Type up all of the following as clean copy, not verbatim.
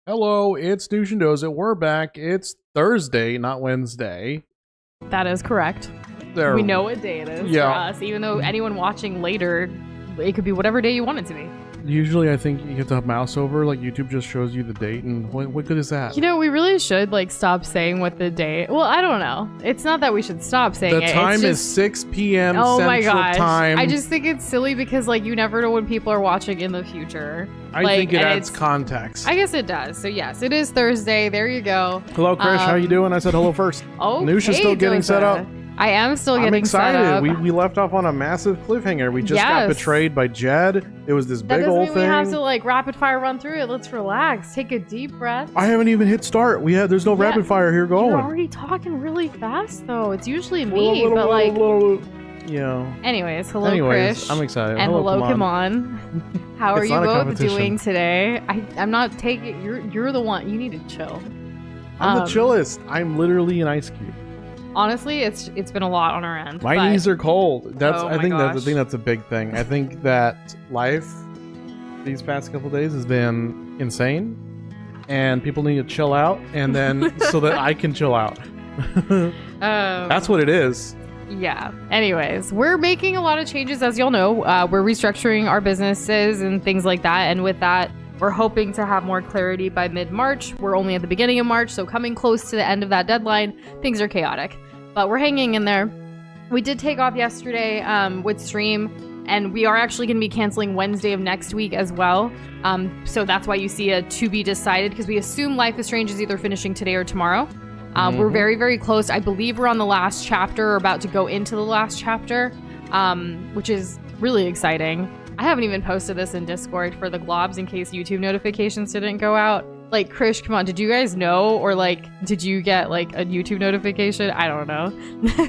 Hello, it's Douche and Doze. We're back. It's Thursday, not Wednesday. That is correct. We know what day it is for us, even though anyone watching later, it could be whatever day you want it to be. Usually I think you have to mouse over, like YouTube just shows you the date, and what good is that? You know, we really should stop saying what the day. Well, I don't know. It's not that we should stop saying it. The time is 6 p.m. Central Time. I just think it's silly because you never know when people are watching in the future. I think it adds context. I guess it does. So yes, it is Thursday. There you go. Hello, Krish. How you doing? I said hello first. Oh, Noosh is still getting set up. I am still getting set up. I'm excited. We left off on a massive cliffhanger. We just got betrayed by Jed. It was this big old thing. We have to rapid fire run through it. Let's relax. Take a deep breath. I haven't even hit start. There's no rapid fire here going. You're already talking really fast though. It's usually me, Anyways, hello, Krish. I'm excited. And hello, come on. How are you both doing today? I'm not taking. You're the one. You need to chill. I'm the chillest. I'm literally an ice cube. Honestly, it's been a lot on our end. My knees are cold. I think that's a big thing. I think that life these past couple days has been insane, and people need to chill out, and then so that I can chill out. That's what it is. Yeah. Anyways, we're making a lot of changes, as y'all know. We're restructuring our businesses and things like that, and with that, we're hoping to have more clarity by mid-March. We're only at the beginning of March, so coming close to the end of that deadline, things are chaotic. But we're hanging in there. We did take off yesterday with stream, and we are actually going to be canceling Wednesday of next week as well. So that's why you see a to be decided, because we assume Life is Strange is either finishing today or tomorrow. We're very, very close. I believe we're on the last chapter, or about to go into the last chapter, which is really exciting. I haven't even posted this in Discord for the globs in case YouTube notifications didn't go out. Krish, come on, did you guys know? Or did you get a YouTube notification? I don't know.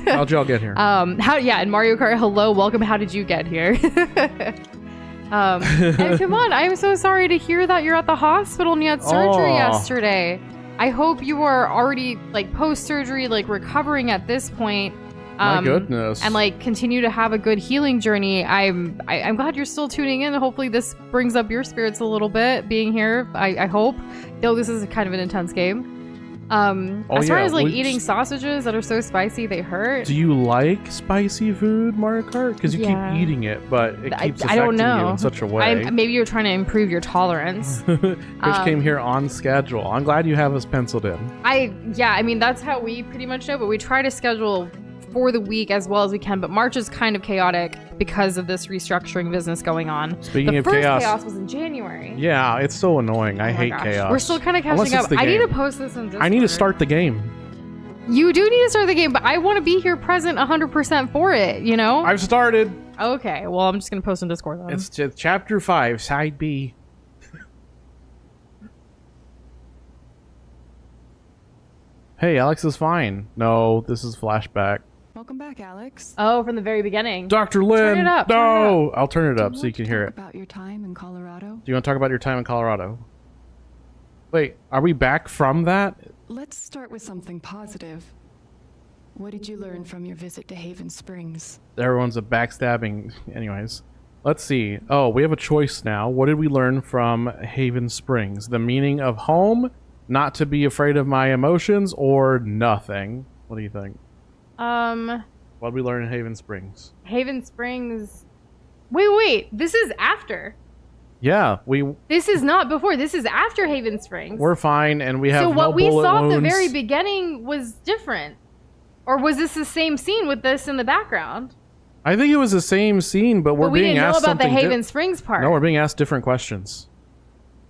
How'd y'all get here? And Mario Kart, hello, welcome. How did you get here? And come on, I'm so sorry to hear that you're at the hospital and you had surgery yesterday. I hope you are already post-surgery, recovering at this point. My goodness. And continue to have a good healing journey. I'm glad you're still tuning in. Hopefully this brings up your spirits a little bit being here. I hope. Though this is kind of an intense game. As far as eating sausages that are so spicy they hurt. Do you like spicy food, Mario Kart? Because you keep eating it, but it keeps affecting you in such a way. Maybe you're trying to improve your tolerance. Which came here on schedule. I'm glad you have us penciled in. I mean that's how we pretty much know, but we try to schedule for the week as well as we can, but March is kind of chaotic because of this restructuring business going on. Speaking of chaos, the first chaos was in January. Yeah, it's so annoying. I hate chaos. We're still kind of catching up. I need to post this in Discord. I need to start the game. You do need to start the game, but I want to be here present 100% for it, you know? I've started. Okay, well, I'm just going to post in Discord then. It's just chapter 5, side B. Hey, Alex is fine. No, this is flashback. Welcome back, Alex. Oh, from the very beginning. Dr. Lin! Turn it up. No! I'll turn it up so you can hear it. About your time in Colorado? Do you want to talk about your time in Colorado? Wait, are we back from that? Let's start with something positive. What did you learn from your visit to Haven Springs? Everyone's a backstabbing. Anyways, let's see. Oh, we have a choice now. What did we learn from Haven Springs? The meaning of home, not to be afraid of my emotions, or nothing? What do you think? What did we learn in Haven Springs? Haven Springs. Wait. This is after. Yeah, This is not before. This is after Haven Springs. We're fine, and we have no bullet wounds. So what we saw at the very beginning was different, or was this the same scene with this in the background? I think it was the same scene, but we're being asked something. We didn't know about the Haven Springs part. No, we're being asked different questions.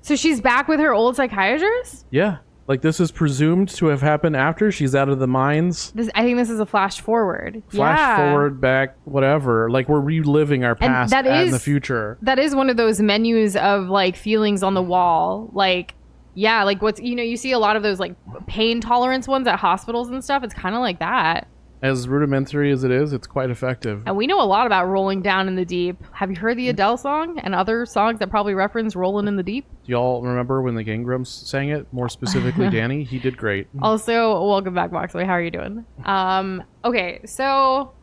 So she's back with her old psychiatrist? Yeah. This is presumed to have happened after she's out of the mines. I think this is a flash forward. Forward, back, whatever. We're reliving our past and the future. That is one of those menus of feelings on the wall. What's, you see a lot of those pain tolerance ones at hospitals and stuff. It's kind of like that. As rudimentary as it is, it's quite effective. And we know a lot about rolling down in the deep. Have you heard the Adele song and other songs that probably reference rolling in the deep? Do y'all remember when the Gang Grumps sang it? More specifically, Danny. He did great. Also, welcome back, Moxley. How are you doing? Okay, so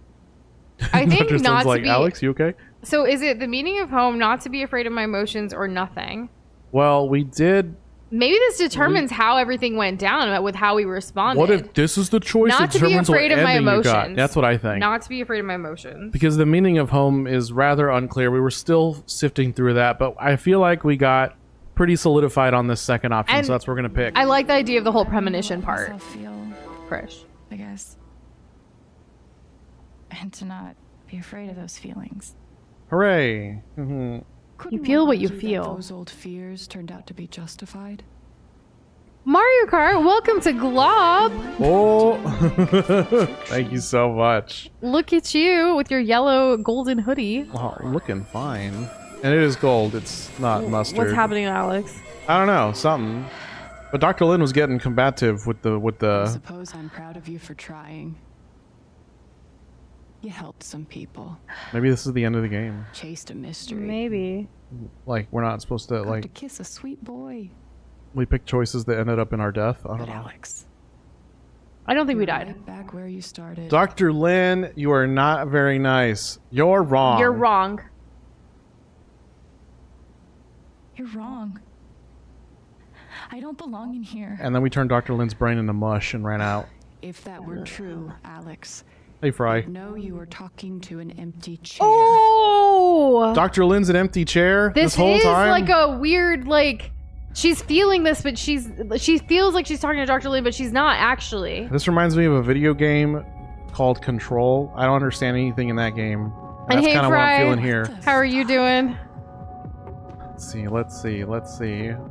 I think not to be... Alex, you okay? So is it the meaning of home not to be afraid of my emotions or nothing? Well, we did Maybe this determines how everything went down with how we responded. What if this is the choice Not that to be determines what afraid of my ending you got? emotions. That's what I think. Not to be afraid of my emotions. Because the meaning of home is rather unclear. We were still sifting through that, but I feel like we got pretty solidified on this second option, And so that's what we're going to pick. I like the idea of the whole premonition Let part. myself feel, Krish. I guess. And to not be afraid of those feelings. Hooray. Mhm. Couldn't feel what remind you that feel. Those old fears turned out to be justified. Mario Kart, welcome to Glob. Oh, thank you so much. Look at you with your yellow golden hoodie. Oh, looking fine. And it is gold. It's not mustard. What's happening, Alex? I don't know, something. But Dr. Lin was getting combative with I the. suppose I'm proud of you for trying. You helped some people. Maybe this is the end of the game. Chased a mystery. Maybe. Like we're not supposed to Got to like kiss a sweet boy. we picked choices that ended up in our death. I don't But know. Alex, I don't think we you're died. right back where you started. Dr. Lin, you are not very nice. You're wrong. You're wrong. You're wrong. I don't belong in here. And then we turned Dr. Lin's brain into mush and ran out. If that were true, Alex, Hey, Fry. no, you were talking to an empty chair. Oh! Dr. Lin's an empty chair this whole is time? like a weird, like, she's feeling this, but she feels like she's talking to Dr. Lin, but she's not actually. This reminds me of a video game called Control. I don't understand anything in that game. And That's hey, kind of what I'm Fry. feeling here. How are you doing? Let's see.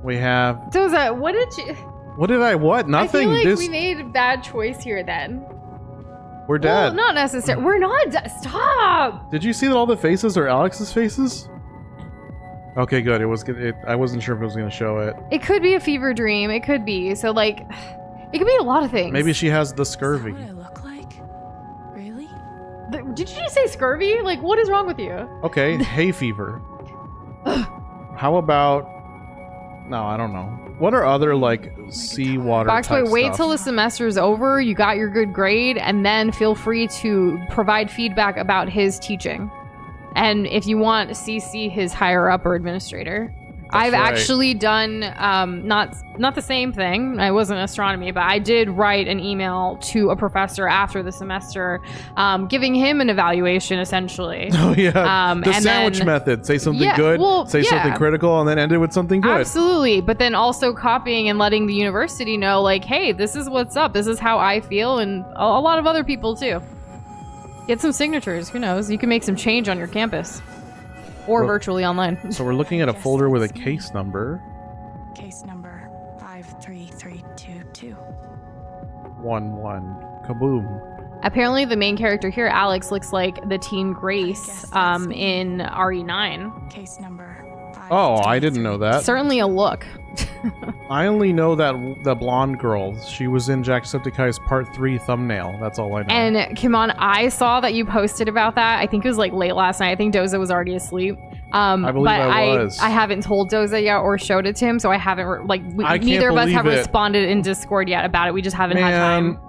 We have... Doza, what did you... What did I... What? Nothing. I feel like this... we made a bad choice here then. We're dead. Well, not necessarily. We're not dead. Stop! Did you see that all the faces are Alex's faces? Okay, good. It was good. I wasn't sure if it was going to show it. It could be a fever dream. It could be. So, like, it could be a lot of things. Maybe she has the Is that scurvy. what I look like? Really? Did you just say scurvy? Like, what is wrong with you? Okay, hay fever. How about... No, I don't know. What are other, like, seawater Boxboy, type wait stuff? till the semester's over, you got your good grade, and then feel free to provide feedback about his teaching. And if you want, CC his higher up or administrator. I've right. actually done not the same thing. I wasn't astronomy, but I did write an email to a professor after the semester, giving him an evaluation essentially. Oh, yeah. The and sandwich then- method. Say something Yeah, good, well, say something yeah. critical, and then end it with something good. Absolutely, but then also copying and letting the university know, like, hey, this is what's up. This is how I feel, and a lot of other people too. Get some signatures. Who knows? You can make some change on your campus, or Well- virtually online. So we're looking at a Yes, folder with a that's me. case number. Case number 53322. 1-1. Kaboom. Apparently, the main character here, Alex, looks like the teen I Grace guess that's me. in RE9. Case number. Oh, I didn't know that. Certainly a look. I only know that the blonde girl. She was in Jacksepticeye's Part 3 thumbnail. That's all I know. And Kimon, I saw that you posted about that. I think it was like late last night. I think Doza was already asleep. I believe but I was. I haven't told Doza yet or showed it to him, so I haven't I can't neither of us have believe it. responded in Discord yet about it. We just haven't had time.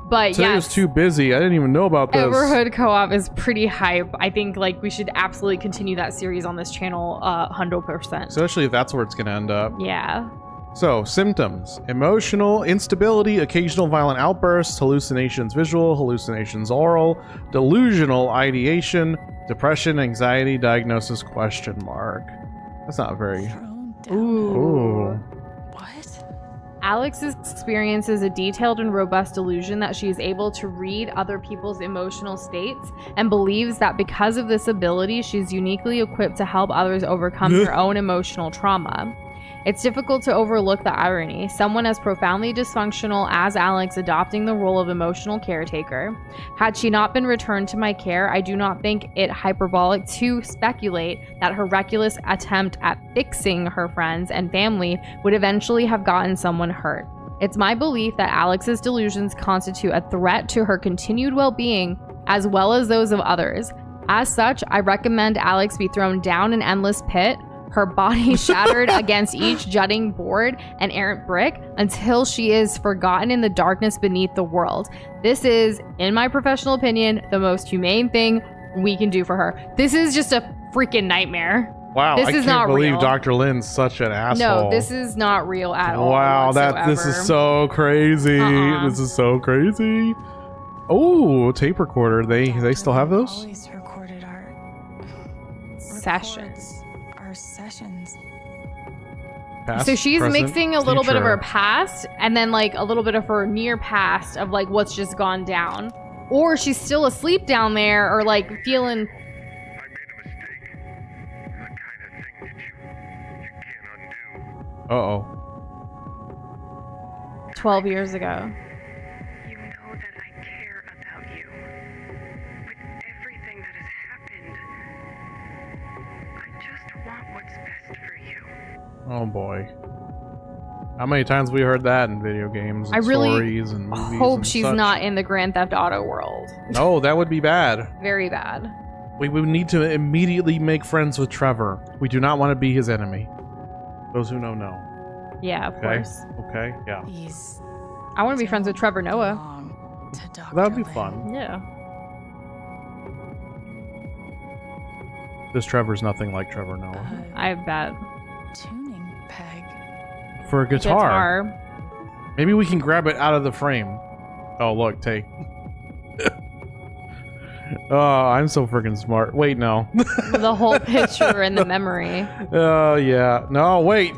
But Today yes, was too busy. I didn't even know about this. Everhood Co-op is pretty hype. I think like we should absolutely continue that series on this channel 100%. Especially if that's where it's going to end up. Yeah. So, symptoms. Emotional instability, occasional violent outbursts, hallucinations visual, hallucinations oral, delusional ideation, depression, anxiety, diagnosis, question mark. That's not very... Thrown down. Ooh. What? Alex experiences a detailed and robust delusion that she is able to read other people's emotional states and believes that because of this ability, she's uniquely equipped to help others overcome their own emotional trauma. It's difficult to overlook the irony. Someone as profoundly dysfunctional as Alex adopting the role of emotional caretaker. Had she not been returned to my care, I do not think it hyperbolic to speculate that her reckless attempt at fixing her friends and family would eventually have gotten someone hurt. It's my belief that Alex's delusions constitute a threat to her continued well-being as well as those of others. As such, I recommend Alex be thrown down an endless pit, her body shattered against each jutting board and errant brick until she is forgotten in the darkness beneath the world. This is, in my professional opinion, the most humane thing we can do for her. This is just a freaking nightmare. Wow, This I is can't not believe real. Dr. Lynn's such an asshole. No, this is not real at all. Wow, this whatsoever. is so crazy. This is so crazy. Oh, tape recorder. They still have those? Always recorded our Sessions. our sessions. Past, So she's present, mixing a little bit of future. her past and then like a little bit of her near past of like what's just gone down. Or she's still asleep down there or like feeling. I made a mistake. The kind of thing that you can't undo. Uh-oh. 12 years ago. You know that I care about you. With everything that has happened, I just want what's best for you. Oh boy. How many times we heard that in video games and I really stories and movies Hope and she's such? not in the Grand Theft Auto world. No, that would be bad. Very bad. We would need to immediately make friends with Trevor. We do not want to be his enemy. Those who know. Yeah, of Okay. course. Okay, yeah. He's I want to be friends with Trevor Noah. belong to Dr. That would be Lin. fun. Yeah. This Trevor's nothing like Trevor Noah. I bet. Tuning peg. For a guitar. Maybe we can grab it out of the frame. Oh, look, take. Oh, I'm so freaking smart. Wait, no. The whole picture and the memory. Oh, yeah. No, wait.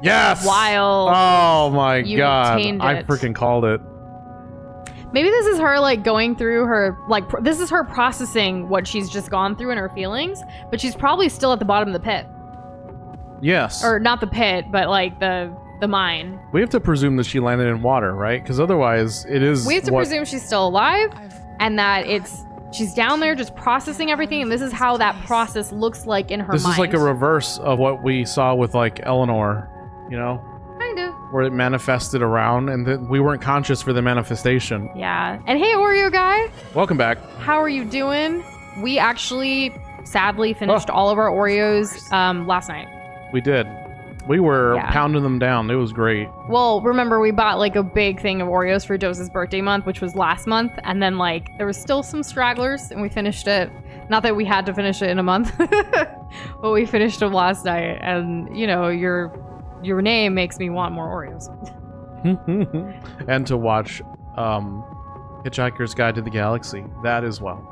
Yes. Wild. Oh my You god. obtained I it. freaking called it. Maybe this is her like going through her like this is her processing what she's just gone through in her feelings, but she's probably still at the bottom of the pit. Yes. Or not the pit, but like the mine. We have to presume that she landed in water, right? Because otherwise, it is. We have to what- presume she's still alive I've and that she's down there just processing everything, and this is how that process looks like in her This mind. is like a reverse of what we saw with like Eleanor, you know, kind of. where it manifested around, and that we weren't conscious for the manifestation. Yeah. And hey, Oreo guy, Welcome back. how are you doing? We actually sadly finished all of our Oreos last night. We did. We were Yeah. pounding them down. It was great. Well, remember we bought like a big thing of Oreos for Dose's birthday month, which was last month, and then like there was still some stragglers, and we finished it. Not that we had to finish it in a month, but we finished them last night. And you know, your name makes me want more Oreos. And to watch Hitchhiker's Guide to the Galaxy. That as well.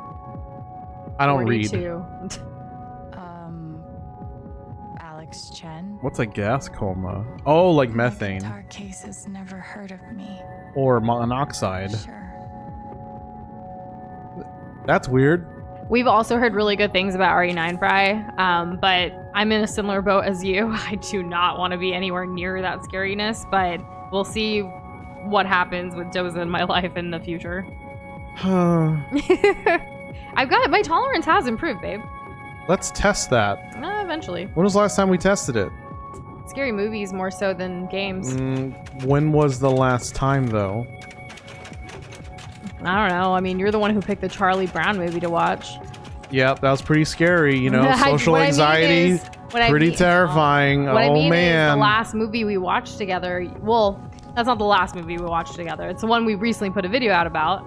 I don't read. 42. Alex Chen. What's a gas coma? Oh, like methane Guitar case has never heard of me. or monoxide. Sure. That's weird. We've also heard really good things about RE9 Fry, but I'm in a similar boat as you. I do not want to be anywhere near that scariness, but we'll see what happens with Doza in my life in the future. I've got it. My tolerance has improved, babe. Let's test that. Eventually. When was the last time we tested it? Scary movies more so than games. When was the last time, though? I don't know. I mean, you're the one who picked the Charlie Brown movie to watch. Yeah, that was pretty scary, you know, I- social what I mean anxiety. is- what I Pretty mean- terrifying. What I Oh, mean is man. the last movie we watched together. Well, that's not the last movie we watched together. It's the one we recently put a video out about.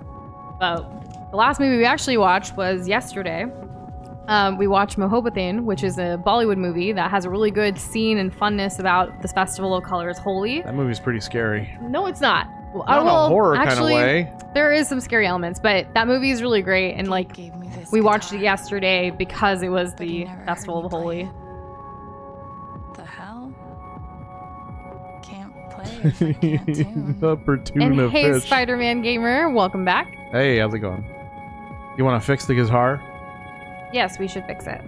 But the last movie we actually watched was yesterday. We watched Mohobathin, which is a Bollywood movie that has a really good scene and funness about this festival of colors, Holi. That movie's pretty scary. No, it's not. Not in a horror kind of actually, way. There is some scary elements, but that movie is really great. And like, Gave me this we watched it guitar. yesterday because it was But he the never heard festival me of play Holi. it. The hell? Can't play if I can't tune. Upper And tuna hey, fish. Spider-Man gamer, welcome back. Hey, how's it going? You want to fix the guitar? Yes, we should fix it.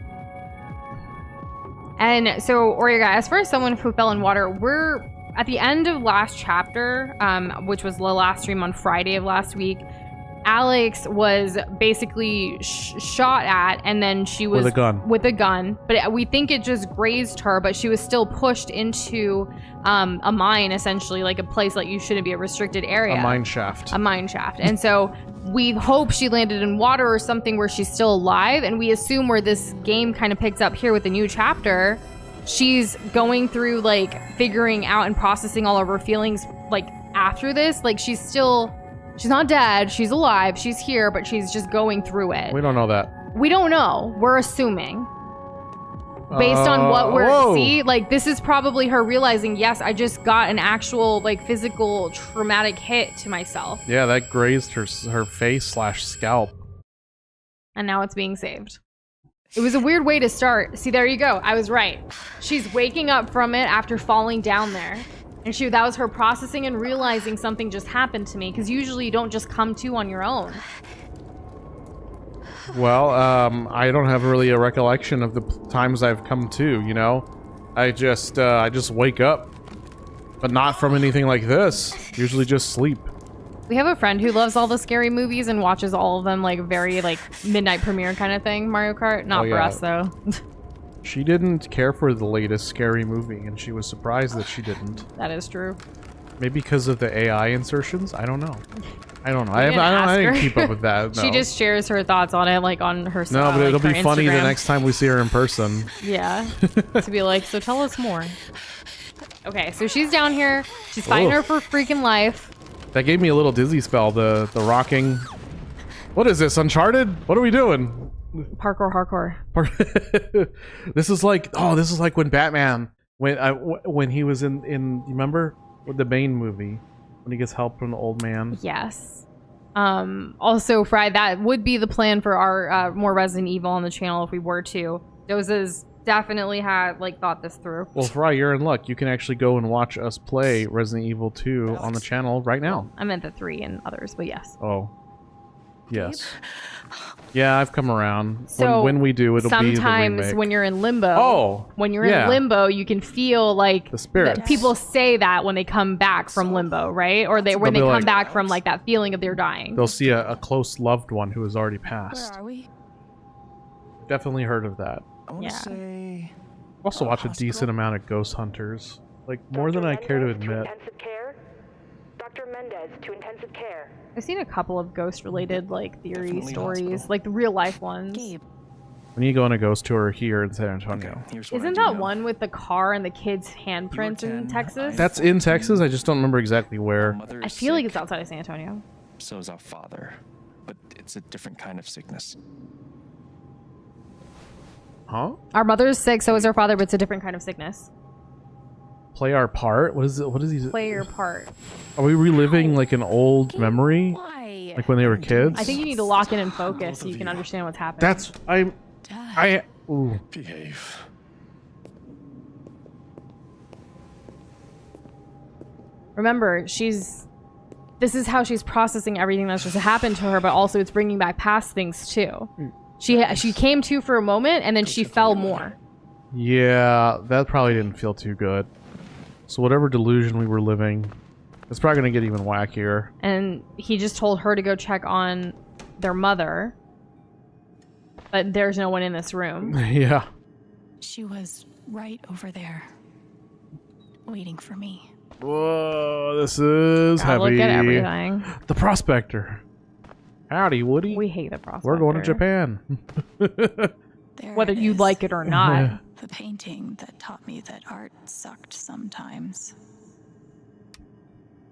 And so, Orega, as far as someone who fell in water, we're at the end of last chapter, which was the last stream on Friday of last week. Alex was basically shot at, and then she was With a gun. With a gun, but we think it just grazed her. But she was still pushed into a mine, essentially, like a place that you shouldn't be a restricted area. A mine shaft. A mine shaft. And so we hope she landed in water or something where she's still alive. And we assume where this game kind of picks up here with the new chapter, she's going through like figuring out and processing all of her feelings like after this. Like she's not dead. She's alive. She's here, but she's just going through it. We don't know that. We don't know. We're assuming. based on what we're whoa. see, like this is probably her realizing, yes, I just got an actual like physical traumatic hit to myself, Yeah, that grazed her face / scalp. and now it's being saved. It was a weird way to start. See, there you go. I was right. She's waking up from it after falling down there. And that was her processing and realizing something just happened to me. Because usually you don't just come to on your own. Well, I don't have really a recollection of the times I've come to, you know? I just wake up. But not from anything like this. Usually just sleep. We have a friend who loves all the scary movies and watches all of them like very like midnight premiere kind of thing. Mario Kart. Not for us though. She didn't care for the latest scary movie, and she was surprised that she didn't. That is true. Maybe because of the AI insertions? I don't know. I I didn't keep up with that. No. She just shares her thoughts on it like on her No, but like, it'll be her funny the Instagram. next time we see her in person. Yeah. To be like, so tell us more. Okay, so she's down here. She's fighting her for freaking life. That gave me a little dizzy spell, the rocking. What is this, Uncharted? What are we doing? Parkour, hardcore. This is like when Batman, when he was in you remember? With the Bane movie. When he gets help from the old man. Yes. Also, Fry, that would be the plan for our more Resident Evil on the channel if we were to. Dozes definitely had thought this through. Well, Fry, you're in luck. You can actually go and watch us play Resident Evil 2 on the channel right now. I meant the 3 and others, but yes. Oh. Yes. Yeah, I've come around. So when we do, it'll be the sometimes remake. when you're in limbo. Oh, when you're yeah. in limbo, you can feel like The spirits. people say that when they come back from limbo, right? Or when they They'll be come like- back from that feeling of they're dying. They'll see a close loved one who has already Where passed. are we? Definitely heard of that. I want to Yeah. say. Also watch a decent amount of Ghost Hunters. More than I care to admit. Intensive care? Dr. Mendez to intensive care. I've seen a couple of ghost-related theory Definitely stories, hospital. like the real life ones. Gabe. We need to go on a ghost tour here in San Antonio. Here's what I Isn't do that know. one with the car and the kid's handprints in 10, Texas? That's in Texas. I just don't remember exactly My where. mother I is feel like sick, it's outside of San Antonio. So is our father, but it's a different kind of sickness. Huh? Our mother is sick, so is our father, but it's a different kind of sickness. Play our part? What is it? What is he? Play your part. Are we reliving an old memory? Why? Like when they were kids? I think you need to lock in and focus so you can understand what's happening. Dad. Ooh. Behave. Remember, this is how she's processing everything that's just happened to her, but also it's bringing back past things too. She came to for a moment and then she fell more. Yeah, that probably didn't feel too good. So whatever delusion we were living, it's probably gonna get even wackier. And he just told her to go check on their mother, but there's no one in this room. Yeah. She was right over there, waiting for me. Whoa, this is Gotta heavy. look at everything. The Prospector. Howdy, Woody. We hate the prospect. We're going to Japan. There Whether it you is. like it or not. The painting that taught me that art sucked sometimes.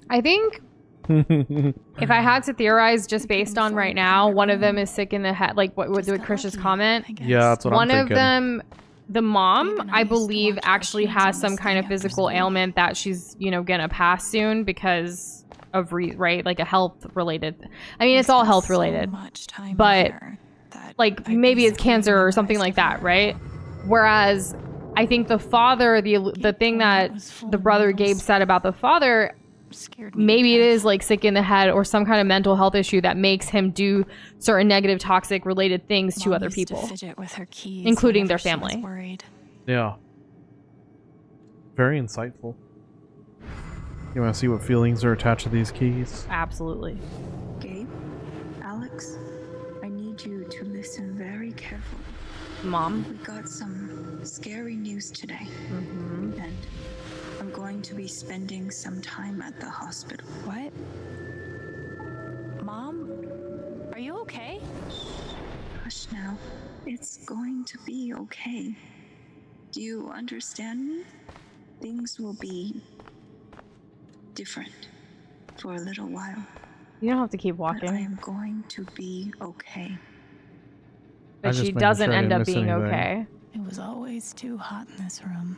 I think if I had to theorize just based on right now, one of them is sick in the head, like what Just with got Krish's lucky, comment. I guess. Yeah, that's what One I'm of thinking. them, the mom, Even I I used to believe watch actually cartoons has on some the kind of after physical school. ailment that she's, gonna pass soon because of right, like a health related. I mean, it's all spent health so related, much time but, there that like I maybe it's basically cancer or something memorized like that, everything. right? Whereas I think the father, the thing that the brother Gabe said about the father, Scared me to maybe it death. is like sick in the head or some kind of mental health issue that makes him do certain negative, toxic related things to Mom other used to people. fidget with her keys including whenever their she was family. worried. Yeah. Very insightful. You want to see what feelings are attached to these keys? Absolutely. Gabe, Alex, I need you to listen very carefully. Mom. We got some scary news today, Mm-hmm. and I'm going to be spending some time at the hospital. What? Mom? Are you okay? Hush now. It's going to be okay. Do you understand me? Things will be different for a little while, You don't have to keep but I walking. am going to be okay. But I just she making doesn't sure I end didn't up miss being anything. okay. It was always too hot in this room.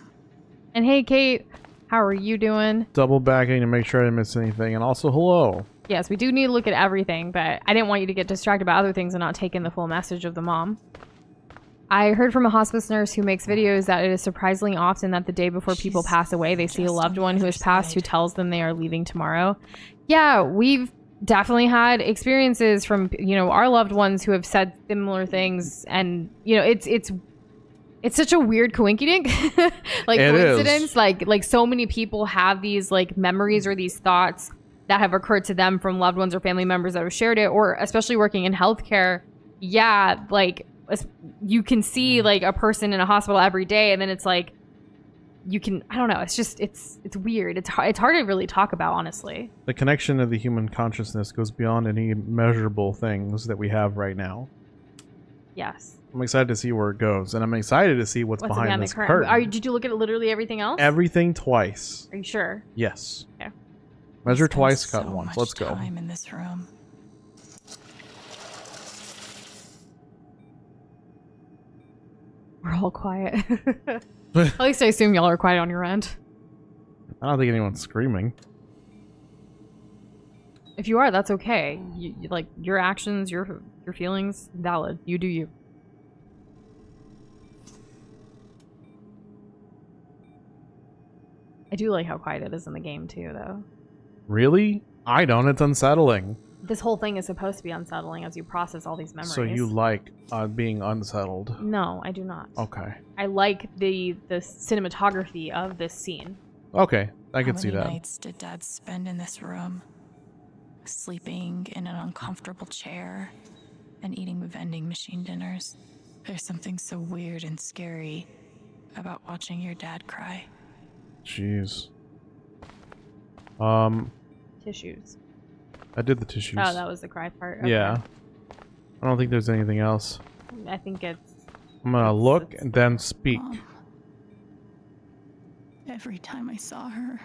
And hey, Kate, how are you doing? Double backing to make sure I didn't miss anything. And also, hello. Yes, we do need to look at everything, but I didn't want you to get distracted by other things and not take in the full message of the mom. I heard from a hospice nurse who makes videos that it is surprisingly often that the day before people pass away, they see a loved one who has passed who tells them they are leaving tomorrow. Yeah, we've definitely had experiences from, you know, our loved ones who have said similar things, and you know, it's such a weird coincidence. Like It coincidence. is. Like so many people have these like memories or these thoughts that have occurred to them from loved ones or family members that have shared it, or especially working in healthcare. Yeah, like you can see like a person in a hospital every day, and then it's like you can, I don't know, it's just it's weird. It's hard to really talk about, honestly. The connection of the human consciousness goes beyond any measurable things that we have right now. Yes. I'm excited to see where it goes, and I'm excited to see what's behind this curtain. Did you look at literally everything else? Everything twice. Are you sure? Yes. Okay. Measure We spent twice, cut so once. much Let's go. time in this room. We're all quiet. At least I assume y'all are quiet on your end. I don't think anyone's screaming. If you are, that's okay. Like your actions, your feelings, valid. You do you. I do like how quiet it is in the game too, though. Really? I don't. It's unsettling. This whole thing is supposed to be unsettling as you process all these memories. So you like being unsettled? No, I do not. Okay. I like the cinematography of this scene. Okay, I can see How that. many nights did Dad spend in this room? Sleeping in an uncomfortable chair and eating vending machine dinners. There's something so weird and scary about watching your dad cry. Jeez. Tissues. I did the tissues. Oh, that was the cry part. Okay. Yeah. I don't think there's anything else. I think it's... I'm gonna look and then speak. Mom. Every time I saw her,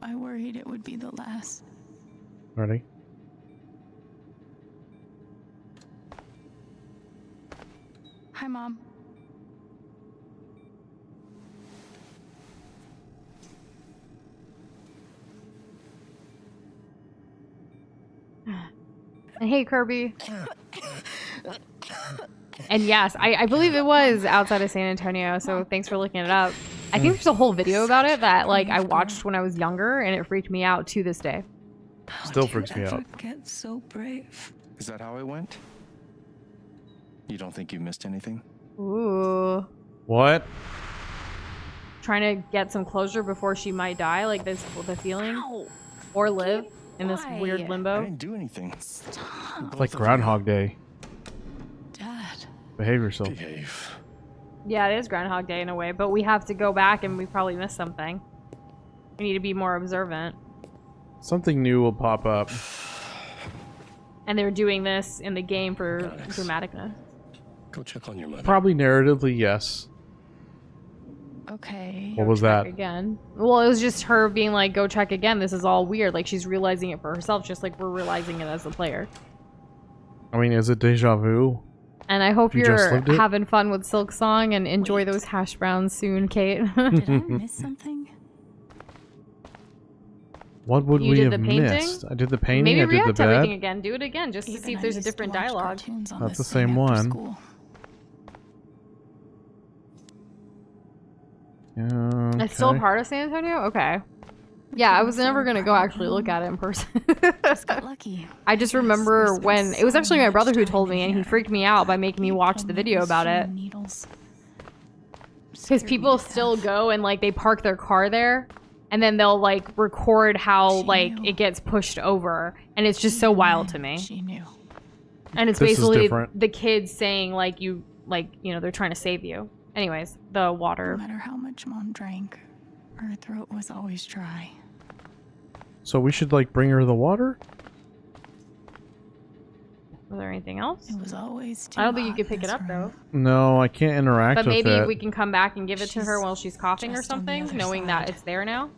I worried it would be the last. Ready? Hi, Mom. And hey, Kirby. And yes, I believe it was outside of San Antonio, so thanks for looking it up. I think there's a whole video about it that like I watched when I was younger, and it freaked me out to this day. Still freaks me out. Get so brave. Is that how it went? You don't think you missed anything? Ooh. What? Trying to get some closure before she might die, like this, the feeling, or live in this weird I limbo. didn't do anything. It's like Groundhog Day. Dad. Behave yourself. Behave. Yeah, it is Groundhog Day in a way, but we have to go back and we probably missed something. We need to be more observant. Something new will pop up. And they're doing this in the game for Alex. dramaticness. Go check on your mother. Probably narratively, yes. Okay. What was that? Again. Well, it was just her being like, go check again. This is all weird. Like, she's realizing it for herself, just like we're realizing it as the player. I mean, is it deja vu? And I hope You just you're lived it? having fun with Silk Song and enjoy those hash browns soon, Kate. Did I miss something? What would You we did have the painting? missed? I did the painting, Maybe I did the react to everything bed. again. Do it again, just to Even see if I there's a used to different watch dialogue. cartoons on That's this the same thing after one. school. Yeah, It's still okay. part of San Antonio? Okay. Yeah, I was never going to go actually look at it in person. Just got lucky. I just Yes, remember we spent when it was so actually my much brother who time told in me, and he here. freaked me out by making me watch the video about it. Needles. Because Scared me people to still death. go and like they park their car there, and then they'll like record how She like knew. it gets pushed over, and it's just so wild to me. She knew. And it's This is basically different. the kids saying like you know they're trying to save you. Anyways, the No water. matter how much Mom drank, her throat was always dry. So we should like bring her the water? Was there anything else? It was always too I don't think you hot could in pick it this up though. room. No, I can't interact But with maybe it. we can come back and give it to her She's while she's coughing or just on the something, other knowing that side. it's there now.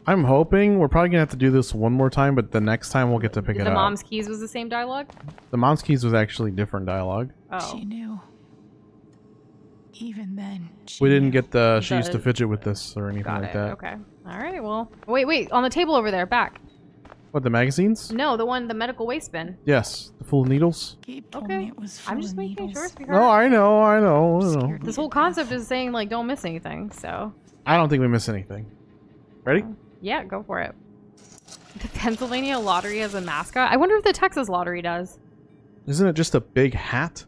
I'm hoping we're probably gonna have to do this one more time, but the next time we'll get to pick it The up. mom's keys was the same dialogue? The mom's keys was actually different dialogue. Oh. She knew. Even then, We didn't get the she The- used to fidget with this or anything Got like it. that. Okay. All right. Well, wait. On the table over there, back. What, the magazines? No, the medical waste bin. Yes, the full of needles. Gabe told Okay. me it was full I'm just of making needles. sure, sweetheart. No, I know. Scared me This to whole death. concept is saying like don't miss anything. So I don't think we miss anything. Ready? yeah, go for it. The Pennsylvania lottery has a mascot. I wonder if the Texas lottery does. Isn't it just a big hat?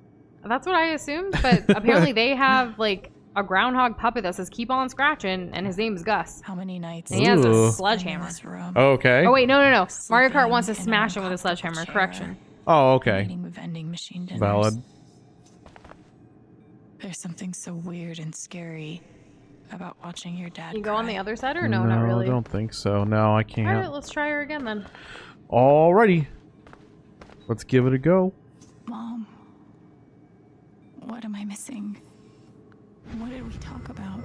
That's what I assumed, but apparently they have like a groundhog puppet that says "Keep on scratching," and his name is Gus. How many nights? And he has Ooh. a in sledgehammer. this room, Okay. Oh wait, no. Mario Kart Sleeping wants to in an smash him with a uncomfortable sledgehammer. chair. Correction. Oh, okay. eating the vending machine dinners. Valid. There's something so weird and scary about watching your dad. Can you go on cry. the other side or no, not really? I don't think so. No, I All right, can't. let's try her again then. Alrighty. Let's give it a go. Mom, what am I missing? What did we talk about?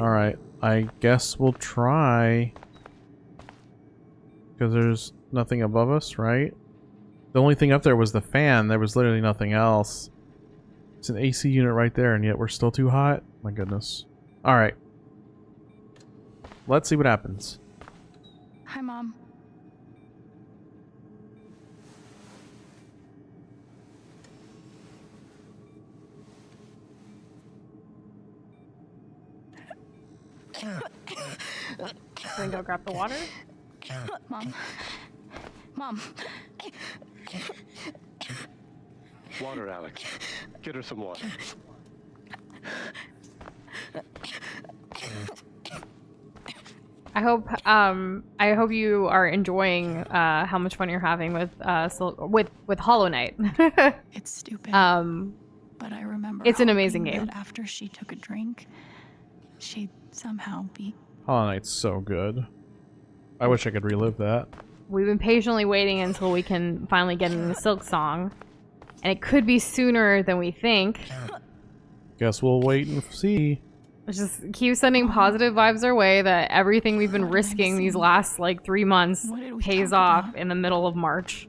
Alright. I guess we'll try. Because there's nothing above us, right? The only thing up there was the fan. There was literally nothing else. It's an AC unit right there, and yet we're still too hot? My goodness. Alright. Let's see what happens. Hi, Mom. Then go grab the water. Mom. Mom. Water, Alex. Get her some water. I hope you are enjoying how much fun you're having with Hollow Knight. It's stupid. But I remember it's an hoping amazing game. that after she took a drink, she'd somehow be. Hollow Knight's so good. I wish I could relive that. We've been patiently waiting until we can finally get into the Silk Song, and it could be sooner than we think. Guess we'll wait and see. Just keep sending positive vibes our way that everything we've been risking these last like 3 months What did we pays talk off about? in the middle of March.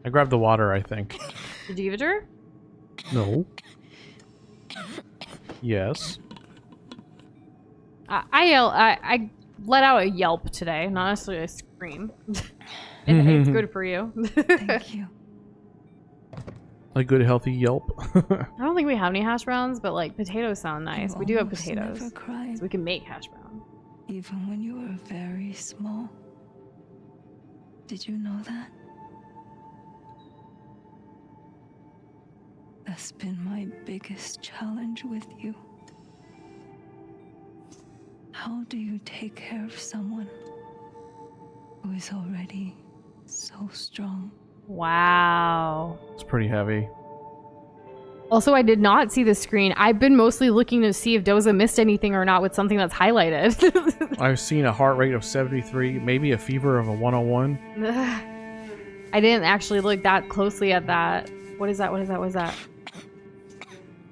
I grabbed the water, I think. Did you give it to her? No. Yes. I let out a yelp today, not necessarily a scream. It's good for you. Thank you. A good healthy yelp. I don't think we have any hash browns, but like potatoes sound nice. You We do have almost potatoes, never cried, so we can make hash brown. even when you were very small. Did you know that? That's been my biggest challenge with you. How do you take care of someone who is already so strong? Wow. It's pretty heavy. Also, I did not see the screen. I've been mostly looking to see if Doza missed anything or not with something that's highlighted. I've seen a heart rate of 73, maybe a fever of a 101. I didn't actually look that closely at that. What is that? What is that? What is that?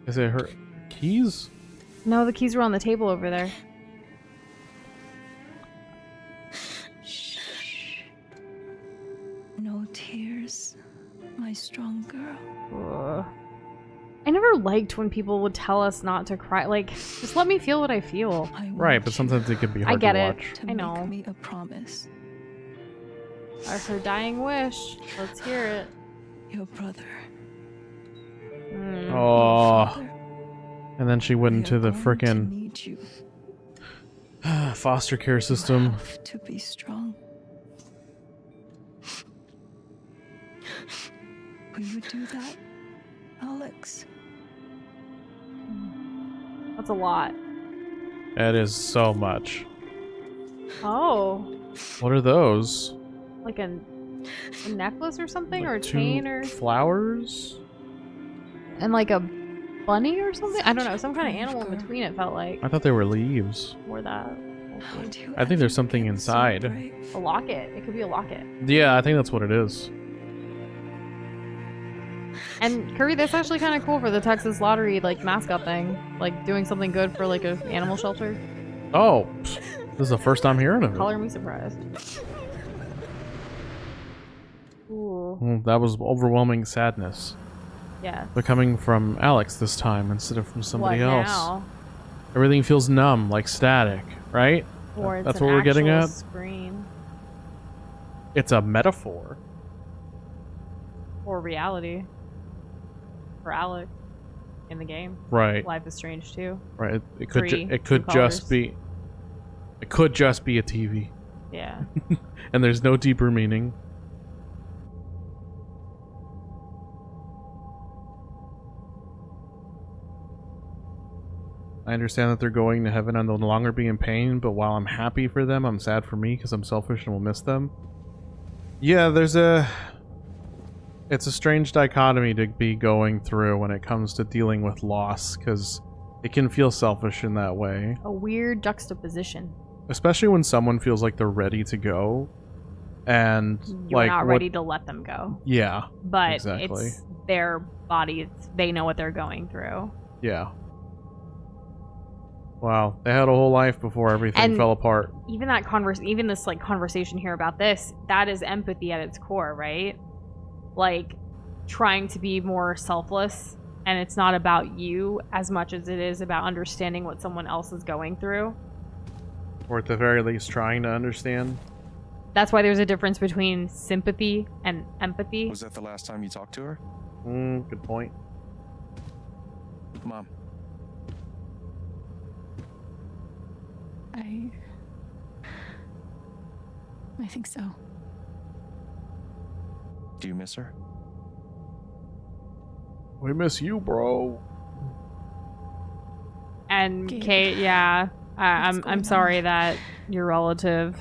Is it her keys? No, the keys were on the table over there. No tears, my strong girl. Ugh. I never liked when people would tell us not to cry. Like, just let me feel what I feel. I want Right, but you sometimes it can be hard get to it. watch. to I make know. me a promise. Her dying wish. Let's hear it. Your brother. Mm. Oh, Father, and then she went we into are the going to frickin' need you. foster care You system. have to be strong. We would do that, Alex. That's a lot. That is so much. Oh. What are those? Like a necklace or something? Like or a two chain or... flowers? And like a bunny or something? I don't know. Some kind of Brave animal in girl. between it felt like. I thought they were leaves. Or that. How do you I think there's ever something get so inside. brave? A locket. It could be a locket. Yeah, I think that's what it is. And Curry, that's actually kind of cool for the Texas Lottery like mascot thing, like doing something good for like a animal shelter. Oh, this is the first time hearing of it. Color me surprised. Ooh. That was overwhelming sadness. Yeah. They're coming from Alex this time instead of from somebody What else. now? Everything feels numb, like static, right? Or it's That's an what we're getting actual at. screen. It's a metaphor. Or reality. For Alex. In the game. Right. Life is Strange too. Right. It could Three, it could two just colors. be it could just be a TV. Yeah. And there's no deeper meaning. I understand that they're going to heaven and they'll no longer be in pain, but while I'm happy for them, I'm sad for me because I'm selfish and will miss them. Yeah, it's a strange dichotomy to be going through when it comes to dealing with loss, because it can feel selfish in that way. A weird juxtaposition. Especially when someone feels like they're ready to go, and You're like not what- ready to let them go. Yeah, But exactly. it's their body. They know what they're going through. Yeah. Wow, they had a whole life before everything And fell apart. Even even this like conversation here about this, that is empathy at its core, right? Like trying to be more selfless, and it's not about you as much as it is about understanding what someone else is going through. Or at the very least trying to understand. That's why there's a difference between sympathy and empathy. Was that the last time you talked to her? Good point. Mom, I think so. do you miss her? We miss you, bro. And Gabe, Kate, yeah, I'm going sorry on? that your relative,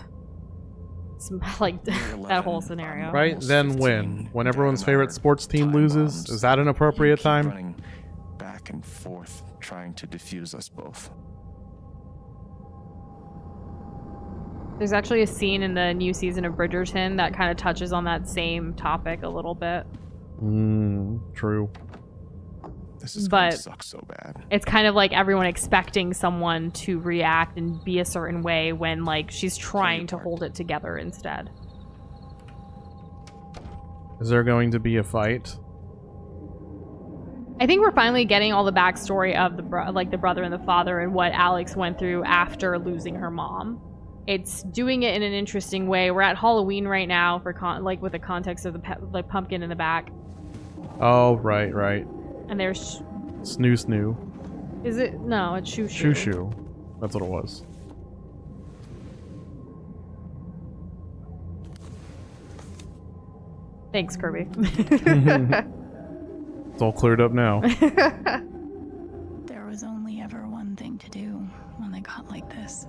like You're that whole 11, scenario. I'm Right? almost Then 15. when Dad everyone's and I favorite are sports team time loses, bombs. is that an You appropriate keep time? running back and forth, trying to defuse us both. There's actually a scene in the new season of Bridgerton that kind of touches on that same topic a little bit. True. This is going to But- suck so bad. It's kind of like everyone expecting someone to react and be a certain way when like she's trying to hold it together instead. Is there going to be a fight? I think we're finally getting all the backstory of the brother and the father and what Alex went through after losing her mom. It's doing it in an interesting way. We're at Halloween right now for with the context of the pumpkin in the back, Oh, right. and there's Snoo snoo. is it no it's shoo Shoo shoo. That's what it was. Thanks, Kirby. It's all cleared up now. There was only ever one thing to do when they got like this.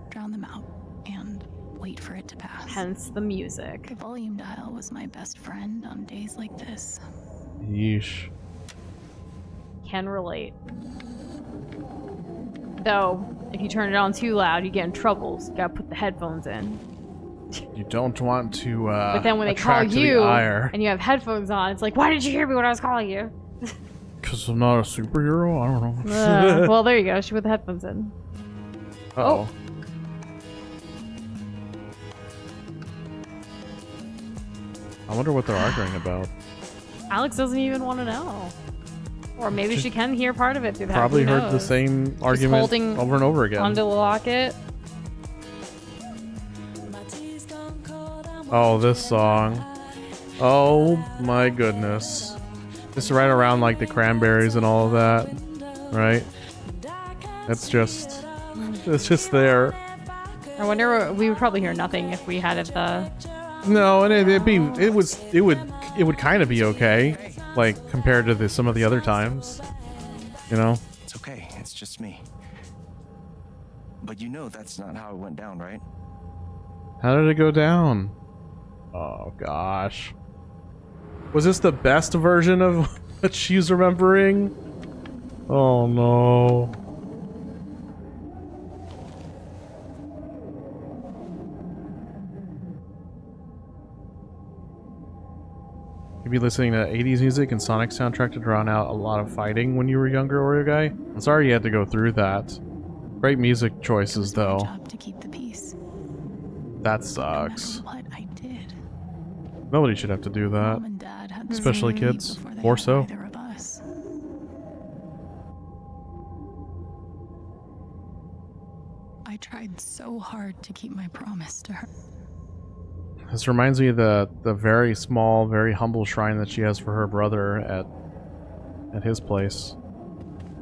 Drown them out and wait for it to pass. Hence the music. The volume dial was my best friend on days like this. Yeesh. Can relate. Though, if you turn it on too loud, you get in trouble. So you gotta put the headphones in. You don't want to But then when they call attract to the you ire. and you have headphones on, it's like, why did you hear me when I was calling you? Because I'm not a superhero? I don't know. Well, there you go. She put the headphones in. Uh-oh. I wonder what they're arguing about. Alex doesn't even want to know. Or maybe she can hear part of it through that. Probably Who heard the knows? same argument holding over and over again. Onto the locket. Oh, this song. Oh my goodness. It's right around like the Cranberries and all of that, right? It's just there. I wonder. We would probably hear nothing if we had it the. No, and it would kind of be okay, like compared to some of the other times, you know. It's okay. It's just me. But you know that's not how it went down, right? How did it go down? Oh gosh. Was this the best version of what she's remembering? Oh no. You'd be listening to 80s music and Sonic soundtrack to drown out a lot of fighting when you were younger, Oreo guy? I'm sorry you had to go through that. Great music choices, It was my though. job to keep the peace. That No sucks. matter what I did. Nobody should have to do that. Mom and Dad had the Especially same need kids. before they Or had so. either of us. so hard to keep my promise to her. This reminds me of the very small, very humble shrine that she has for her brother at his place.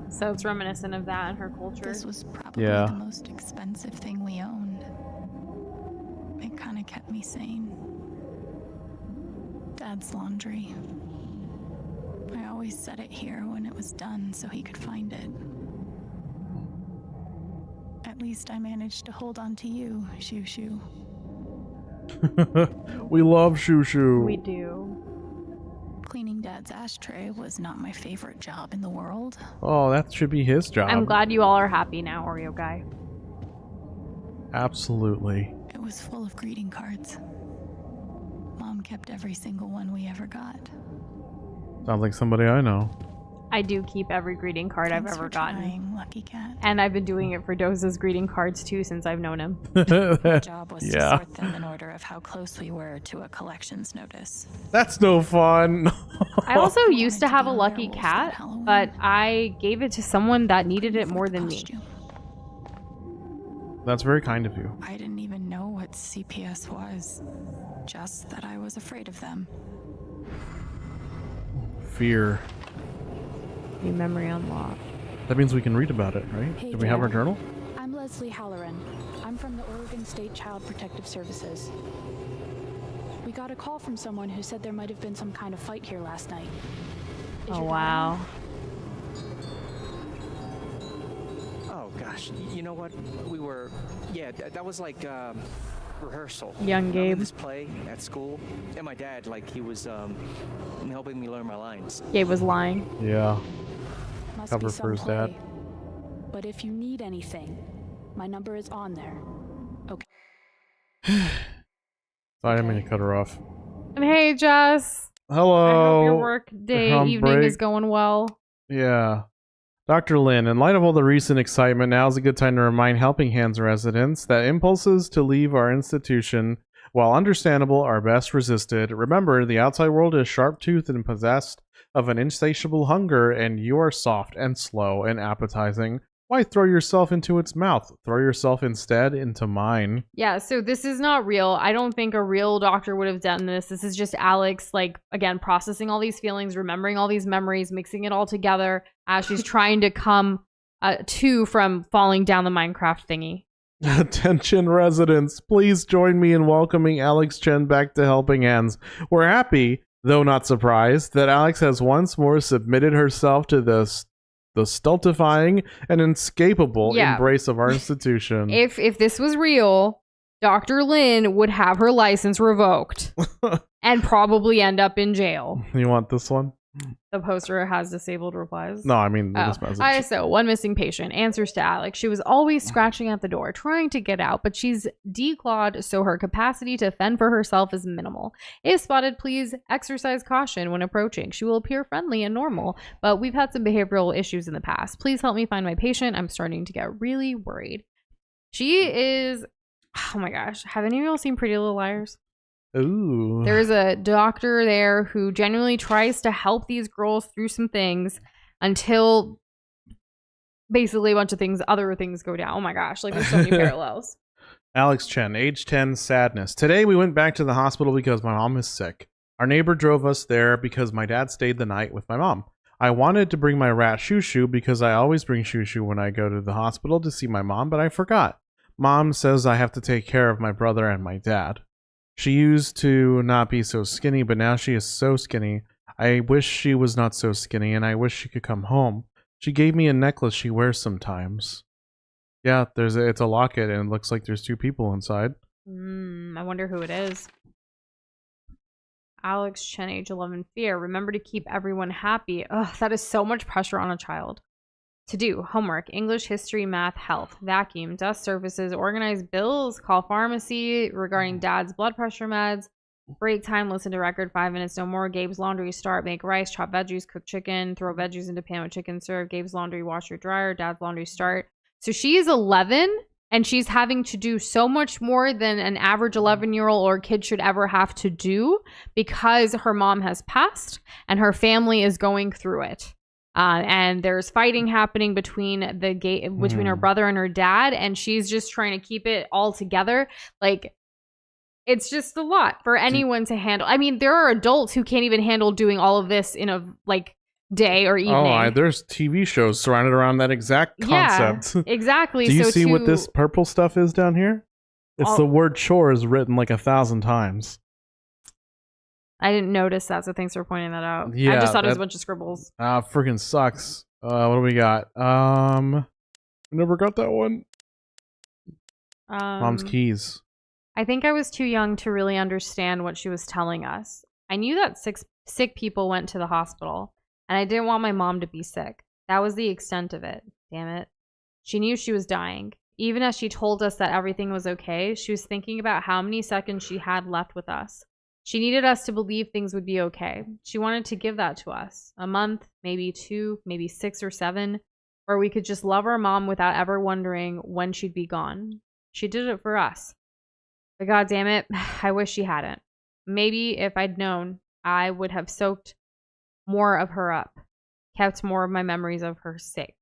So it's reminiscent of that in her culture. This was probably Yeah. the most expensive thing we owned. It kind of kept me sane. Dad's laundry. I always set it here when it was done so he could find it. At least I managed to hold on to you, Shoo Shoo. We love Shoo Shoo. We do. Cleaning Dad's ashtray was not my favorite job in the world. Oh, that should be his job. I'm glad you all are happy now, Oreo guy. Absolutely. It was full of greeting cards. Mom kept every single one we ever got. Sounds like somebody I know. I do keep every greeting card Thanks I've ever for gotten. trying, Lucky Cat. And I've been doing it for Doza's greeting cards too since I've known him. My job was Yeah. to sort them in order of how close we were to a collections notice. That's no fun. I also used to wanted to have be a a lucky werewolf cat, that Halloween. but I gave it to someone that needed it more than me. Costume. That's very kind of you. I didn't even know what CPS was. Just that I was afraid of them. Fear. New memory unlocked. That means we can read about it, right? Hey, Do we have our Dad. journal? I'm Leslie Halloran. I'm from the Oregon State Child Protective Services. We got a call from someone who said there might have been some kind of fight here last night. Is Oh your dad wow. Oh gosh, you know what? We were, that was like rehearsal. Young You know, Gabe. This play at school, and my dad, like, he was helping me learn my lines. Gabe was lying. Yeah. Must Cover be for some his dad. play. But if you need anything, my number is on there. Okay. I didn't mean to cut her off. And hey, Jess. Hello. I hope your work day, on evening break. is going well. Yeah. Dr. Lin, in light of all the recent excitement, now is a good time to remind Helping Hands residents that impulses to leave our institution, while understandable, are best resisted. Remember, the outside world is sharp-toothed and possessed of an insatiable hunger, and you are soft and slow and appetizing. Why throw yourself into its mouth? Throw yourself instead into mine. Yeah, so this is not real. I don't think a real doctor would have done this. This is just Alex, like, again, processing all these feelings, remembering all these memories, mixing it all together as she's trying to come to from falling down the Minecraft thingy. Attention residents, please join me in welcoming Alex Chen back to Helping Hands. We're happy, though not surprised, that Alex has once more submitted herself to the stultifying and inescapable Yeah. embrace of our institution. If this was real, Dr. Lin would have her license revoked and probably end up in jail. You want this one? The poster has disabled replies. No, I mean Oh. this message. ISO, one missing patient. Answers to Alex. She was always scratching at the door, trying to get out, but she's declawed, so her capacity to fend for herself is minimal. If spotted, please exercise caution when approaching. She will appear friendly and normal, but we've had some behavioral issues in the past. Please help me find my patient. I'm starting to get really worried. She is... Oh my gosh. Have any of y'all seen Pretty Little Liars? Ooh. There's a doctor there who genuinely tries to help these girls through some things until basically a bunch of other things go down. Oh my gosh, like there's so many parallels. Alex Chen, age 10, sadness. Today we went back to the hospital because my mom is sick. Our neighbor drove us there because my dad stayed the night with my mom. I wanted to bring my rat Shoo Shoo because I always bring Shoo Shoo when I go to the hospital to see my mom, but I forgot. Mom says I have to take care of my brother and my dad. She used to not be so skinny, but now she is so skinny. I wish she was not so skinny, and I wish she could come home. She gave me a necklace she wears sometimes. Yeah, it's a locket, and it looks like there's two people inside. I wonder who it is. Alex Chen, age 11, fear. Remember to keep everyone happy. Ugh, that is so much pressure on a child. To do homework, English, history, math, health, vacuum, dust surfaces, organize bills, call pharmacy regarding dad's blood pressure meds, break time, listen to record, 5 minutes, no more, Gabe's laundry, start, make rice, chop veggies, cook chicken, throw veggies into pan with chicken, serve, Gabe's laundry, wash your dryer, dad's laundry, start. So she is 11 and she's having to do so much more than an average 11-year-old or kid should ever have to do because her mom has passed and her family is going through it. And there's fighting happening between her brother and her dad, and she's just trying to keep it all together. Like, it's just a lot for anyone to handle. I mean, there are adults who can't even handle doing all of this in a day or evening. There's TV shows surrounded around that exact concept. Yeah, exactly. Do you see what this purple stuff is down here? It's the word chores written like 1,000 times. I didn't notice that, so thanks for pointing that out. Yeah, I just thought it was a bunch of scribbles. Freaking sucks. What do we got? I never got that one. Mom's keys. I think I was too young to really understand what she was telling us. I knew that sick people went to the hospital, and I didn't want my mom to be sick. That was the extent of it. Damn it. She knew she was dying. Even as she told us that everything was okay, she was thinking about how many seconds she had left with us. She needed us to believe things would be okay. She wanted to give that to us. A month, maybe 2, maybe 6 or 7, where we could just love our mom without ever wondering when she'd be gone. She did it for us. But God damn it, I wish she hadn't. Maybe if I'd known, I would have soaked more of her up, kept more of my memories of her safe.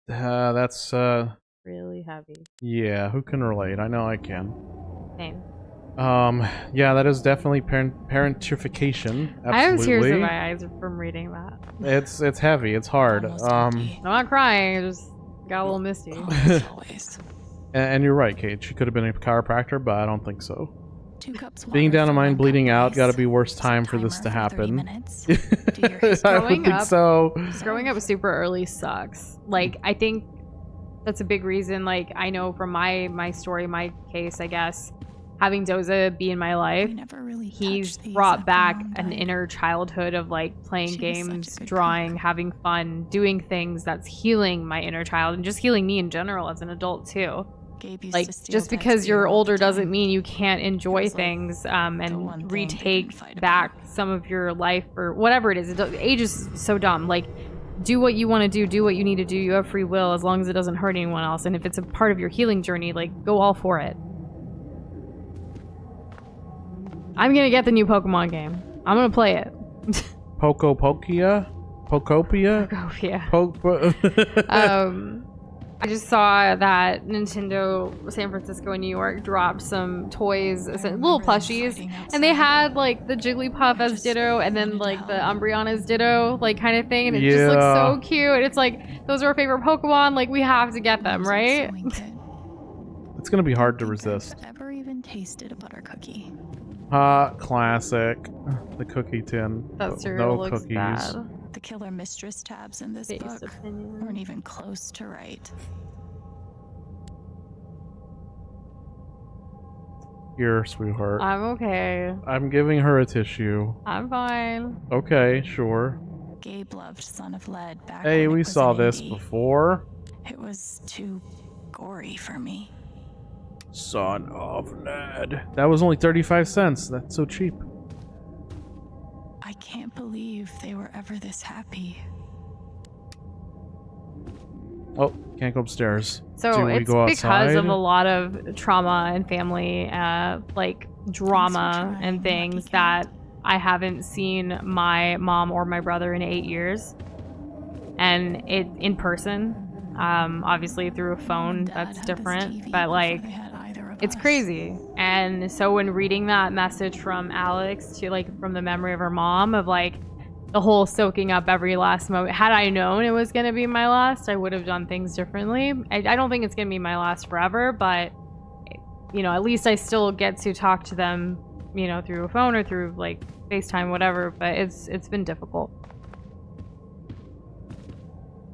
That's really heavy. Yeah, who can relate? I know I can. Same. Yeah, that is definitely parentification. Absolutely. I have tears in my eyes from reading that. It's heavy. It's hard. I'm not crying. I just got a little misty. Always. And you're right, Kate. She could have been a chiropractor, but I don't think so. 2 cups Being down in mine, bleeding out, got gotta be worst time for this to happen. Growing up, so. Growing up super early sucks. Like, I think that's a big reason. Like, I know from my story, my case, I guess, having Doza be in my life, he's brought back an inner childhood of like playing games, drawing, having fun, doing things that's healing my inner child and just healing me in general as an adult too. Like, just because you're older doesn't mean you can't enjoy things and retake back some of your life or whatever it is. Age is so dumb. Like, do what you want to do what you need to do. You have free will as long as it doesn't hurt anyone else. And if it's a part of your healing journey, like, go all for it. I'm gonna get the new Pokemon game. I'm gonna play it. Pokopia? Pokopia. I just saw that Nintendo San Francisco and New York dropped some toys, little plushies, and they had like the Jigglypuff as Ditto and then like the Umbreon as Ditto, like kind of thing, and it just looks so cute. And it's like, those are our favorite Pokemon, like we have to get them, right? It's gonna be hard to resist. Ever even tasted a butter cookie? Classic. The cookie tin. That cereal looks cookies. Bad. The killer mistress tabs in this book weren't even close to right. Here, sweetheart. I'm okay. I'm giving her a tissue. I'm fine. Okay, sure. Gabe loved Son of Lead back Hey, when we it was saw an this indie. before. It was too gory for me. Son of Lead. That was only 35 cents. That's so cheap. I can't believe they were ever this happy. Oh, can't go upstairs. So it's go because outside? of a lot of trauma and family, like drama and things that I haven't seen my mom or my brother in 8 years, and it in person. Obviously through a phone, that's different, but like, it's crazy. And so when reading that message from Alex to like from the memory of her mom of like the whole soaking up every last moment, had I known it was going to be my last, I would have done things differently. I don't think it's going to be my last forever, but you know, at least I still get to talk to them, you know, through a phone or through like FaceTime, whatever, but it's been difficult.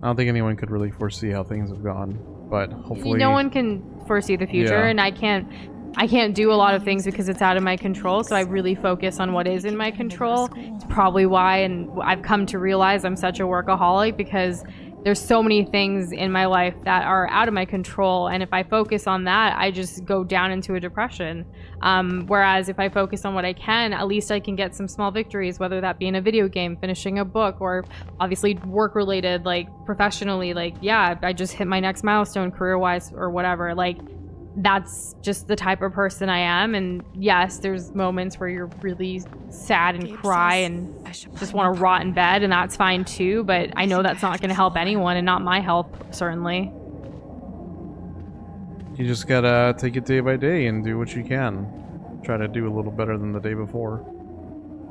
I don't think anyone could really foresee how things have gone, but hopefully no one can foresee the future, and I can't do a lot of things because it's out of my control, so I really focus on what is in my control. It's probably why, and I've come to realize I'm such a workaholic, because there's so many things in my life that are out of my control, and if I focus on that, I just go down into a depression. Whereas if I focus on what I can, at least I can get some small victories, whether that be in a video game, finishing a book, or obviously work related, like professionally, like, yeah, I just hit my next milestone career wise or whatever. Like, that's just the type of person I am. And yes, there's moments where you're really sad and Gabe cry says and I should just play want to my rot in bed, and that's fine too. But I know that's not going to help anyone, and not my health, certainly. You just gotta take it day by day and do what you can. Try to do a little better than the day before.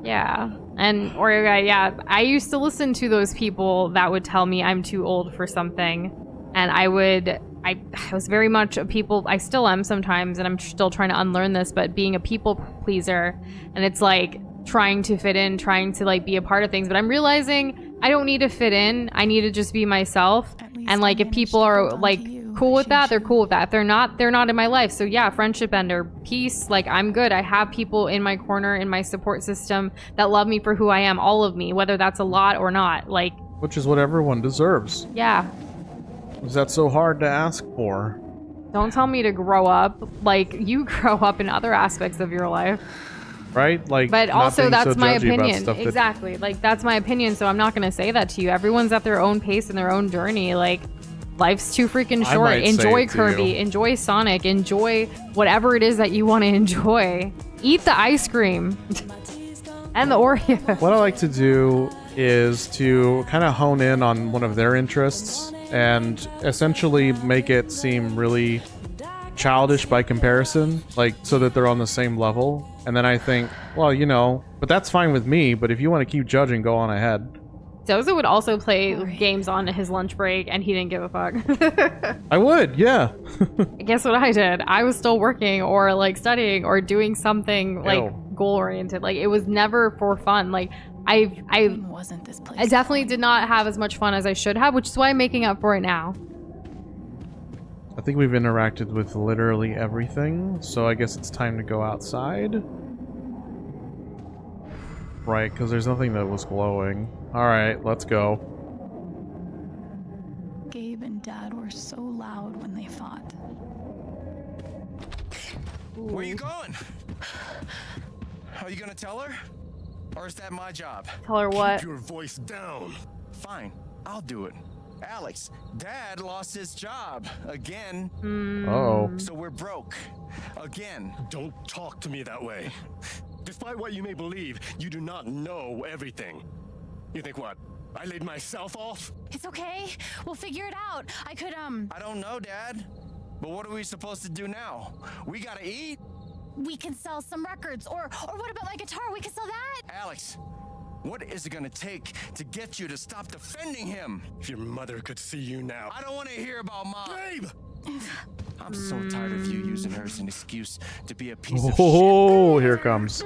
Yeah. And, or yeah, I used to listen to those people that would tell me I'm too old for something. And I was very much a people, I still am sometimes, and I'm still trying to unlearn this, but being a people pleaser. And it's like trying to fit in, trying to like be a part of things. But I'm realizing I don't need to fit in. I need to just be myself. And like if people are like cool with that, they're cool with that. If they're not in my life. So yeah, friendship ender, peace, like I'm good. I have people in my corner, in my support system that love me for who I am, all of me, whether that's a lot or not. Like, which is what everyone deserves. Yeah. Is that so hard to ask for? Don't tell me to grow up. Like, you grow up in other aspects of your life. Right? Like, but also that's so my judgy about opinion. stuff that- Exactly. Like, that's my opinion, so I'm not going to say that to you. Everyone's at their own pace and their own journey. Like, life's too freaking I short. might say Enjoy it to Kirby. you. Enjoy Sonic. Enjoy whatever it is that you want to enjoy. Eat the ice cream. And the Oreo. What I like to do is to kind of hone in on one of their interests and essentially make it seem really childish by comparison, like so that they're on the same level. And then I think, well, you know, but that's fine with me, but if you want to keep judging, go on ahead. Doza would also play games on his lunch break, and he didn't give a fuck. I would, yeah. Guess what I did? I was still working or like studying or doing something like goal oriented. Like, it was never for fun. Like, I wasn't this place. I definitely did not have as much fun as I should have, which is why I'm making up for it now. I think we've interacted with literally everything, so I guess it's time to go outside. Right, because there's nothing that was glowing. Alright, let's go. Gabe and Dad were so loud when they fought. Where you going? Are you gonna tell her? Or is that my job? Tell her what? Keep your voice down. Fine, I'll do it. Alex, Dad lost his job again. Uh-oh. So we're broke again. Don't talk to me that way. Despite what you may believe, you do not know everything. You think what? I laid myself off? It's okay. We'll figure it out. I could, I don't know, Dad. But what are we supposed to do now? We gotta eat. we can sell some records. Or what about my guitar? We can sell that. Alex, what is it gonna take to get you to stop defending him? If your mother could see you now. I don't want to hear about Mom. Babe! I'm so tired of you using her as an excuse to be a piece of shit. Oh, here it comes.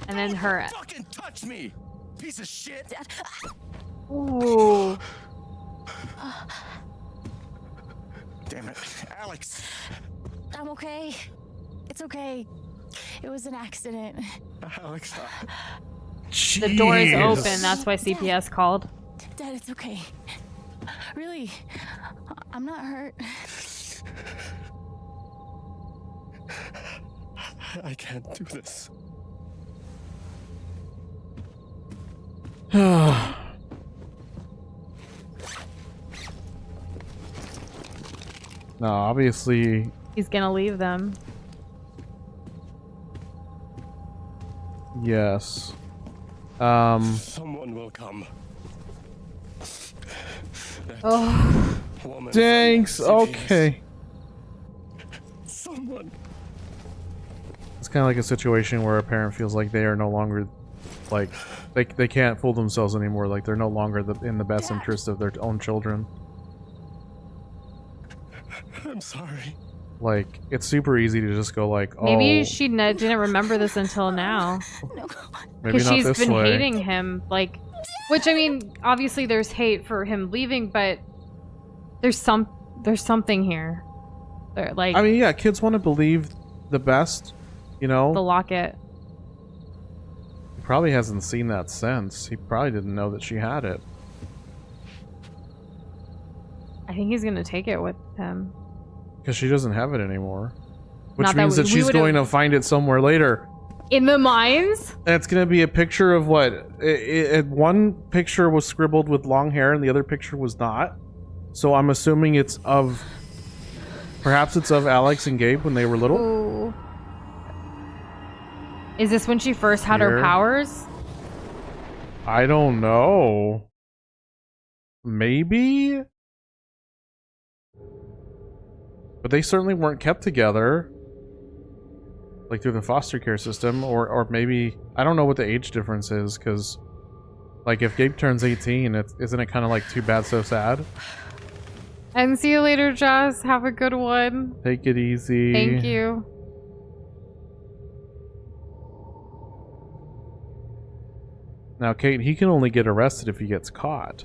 And then her. Fucking touch me, piece of shit. Ooh. Damn it, Alex. I'm okay. It's okay. It was an accident. Alex, The door is open. That's why CPS called. Dad, it's okay. Really, I'm not hurt. I can't do this. No, obviously. He's gonna leave them. Yes. Someone will come. That Oh. woman Thanks. from CPS. Okay. Someone. It's kind of like a situation where a parent feels like they are no longer, like, they can't fool themselves anymore. Like, they're no longer in the best interest of their own children. I'm sorry. Like, it's super easy to just go like, oh, Maybe she didn't remember this until now. maybe Because not she's this been way. hating him. Like, which, I mean, obviously there's hate for him leaving, but there's something here. Like, I mean, yeah, kids want to believe the best, you know? the locket. He probably hasn't seen that since. He probably didn't know that she had it. I think he's gonna take it with him. Because she doesn't have it anymore. Which Not that means that we she's would've- going to find it somewhere later. In the mines? And it's going to be a picture of what? One picture was scribbled with long hair and the other picture was not. So I'm assuming it's of Perhaps it's of Alex and Gabe when they were little. Ooh. Is this when she first had her Here. powers? I don't know. Maybe? But they certainly weren't kept together. Like through the foster care system, or maybe I don't know what the age difference is, because like if Gabe turns 18, isn't it kind of like too bad so sad? And see you later, Jess. Have a good one. Take it easy. Thank you. Now, Kate, he can only get arrested if he gets caught,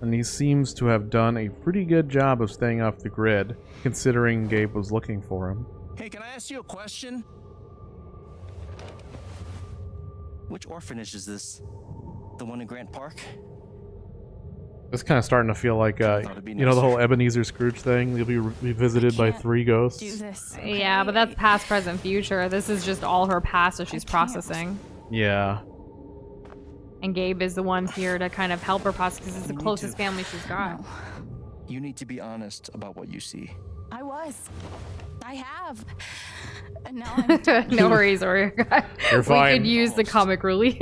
and he seems to have done a pretty good job of staying off the grid, considering Gabe was looking for him. Hey, can I ask you a question? Which orphanage is this? The one in Grant Park? It's kind of starting to feel like, you know, the whole Ebenezer Scrooge thing. You'll be revisited by 3 ghosts. Do this. Okay? Yeah, but that's past, present, future. This is just all her past that she's processing. Yeah. And Gabe is the one here to kind of help her process because it's the closest family she's got. No, You need to be honest about what you see. I was. I have. And now I'm No worries, or You're fine. We could use the comic relief.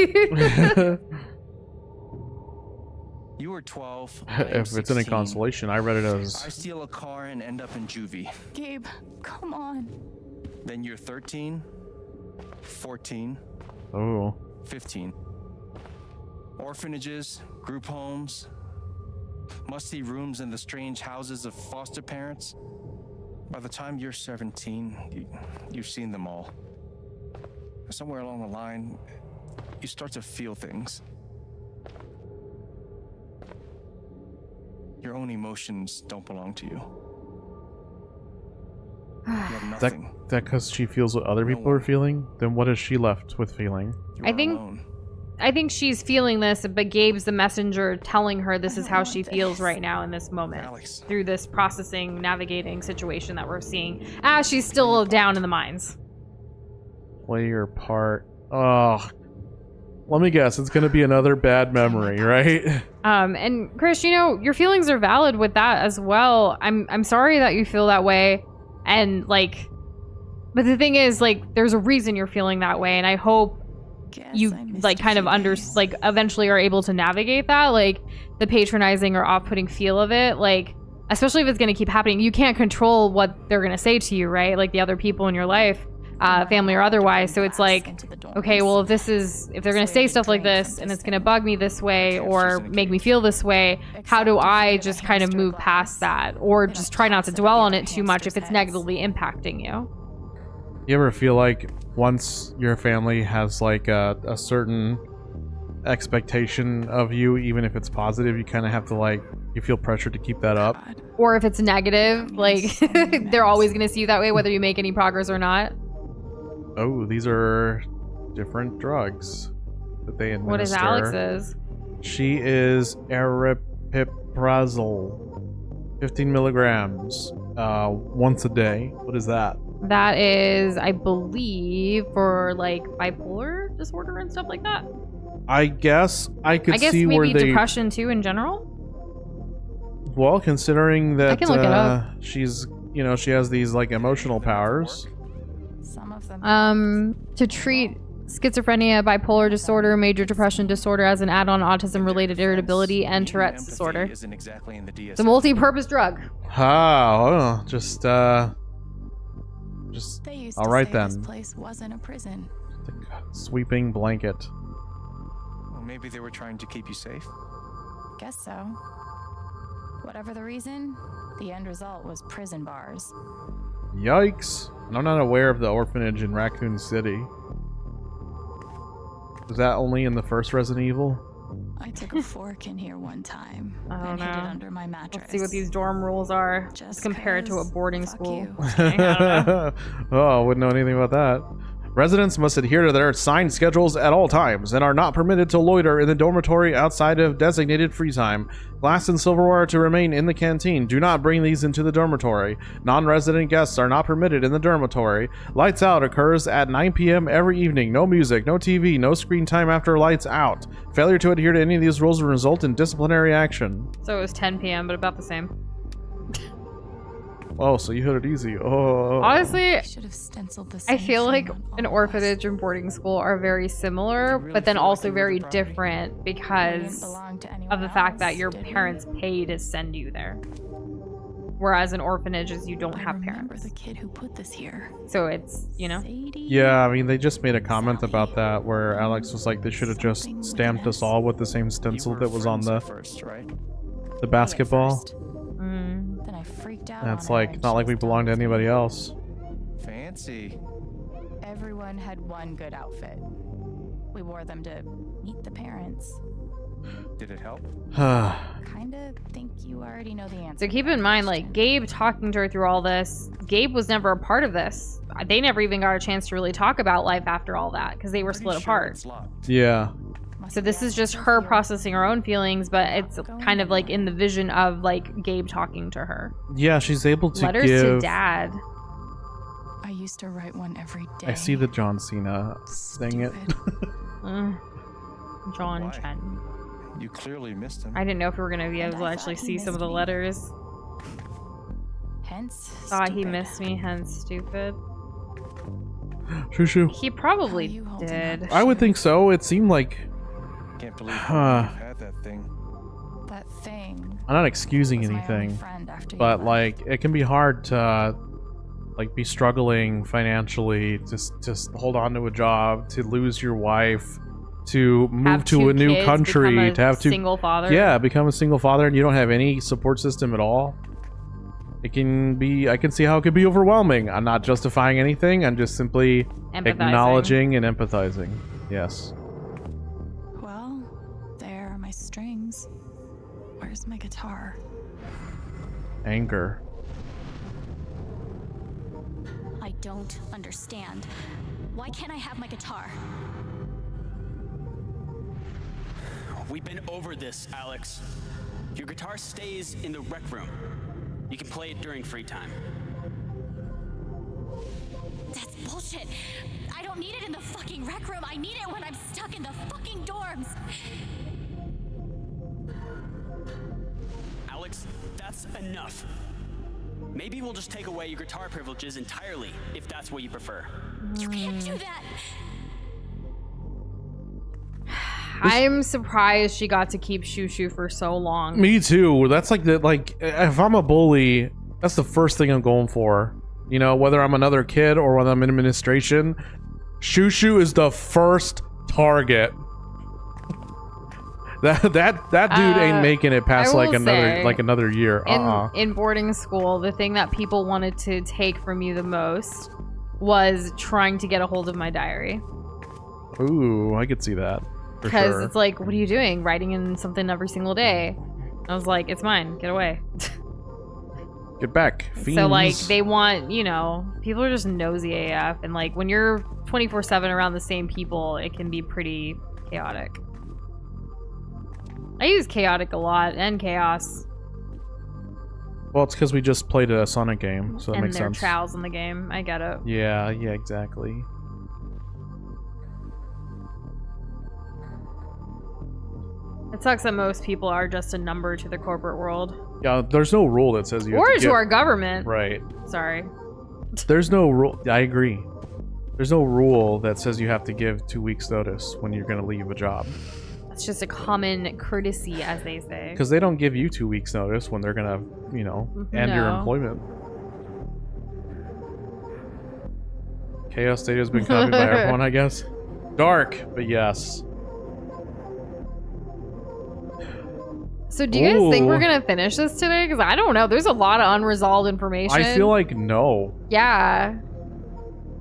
You were 12. I am If it's any 16. consolation, I read it I as steal a car and end up in juvie. Gabe, come on. Then you're 13, 14, oh. 15. Orphanages, group homes, musty rooms in the strange houses of foster parents. By the time you're 17, you've seen them all. Somewhere along the line, you start to feel things. Your own emotions don't belong to you. You have nothing. That because she feels what other people are feeling? Then what is she left with feeling? You I are think- alone. I think she's feeling this, but Gabe's the messenger telling her this is how she feels right now in this moment. Alex. Through this processing, navigating situation that we're seeing. As she's still down in the mines. Play your part. Oh. Let me guess, it's going to be another bad memory, right? And Chris, you know, your feelings are valid with that as well. I'm sorry that you feel that way. And like, but the thing is, like, there's a reason you're feeling that way. And I hope you like kind of like eventually are able to navigate that, like the patronizing or off-putting feel of it, like especially if it's going to keep happening. You can't control what they're going to say to you, right? Like the other people in your life, family or otherwise. So it's like, okay, well, if they're going to say stuff like this and it's going to bug me this way or make me feel this way, how do I just kind of move past that, or just try not to dwell on it too much if it's negatively impacting you? You ever feel like once your family has like a certain expectation of you, even if it's positive, you kind of have to like, you feel pressured to keep that up? Or if it's negative, like they're always going to see you that way whether you make any progress or not. Oh, these are different drugs that they administer. What is Alex's? She is aripiprazole, 15 milligrams, once a day. What is that? That is, I believe, for like bipolar disorder and stuff like that. I guess I could I guess see where maybe they. depression too in general. Well, considering that I can look it up. she's, you know, she has these like emotional powers. Some of them. To treat schizophrenia, bipolar disorder, major depression disorder as an add-on autism-related irritability, and Tourette's disorder. Isn't exactly in the DSM. It's a multi-purpose drug. Oh, just They used all to right say then. This place wasn't a prison. Sweeping blanket. Well, maybe they were trying to keep you safe. Guess so. Whatever the reason, the end result was prison bars. Yikes! And I'm not aware of the orphanage in Raccoon City. Was that only in the first Resident Evil? I took a fork in here one time I don't and hid it know. under my mattress. Let's see what these dorm rules are. Just compared to a 'cause, boarding fuck school. you. I don't know. Oh, wouldn't know anything about that. Residents must adhere to their assigned schedules at all times and are not permitted to loiter in the dormitory outside of designated free time. Glass and silverware to remain in the canteen. Do not bring these into the dormitory. Non-resident guests are not permitted in the dormitory. Lights out occurs at 9 p.m. every evening. No music, no TV, no screen time after lights out. Failure to adhere to any of these rules will result in disciplinary action. So it was 10 p.m., but about the same. Oh, so you hit it easy. Oh. Honestly, I should have stenciled the I same feel thing like on all an of us. orphanage and boarding school are very similar, really but then feel like also you were very the property? different We didn't because belong to anyone of the fact that else, your did we? parents pay to send you there. Whereas an orphanage is you don't I have remember parents. the kid who put this here. So it's, you know. Sadie? Yeah, I mean, they just made a comment about that where Alex was like, they should have just Something with stamped an us S. all with the same You stencil were that was on friends the at first, right? basketball. First. Mm. Then I freaked out. That's on her like and not she like we was done belong to with me. anybody else. Fancy. Everyone had one good outfit. We wore them to meet the parents. Did it help? Kinda think you already know the answer. So keep to in that mind, like, question. Gabe talking to her through all this, Gabe was never a part of this. They never even got a chance to really talk about life after all that because they were Pretty split sure apart. it's locked. Yeah. Must So be this is asked just for her fear. processing her own feelings, but Not it's going kind of like in the anywhere. vision of like Gabe talking to her. Yeah, she's able to Letters give. to dad. I used to write one every day. I see the John Cena thing. It. Stupid. Ugh. John Why? Chen. You clearly missed him. I didn't know if we were gonna be And able to I actually thought he see some of missed the me. letters. Hence. Thought he stupid. missed me, hence stupid. Shoo shoo. He How probably you holding did. up? I would think so. It seemed like Can't believe Huh. you've had that thing. That thing. I'm not excusing was my only anything, friend after you but left. like it can be hard to like be struggling financially, just hold on to a job, to lose your wife, to move Have to two a new kids, country, become a to have two single father. Yeah, become a single father and you don't have any support system at all. It can be, I can see how it could be overwhelming. I'm not justifying anything. I'm just simply Empathizing. acknowledging and empathizing. Yes. Well, there are my strings. Where's my guitar? Anger. I don't understand. Why can't I have my guitar? We've been over this, Alex. Your guitar stays in the rec room. You can play it during free time. That's bullshit. I don't need it in the fucking rec room. I need it when I'm stuck in the fucking dorms. Alex, that's enough. Maybe we'll just take away your guitar privileges entirely, if that's what you prefer. You can't do that. I'm surprised she got to keep Shoo Shoo for so long. Me too. That's like the if I'm a bully, that's the first thing I'm going for. You know, whether I'm another kid or whether I'm in administration, Shoo Shoo is the first target. That dude ain't making it past I like will say, another year. In boarding school, the thing that people wanted to take from you the most was trying to get a hold of my diary. Ooh, I could see that. For Because sure. it's like, what are you doing? Writing in something every single day. I was like, it's mine. Get away. Get back. Fiends. So like they want, you know, people are just nosy AF, and like when you're 24/7 around the same people, it can be pretty chaotic. I use chaotic a lot and chaos, Well, it's because we just played a Sonic game, so that and makes their sense. trowels in the game. I get it. Yeah, exactly. It sucks that most people are just a number to the corporate world, Yeah, there's no rule that says you have or to to give- our government. Right. Sorry. There's no rule. I agree. There's no rule that says you have to give 2 weeks notice when you're going to leave a job. It's just a common courtesy, as they say. Because they don't give you 2 weeks notice when they're going to, you know, end your No. employment. Chaos State has been copied by everyone, I guess. Dark, but yes. So do you guys think we're Ooh. gonna finish this today? Because I don't know. There's a lot of unresolved information. I feel like no. Yeah.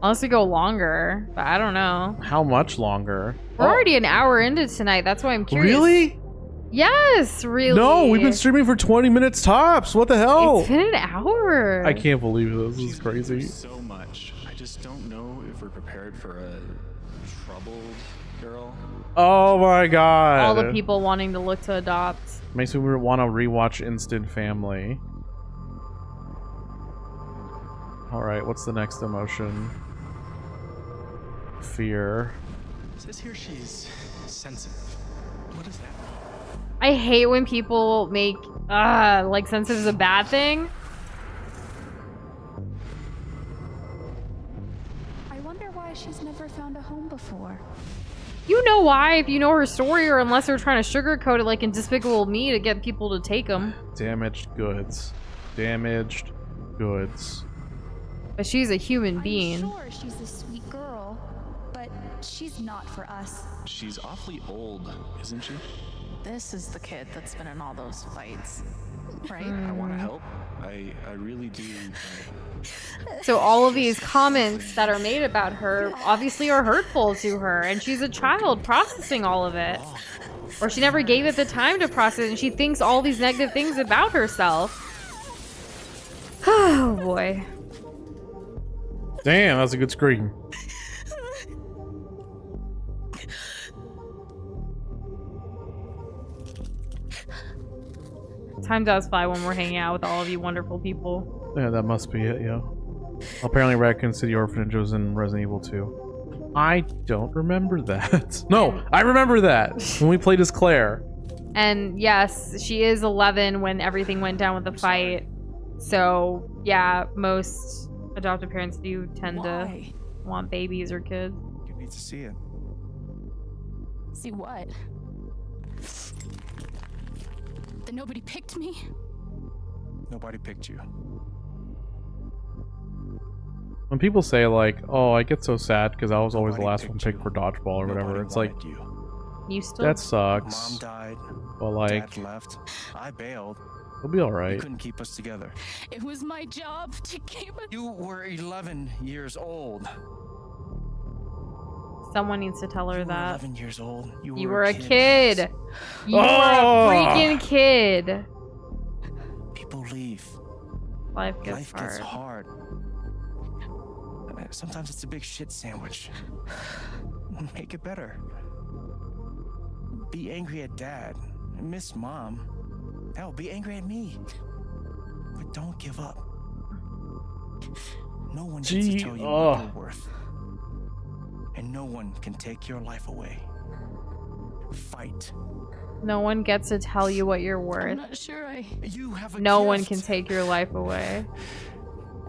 Unless we go longer, but I don't know. How much longer? We're already an hour into tonight. That's why I'm curious. Really? Yes, really. No, we've been streaming for 20 minutes tops. What the hell? It's been an hour. I can't believe this. This is crazy. So much. I just don't know if we're prepared for a troubled girl. Oh my god. All the people wanting to look to adopt. Makes me want to rewatch Instant Family. Alright, what's the next emotion? Fear. It says here she's sensitive. What does that mean? I hate when people make like sensitive is a bad thing. wonder why she's never found a home before. You know why, if you know her story, or unless they're trying to sugarcoat it like in Despicable Me to get people to take them. Damaged goods. Damaged goods. But she's a human being. I'm sure she's a sweet girl, but she's not for us. She's awfully old, isn't she? This is the kid that's been in all those fights, right? I want to help. I really do. So all of these comments that are made about her obviously are hurtful to her, and she's a child processing all of it. Or she never gave it the time to process it, and she thinks all these negative things about herself. Oh boy. Damn, that's a good scream. Time does fly when we're hanging out with all of you wonderful people. Yeah, that must be it, yeah. Apparently Raccoon City Orphanage was in Resident Evil 2. I don't remember that. No, I remember that! When we played as Claire. And yes, she is 11 when everything went down with the fight. So, yeah, most adoptive parents do tend to want babies or kids. You need to see it. See what? That nobody picked me? Nobody picked you. When people say like, oh, I get so sad because I was always the last one picked for dodgeball or whatever, it's like, you still that sucks. Mom died. But like, Dad left. I bailed. It'll be alright. You couldn't keep us together. It was my job to keep us. You were 11 years old. Someone needs to tell her that. 11 years old. You were a kid. You were a freaking kid. People leave. Life gets hard. Sometimes it's a big shit sandwich. Make it better. Be angry at Dad. Miss Mom. Hell, be angry at me. But don't give up. No one gets to tell you what you're worth. And no one can take your life away. Fight. No one gets to tell you what you're worth. I'm not sure You have a No gift. one can take your life away.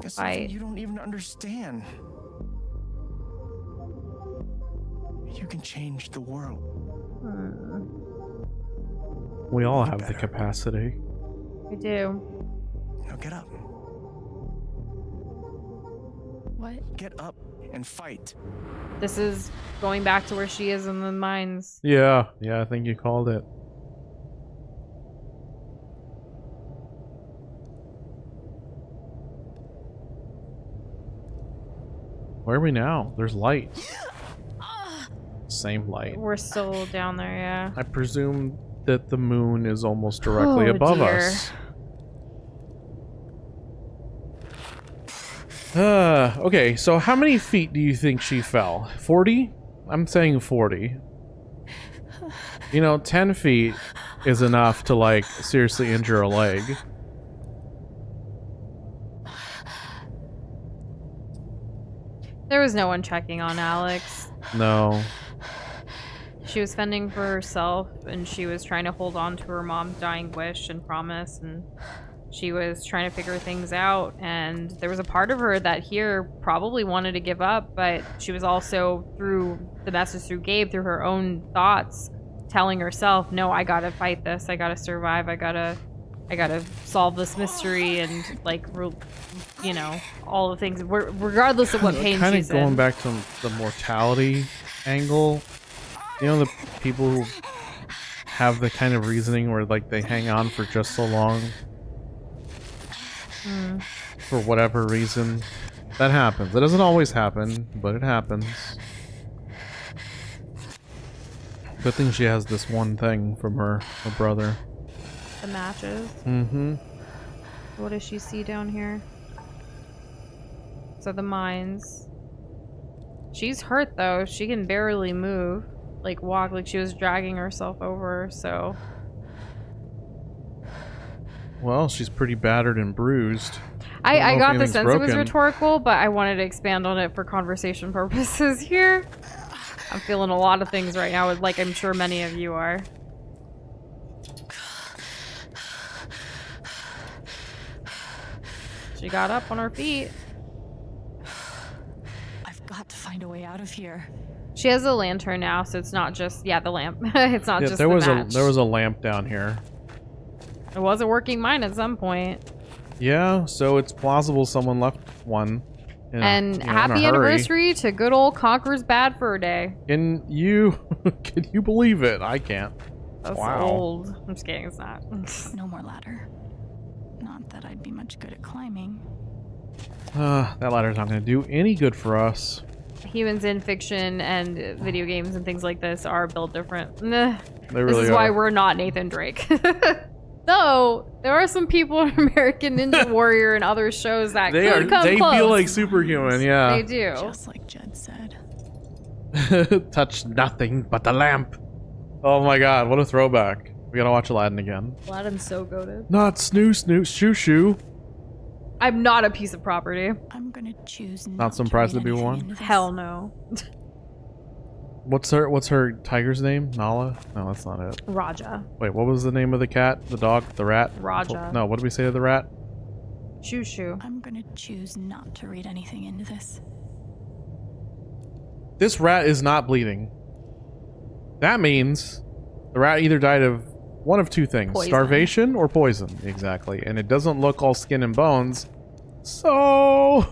It's something Fight. you don't even understand. You can change the world. We all have the capacity. We do. Now get up. What? Get up and fight. This is going back to where she is in the mines. Yeah, I think you called it. Where are we now? There's light. Same light. We're still down there, yeah. I presume that the moon is almost directly above us. Okay, so how many feet do you think she fell? 40? I'm saying 40. You know, 10 feet is enough to, like, seriously injure a leg. There was no one checking on Alex. No. She was fending for herself, and she was trying to hold on to her mom's dying wish and promise, and she was trying to figure things out, and there was a part of her that here probably wanted to give up, but she was also, through the message through Gabe, through her own thoughts, telling herself, no, I gotta fight this, I gotta survive, I gotta solve this mystery, and like, you know, all the things, regardless of what pain kind she's of going in. back to the mortality angle. You know, the people who have the kind of reasoning where like they hang on for just so long for whatever reason. That happens. It doesn't always happen, but it happens. Good thing she has this one thing from her brother. The matches. Mm-hmm. What does she see down here? So the mines. She's hurt though. She can barely move. Like walk, like she was dragging herself over, so. Well, she's pretty battered and bruised. I got the anything's sense it was broken. rhetorical, but I wanted to expand on it for conversation purposes here. I'm feeling a lot of things right now, like I'm sure many of you are. She got up on her feet. got to find a way out of here. She has a lantern now, so it's not just the lamp. It's not just there the was match. there was a lamp down here. It wasn't working mine at some point. Yeah, so it's plausible someone left one. And in a happy hurry. anniversary to good old Conqueror's Bad Fur Day. Can you believe it? I can't. That's Wow. old. I'm just kidding, it's not. No more ladder. Not that I'd be much good at climbing. That ladder's not going to do any good for us. Humans in fiction and video games and things like this are built different. Nah. They really This is are. why we're not Nathan Drake. Though there are some people in American Ninja Warrior and other shows that could come They close. feel like superhuman, yeah. They do. Just like Jed said. Touch nothing but the lamp. Oh my god, what a throwback. We gotta watch Aladdin again. Aladdin's so goated. Not snoo snoo shoo shoo. I'm not a piece of property. I'm gonna choose Not surprised to be one. Hell no. What's her tiger's name? Nala? No, that's not it. Raja. Wait, what was the name of the cat? The dog? The rat? Raja. No, what did we say to the rat? Shoo shoo. I'm gonna choose not to read anything into this. This rat is not bleeding. That means the rat either died of one of two things. Poison. Starvation or poison. Exactly. And it doesn't look all skin and bones. So...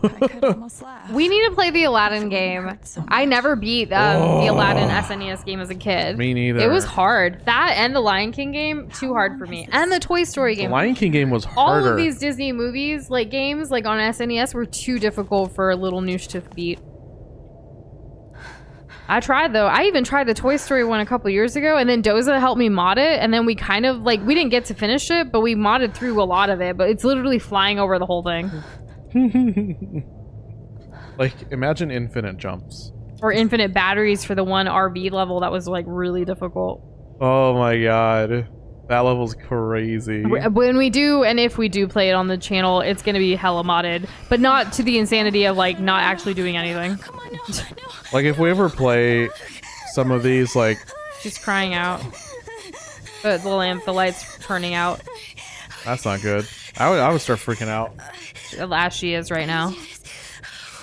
We need to play the Aladdin game. I never beat the Aladdin SNES game as a kid. Me neither. It was hard. That and the Lion King game, too hard for me. And the Toy Story The game. Lion King game was All harder. of these Disney movies, like games, like on SNES, were too difficult for a little noosh to beat. I tried though. I even tried the Toy Story one a couple years ago, and then Doza helped me mod it, and then we kind of like we didn't get to finish it, but we modded through a lot of it. But it's literally flying over the whole thing. Like, imagine infinite jumps. Or infinite batteries for the one RV level that was like really difficult. Oh my god. That level's crazy. When we do, and if we do play it on the channel, it's gonna be hella modded, but not to the insanity of like not actually doing anything. Like, if we ever play some of these, like... She's crying out. But the lamp, the light's turning out. That's not good. I would start freaking out. As she is right now.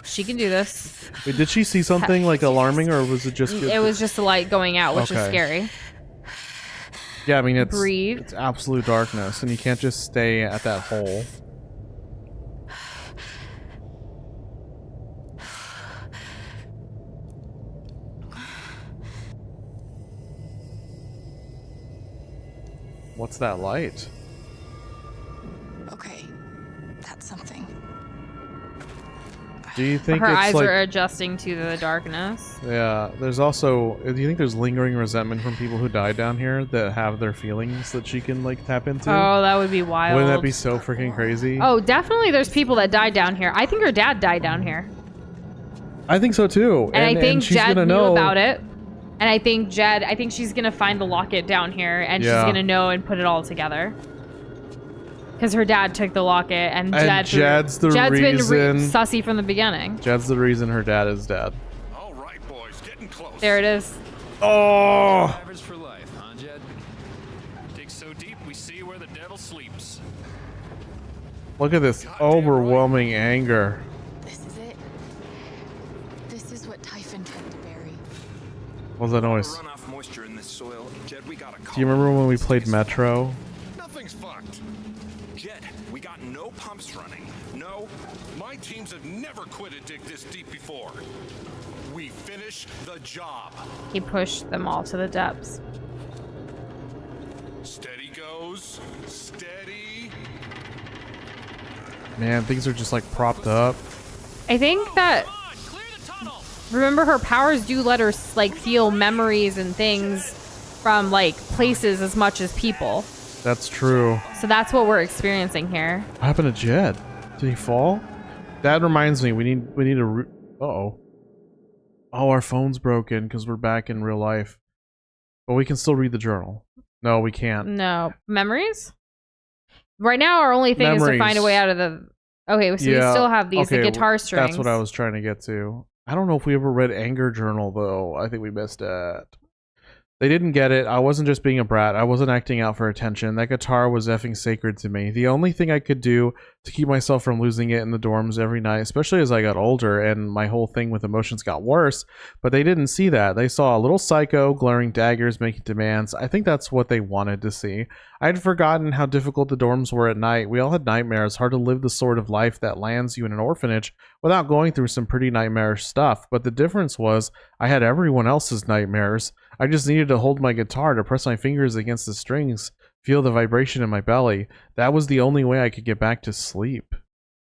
She can do this. Wait, did she see something, like, alarming, or was it just... It was just the light going out, which is Okay. scary. Yeah, I mean, it's... Breathe. It's absolute darkness, and you can't just stay at that hole. What's that light? Okay, that's something. Do you think Her it's eyes like... are adjusting to the darkness. Yeah, there's also... Do you think there's lingering resentment from people who died down here that have their feelings that she can, like, tap into? Oh, that would be wild. Wouldn't that be so freaking crazy? Oh, definitely there's people that died down here. I think her dad died down here. I think so too. And I think she's Jed gonna knew know about it. And I think she's gonna find the locket down here, and she's Yeah. gonna know and put it all together. Because her dad took the locket, and And Jed's the Jed's been reason- sussy from the beginning. Jed's the reason her dad is dead. There it is. Oh! Survivors for life, huh, Jed? Dig so deep, we see where the devil sleeps. Look at this overwhelming anger. This is it. This is what Typhon tried to bury. What was that noise? Runoff moisture in this soil. Jed, we gotta Do you remember when we played Metro? Nothing's fucked. Jed, we got no pumps running. No. My teams have never quit a dig this deep before. We finish the job. He pushed them all to the depths. Steady goes. Steady. Man, things are just like propped up. I think that... Remember, her powers do let her like feel memories and things from like places as much as people. That's true. So that's what we're experiencing here. What happened to Jed? Did he fall? That reminds me, we need a... Uh-oh. Oh, our phone's broken because we're back in real life. But we can still read the journal. No, we can't. No. Memories? Right now, our only thing is to find a way out of the... Okay, so we still have these the guitar strings. That's what I was trying to get to. I don't know if we ever read Anger Journal, though. I think we missed it. They didn't get it. I wasn't just being a brat. I wasn't acting out for attention. That guitar was effing sacred to me. The only thing I could do to keep myself from losing it in the dorms every night, especially as I got older and my whole thing with emotions got worse, but they didn't see that. They saw a little psycho glaring daggers making demands. I think that's what they wanted to see. I had forgotten how difficult the dorms were at night. We all had nightmares. Hard to live the sort of life that lands you in an orphanage without going through some pretty nightmarish stuff. But the difference was I had everyone else's nightmares. I just needed to hold my guitar, to press my fingers against the strings, feel the vibration in my belly. That was the only way I could get back to sleep.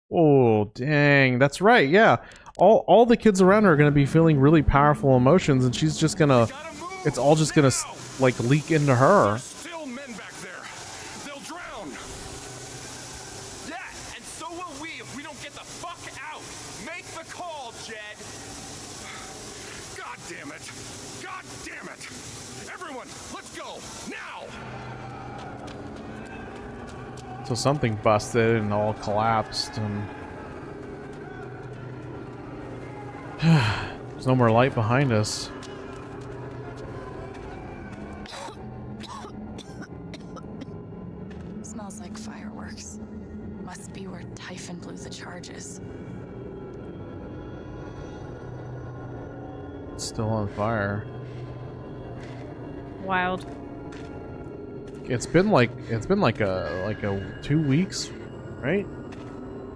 Oh, dang. That's right, yeah. All the kids around her are going to be feeling really powerful emotions, and she's just going to... It's all just going to, like, leak into her. Still men back there. They'll drown. Yeah, and so will we if we don't get the fuck out. Make the call, Jed. God damn it. God damn it. Everyone, let's go. Now. So something busted and all collapsed, and... There's no more light behind us. Smells like fireworks. Must be where Typhon blew the charges. It's still on fire. Wild. It's been like a 2 weeks, right?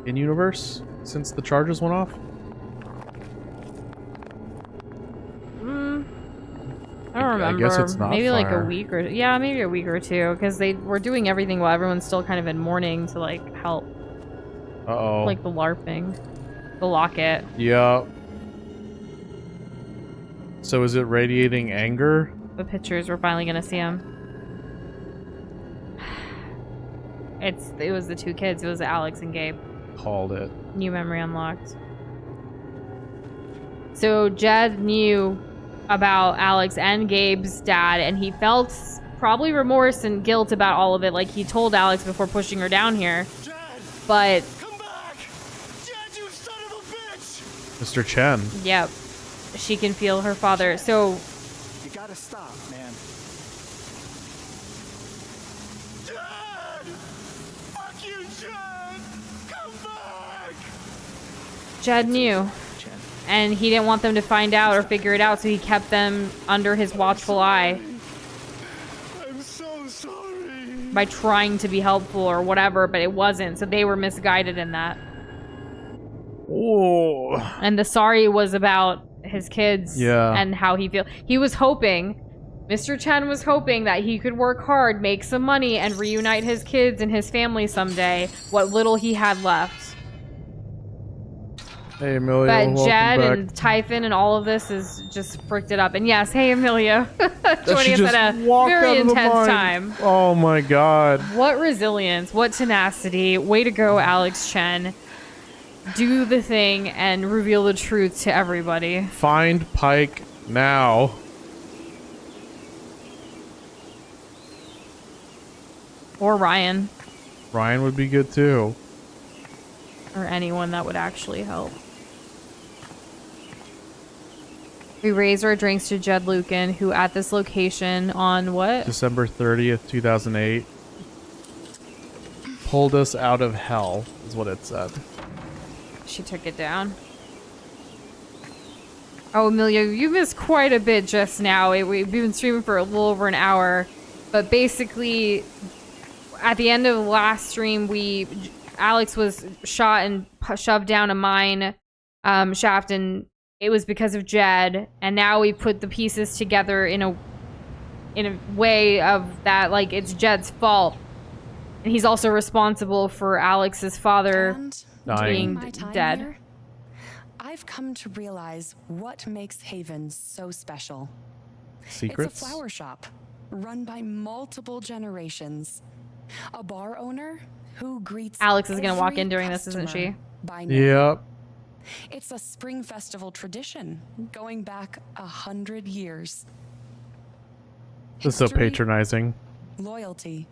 In universe since the charges went off. I don't remember. I guess it's not maybe like a fire. week or maybe a week or two, because they were doing everything while everyone's still kind of in mourning to like help. Uh-oh. Like the LARPing, the locket. Yeah. So is it radiating anger? The pictures, we're finally gonna see them. It was the two kids. It was Alex and Gabe. Called it. New memory unlocked. So Jed knew about Alex and Gabe's dad, and he felt probably remorse and guilt about all of it, like he told Alex before pushing her down here. Jed, but come back! Jed, you son of a bitch! Mr. Chen. Yep, she can feel her father. So You gotta stop, man. Jed! Fuck you, Jed! Come back! Jed knew, and he didn't want them to find out or figure it out, so he kept them under his watchful eye. I'm so sorry. By trying to be helpful or whatever, but it wasn't, so they were misguided in that. Oh. And the sorry was about his kids, yeah, and how he feel. He was hoping, Mr. Chen was hoping that he could work hard, make some money, and reunite his kids and his family someday, what little he had left. Hey, Amelia. But Jed back. and Typhon and all of this is just fricked it up. And yes, hey, Amelia. Joining us at a walked out very of the intense mine. time. Oh my god. What resilience, what tenacity. Way to go, Alex Chen. Do the thing and reveal the truth to everybody. Find Pike now. Or Ryan. Ryan would be good too. Or anyone that would actually help. We raise our drinks to Jed Lucan, who at this location on what? December 30th, 2008. Pulled us out of hell, is what it said. She took it down. Oh, Amelia, you missed quite a bit just now. We've been streaming for a little over an hour. But basically, at the end of the last stream, Alex was shot and shoved down a mine shaft, and it was because of Jed. And now we put the pieces together in a way of that, like, it's Jed's fault. And he's also responsible for Alex's father being dead. Here, I've come to realize what makes Haven so special. Secrets? It's a flower shop run by multiple generations. A bar owner who greets Alex is going to walk in every during this, isn't she? by name. Yep. It's a spring festival tradition going back 100 years. This is so History, patronizing. Loyalty.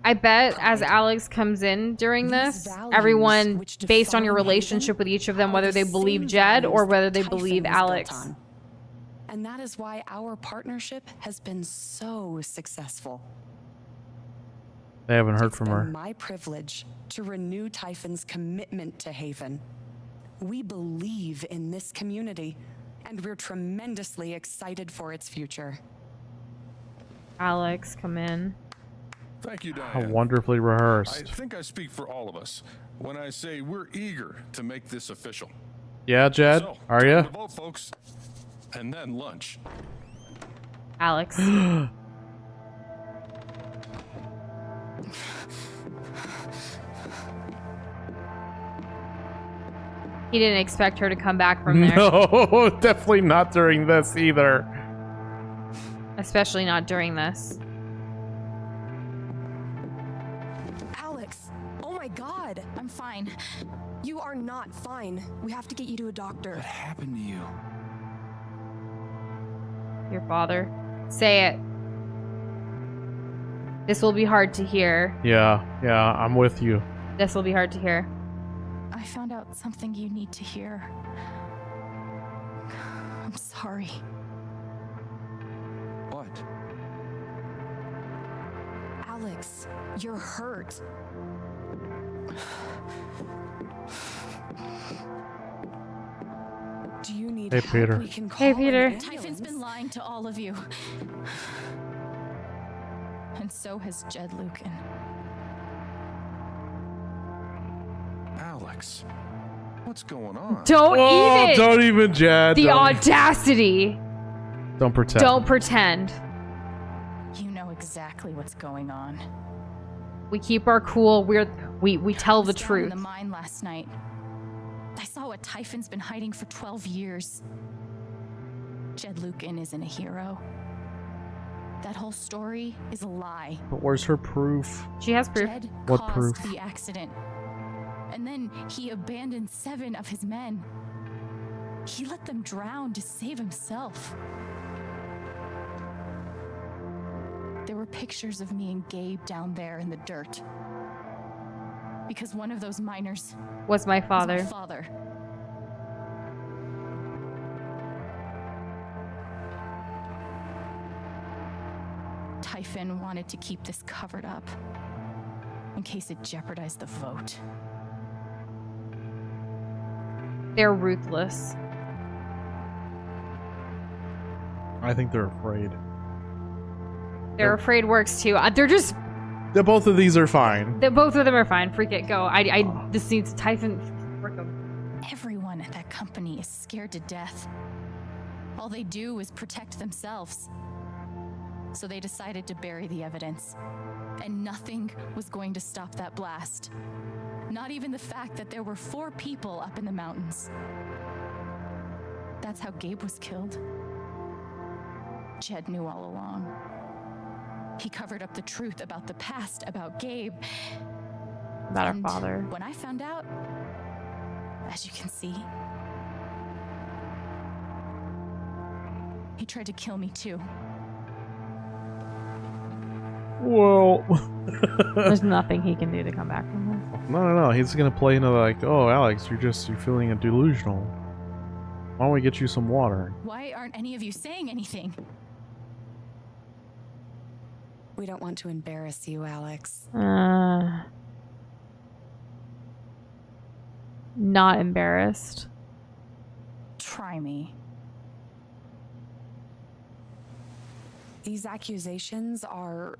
I bet as Alex comes in during this, everyone, based on your relationship with each of them, whether they believe Jed or whether they believe Alex. And that is why our partnership has been so successful. They haven't heard It's from been her. my privilege to renew Typhon's commitment to Haven. We believe in this community, and we're tremendously excited for its future. Alex, come in. Thank you, How Diane. wonderfully I rehearsed. think I speak for all of us when I say we're eager to make this official. Yeah, Jed? So, Are time you? to vote, folks. And then lunch. Alex. He didn't expect her to come back from there. No, definitely not during this either. Especially not during this. Alex, oh my god. I'm fine. You are not fine. We have to get you to a doctor. What happened to you? Your father. Say it. This will be hard to hear. Yeah, I'm with you. This will be hard to hear. I found out something you need to hear. I'm sorry. What? Alex, you're hurt. Do you need Hey, help? Peter. We can Hey, call an Peter. Typhon's been lying to all of you. And so has Jed Lucan. Alex, what's going on? Don't even. Don't even, Jed. The Don't- audacity. Don't pretend. Don't pretend. You know exactly what's going on. We keep our cool. We tell the I was down truth. in the mine last night. I saw what Typhon's been hiding for 12 years. Jed Lucan isn't a hero. That whole story is a lie. But where's her proof? She has proof. Jed What caused proof? the accident. And then he abandoned 7 of his men. He let them drown to save himself. There were pictures of me and Gabe down there in the dirt. Because one of those miners Was my was father. my father. Typhon wanted to keep this covered up in case it jeopardized the vote. They're ruthless. I think they're afraid. They're afraid works too. They're just. Both of these are fine. Both of them are fine. Freak it. Go. This needs Typhon. Work them. Everyone at that company is scared to death. All they do is protect themselves. So they decided to bury the evidence. And nothing was going to stop that blast. Not even the fact that there were 4 people up in the mountains. That's how Gabe was killed. Jed knew all along. He covered up the truth about the past, about Gabe. About And our father. when I found out, as you can see, he tried to kill me too. Well, There's nothing he can do to come back from this. no. He's gonna play into like, oh, Alex, you're feeling delusional. Why don't we get you some water? Why aren't any of you saying anything? We don't want to embarrass you, Alex. Not embarrassed. Try me. These accusations are,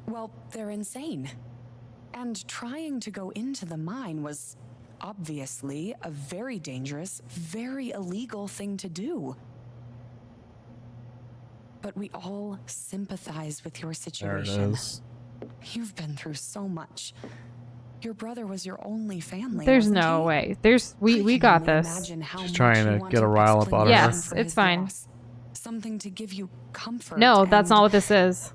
well, they're insane. And trying to go into the mine was obviously a very dangerous, very illegal thing to do. But we all sympathize with your There it situation. is. You've been through so much. Your brother was your only family. There's wasn't no he? way. We got only this. imagine how She's much trying you to want get a rile up explain out of to her. him Yes, for it's his fine. loss. Something to give you comfort. No, that's and not what this is.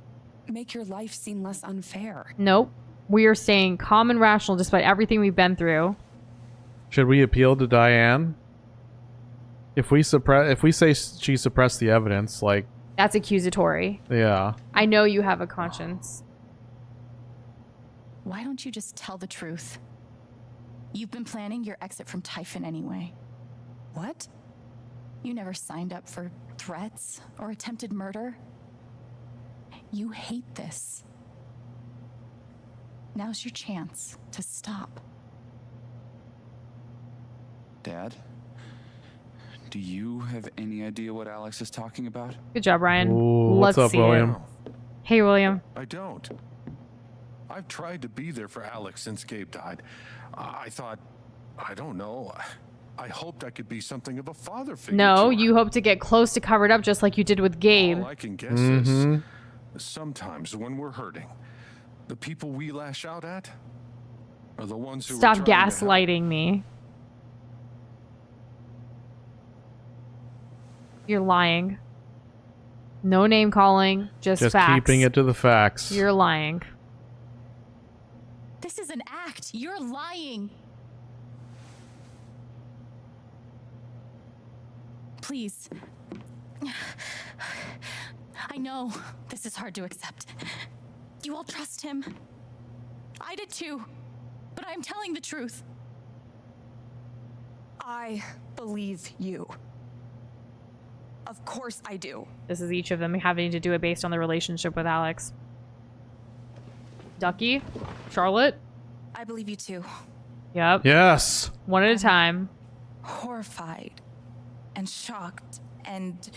Make your life seem less unfair. Nope. We are staying calm and rational despite everything we've been through. Should we appeal to Diane? If we say she suppressed the evidence, like, That's accusatory. yeah. I know you have a conscience. Why don't you just tell the truth? You've been planning your exit from Typhon anyway. What? You never signed up for threats or attempted murder. You hate this. Now's your chance to stop. Dad, do you have any idea what Alex is talking about? Good job, Ryan. Ooh, Let's what's up, see William? it. Hey, William. I don't. I've tried to be there for Alex since Gabe died. I thought, I don't know. I hoped I could be something of a father figure. No, you hope to get close to covered up just like you did with Gabe. All I can guess is sometimes when we're hurting, the people we lash out at are the ones who Stop are trying to help. gaslighting me. You're lying. No name calling, just facts. Keeping it to the facts. You're lying. This is an act. You're lying. Please. I know this is hard to accept. You all trust him. I did too. But I'm telling the truth. I believe you. Of course I do. This is each of them having to do it based on their relationship with Alex. Ducky? Charlotte? I believe you too. Yep. Yes. One at a time. Horrified and shocked and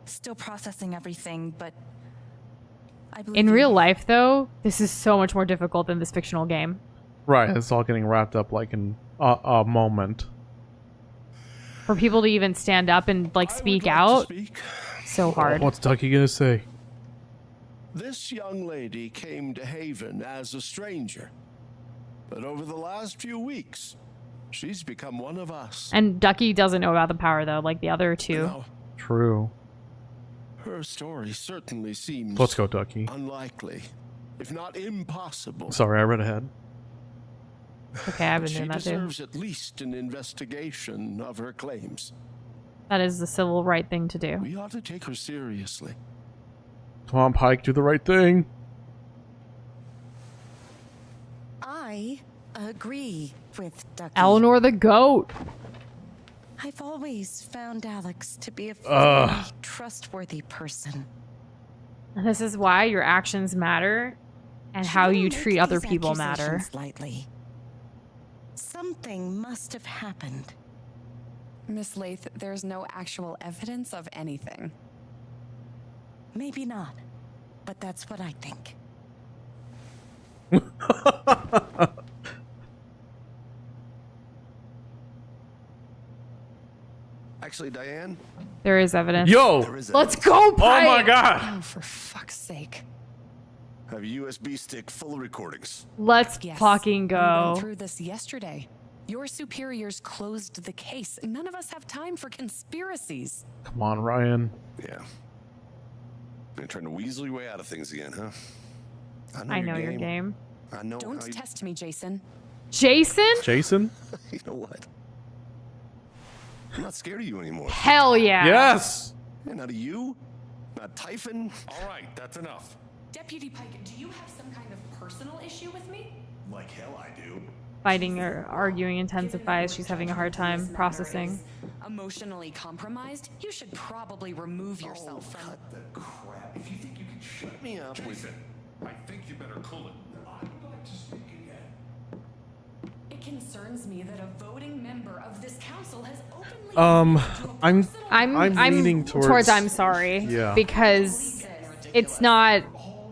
still processing everything, but I believe In you. real life, though, this is so much more difficult than this fictional game. Right. It's all getting wrapped up like in a moment. For people to even stand up and like speak out, so hard. What's Ducky gonna say? This young lady came to Haven as a stranger, but over the last few weeks, she's become one of us. And Ducky doesn't know about the power, though, like the other two. True. Her story certainly seems Let's go, Ducky. unlikely, if not impossible. Sorry, I read ahead. Okay, I've been She doing that too. deserves at least an investigation of her claims. That is the civil right thing to do. We ought to take her seriously. Come on, Pike, do the right thing. I agree with Ducky. Eleanor the goat. I've always found Alex to be a Ugh. very trustworthy person. And this is why your actions matter and how you treat other people matter. Lightly. Something must have happened. Miss Lath, there's no actual evidence of anything. Maybe not, but that's what I think. Actually, Diane, There is evidence. Yo! Let's go, Pike! Oh my god! Oh, for fuck's sake. have a USB stick full of recordings. Let's Yes. fucking We go. went through this yesterday. Your superiors closed the case. None of us have time for conspiracies. Come on, Ryan. Yeah. You're trying to weasel your way out of things again, huh? I know your game. I know. Don't how you- test me, Jason. Jason? Jason? You know what? I'm not scared of you anymore. Hell yeah. Yes! Yeah, not of you. Not Typhon. All right, that's enough. Deputy Pike, do you have some kind of personal issue with me? Like hell I do. Fighting or arguing intensifies. She's having a hard time processing. Emotionally compromised? You should probably remove yourself from... Cut the crap. If you think you can shut me up with Jason, I think you better cool it. I would like to speak again. It concerns me that a voting member of this council has openly... I'm leaning towards I'm sorry. Yeah. Because it's not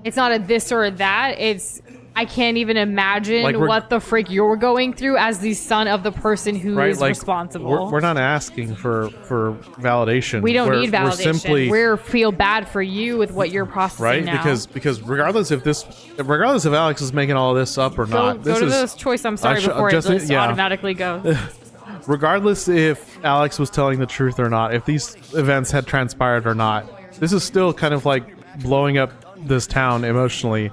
a this or a that. It's I can't even imagine Like, what the frick you're going through as the son of the person who is responsible. We're not asking for validation. We don't need validation. We're simply We feel bad for you with what you're processing right now. because regardless if Alex is making all this up or not, Go to this choice. I'm sorry before it just automatically goes. Regardless if Alex was telling the truth or not, if these events had transpired or not, this is still kind of like blowing up this town emotionally.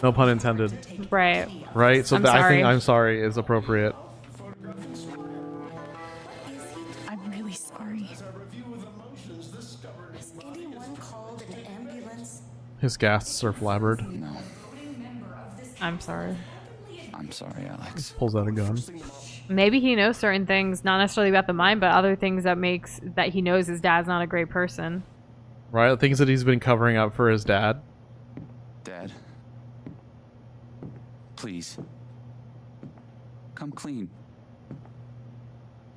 No pun intended. Right. Right? So I'm I think sorry. I'm sorry is appropriate. I'm really sorry. As I review with emotions, this stubborn Has anyone called an ambulance? His gasps are flabbered. No. I'm sorry. I'm sorry, Alex. Pulls out a gun. thing Maybe he knows certain things, not necessarily about the mine, but other things that he knows his dad's not a great person. Right? Things that he's been covering up for his dad. Dad. Please. Come clean.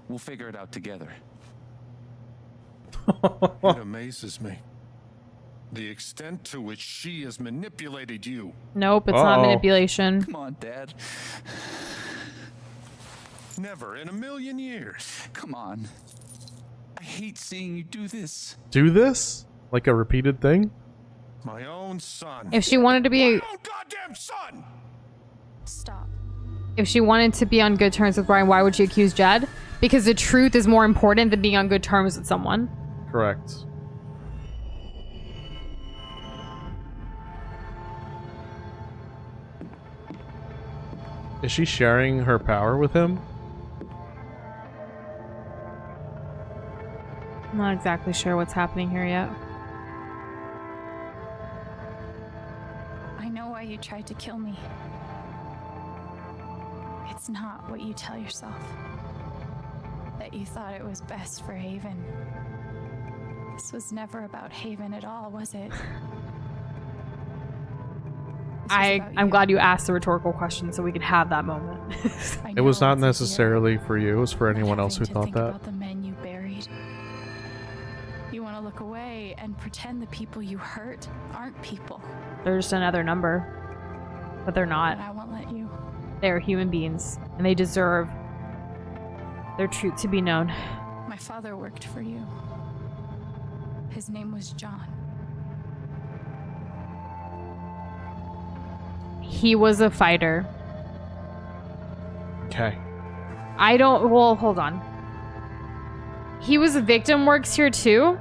We'll figure it out together. It amazes me. The extent to which she has manipulated you. Nope, it's not manipulation. Come on, Dad. Never in a million years. Come on. I hate seeing you do this. Do this? Like a repeated thing? My own son. If she wanted to be My own goddamn son! Stop. If she wanted to be on good terms with Brian, why would she accuse Jed? Because the truth is more important than being on good terms with someone. Correct. Is she sharing her power with him? I'm not exactly sure what's happening here yet. I know why you tried to kill me. It's not what you tell yourself. That you thought it was best for Haven. This was never about Haven at all, was it? I'm glad you asked the rhetorical question so we could have that moment. It was not necessarily for you. It was for anyone else who thought that. About the men you buried. You want to look away and pretend the people you hurt aren't people. They're just another number. But they're not. But I won't let you. They're human beings. And they deserve their truth to be known. My father worked for you. His name was John. He was a fighter. Okay. Well, hold on. He was a victim works here too?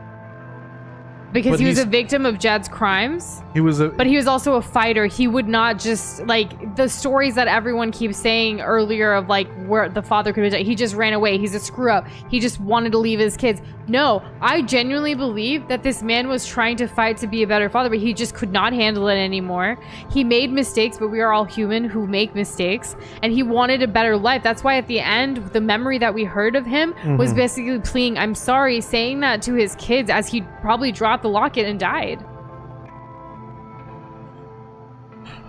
Because he was a victim of Jed's crimes? But he was also a fighter. He would not just, like, the stories that everyone keeps saying earlier of, like, where the father could have died. He just ran away. He's a screw up. He just wanted to leave his kids. No, I genuinely believe that this man was trying to fight to be a better father, but he just could not handle it anymore. He made mistakes, but we are all human who make mistakes. And he wanted a better life. That's why at the end, the memory that we heard of him was basically pleading, I'm sorry, saying that to his kids as he probably dropped the locket and died.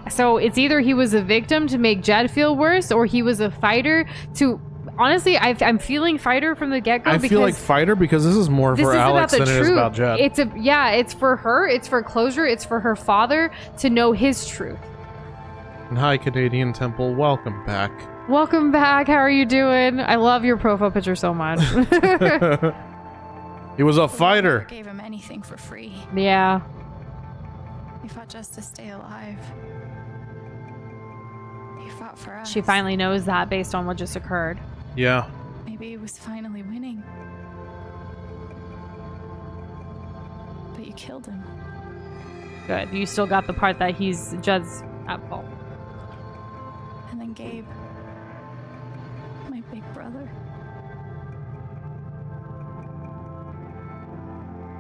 So it's either he was a victim to make Jed feel worse, or he was a fighter to... Honestly, I'm feeling fighter from the get-go. I feel like fighter because this is more for Alex than it is about Jed. It's for her. It's for closure. It's for her father to know his truth. And hi, Canadian Temple. Welcome back. Welcome back. How are you doing? I love your profile picture so much. He was a fighter. Gave him anything for free. Yeah. He fought just to stay alive. He fought for us. She finally knows that based on what just occurred. Yeah. Maybe he was finally winning. But you killed him. Good. You still got the part that he's Jed's at fault. And then Gabe, my big brother.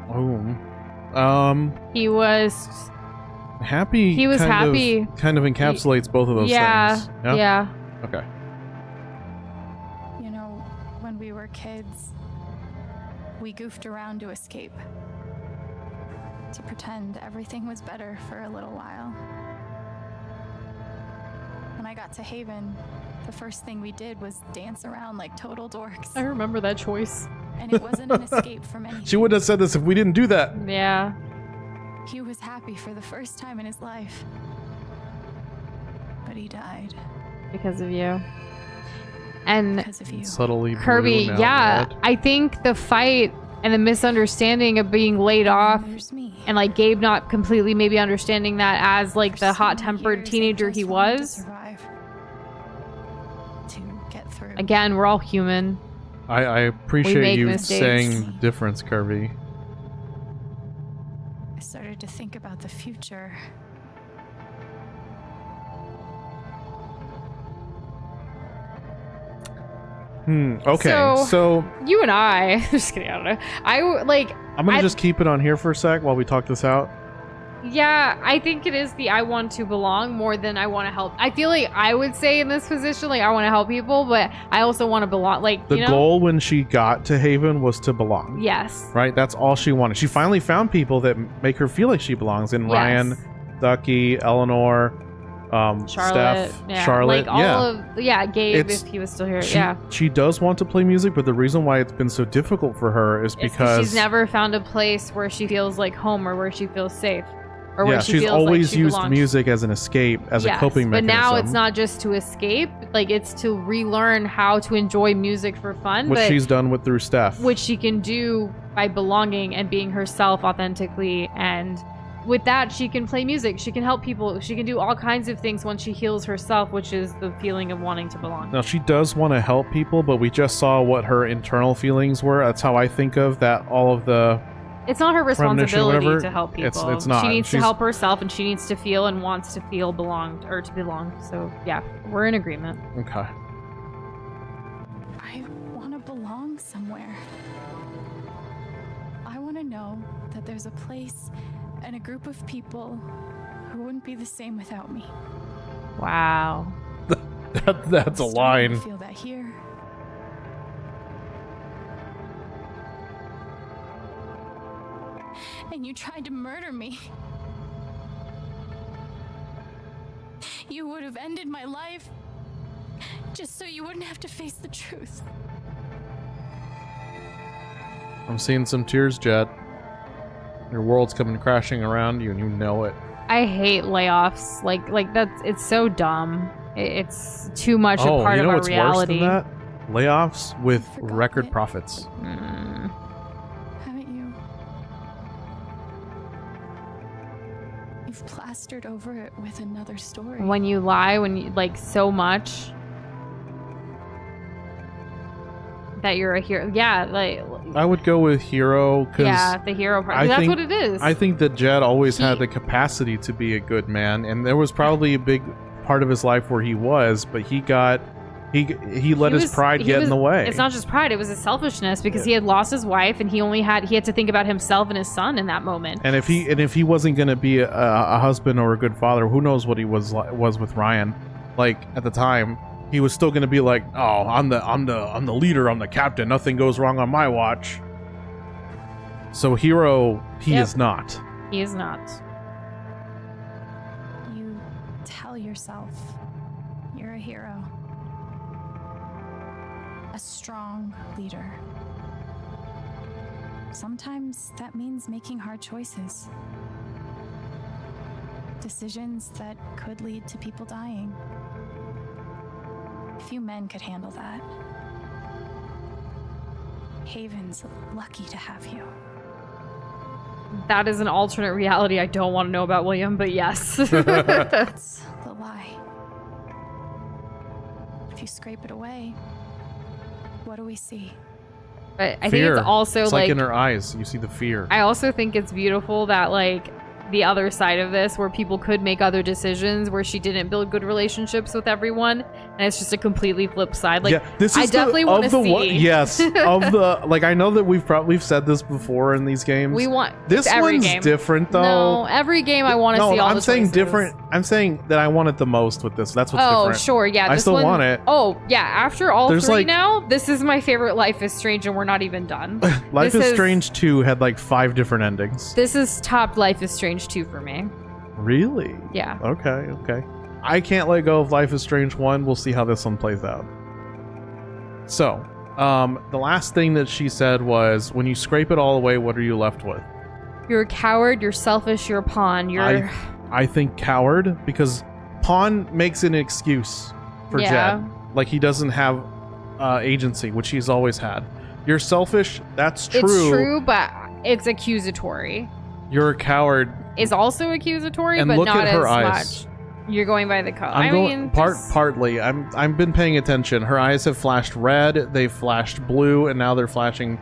Oh. He was happy. He was happy. Kind of encapsulates both of those things. Yeah. Okay. You know, when we were kids, we goofed around to escape. To pretend everything was better for a little while. When I got to Haven, the first thing we did was dance around like total dorks. I remember that choice. And it wasn't an escape from anything. She wouldn't have said this if we didn't do that. Yeah. He was happy for the first time in his life. But he died. Because of you. And because of you. Subtly Kirby, blue, now yeah. red. I think the fight and the misunderstanding of being laid off and like Gabe not completely maybe understanding that as like the hot-tempered teenager he was. Again, we're all human. I appreciate you mistakes. saying the difference, Kirby. I started to think about the future. Okay, so you and I just kidding, I don't know. I'm gonna just keep it on here for a sec while we talk this out. Yeah, I think it is the I want to belong more than I want to help. I feel like I would say in this position, like I want to help people, but I also want to belong. Like, The you know? goal when she got to Haven was to belong. Yes. Right? That's all she wanted. She finally found people that make her feel like she belongs in Yes. Ryan, Ducky, Eleanor, Charlotte, Steph, yeah. Charlotte. Like all of, Gabe, It's- if he was still here. She does want to play music, but the reason why it's been so difficult for her is It's 'cause because she's never found a place where she feels like home or where she feels safe. Or where she she's feels always like she used belongs. music as an escape, as a coping but mechanism. now it's not just to escape, like it's to relearn how to enjoy music for fun, What but she's done with through Steph. which she can do by belonging and being herself authentically. And with that, she can play music, she can help people, she can do all kinds of things once she heals herself, which is the feeling of wanting to belong. Now, she does want to help people, but we just saw what her internal feelings were. That's how I think of that. All of the It's not her premonition, responsibility whatever, to help people. It's not. She needs to She's- help herself, and she needs to feel and wants to feel belonged or to belong. So yeah, we're in agreement. Okay. I want to belong somewhere. I want to know that there's a place and a group of people who wouldn't be the same without me. Wow. That's a I line. feel that here. And you tried to murder me. You would have ended my life just so you wouldn't have to face the truth. I'm seeing some tears, Jed. Your world's coming crashing around you, and you know it. I hate layoffs. Like that's it's so dumb. It's too much a part you know of our what's reality. worse than that? Layoffs with record profits. Haven't you? You've plastered over it with another story. When you lie, when you like so much that you're a hero. Yeah, like I would go with hero because yeah, the hero part. That's what it is. I think that Jed always had the capacity to be a good man, and there was probably a big part of his life where he was, but he let his pride get in the way. It's not just pride; it was his selfishness because he had lost his wife, and he had to think about himself and his son in that moment. And if he wasn't going to be a husband or a good father, who knows what he was with Ryan? Like at the time, he was still going to be like, "Oh, I'm the leader, I'm the captain. Nothing goes wrong on my watch." So hero, he is not. He is not. You tell yourself you're a hero, a strong leader. Sometimes that means making hard choices, decisions that could lead to people dying. Few men could handle that. Haven's lucky to have you. That is an alternate reality I don't want to know about, William, but yes. That's the lie. If you scrape it away, what do we see? But I Fear. think it's also it's like in her eyes, you see the fear. I also think it's beautiful that like the other side of this where people could make other decisions where she didn't build good relationships with everyone and it's just a completely flip side. Like this is I definitely want to see yes, of the like I know that we've said this before in these games. we want this every one's game. different though. No, every game I want to No, see all I'm the saying choices. different. I'm saying that I want it the most with this. That's what's different. Oh, sure, yeah. I this still one- want it. Oh, yeah. After all There's, three like- now, this is my favorite Life is Strange, and we're not even done. Life This is Strange 2 had like 5 different endings. This is top Life is Strange 2 for me. Really? Yeah. Okay. I can't let go of Life is Strange 1. We'll see how this one plays out. So, the last thing that she said was, when you scrape it all away, what are you left with? You're a coward, you're selfish, you're a pawn, you're... I think coward, because pawn makes an excuse for Yeah. Jed. Like, he doesn't have agency, which he's always had. You're selfish, that's true. It's true, but it's accusatory. You're a coward. Is also accusatory, And but look not at her as eyes. much. You're going by the code. I'm I going mean, partly. I've been paying attention. Her eyes have flashed red, they've flashed blue, and now they're flashing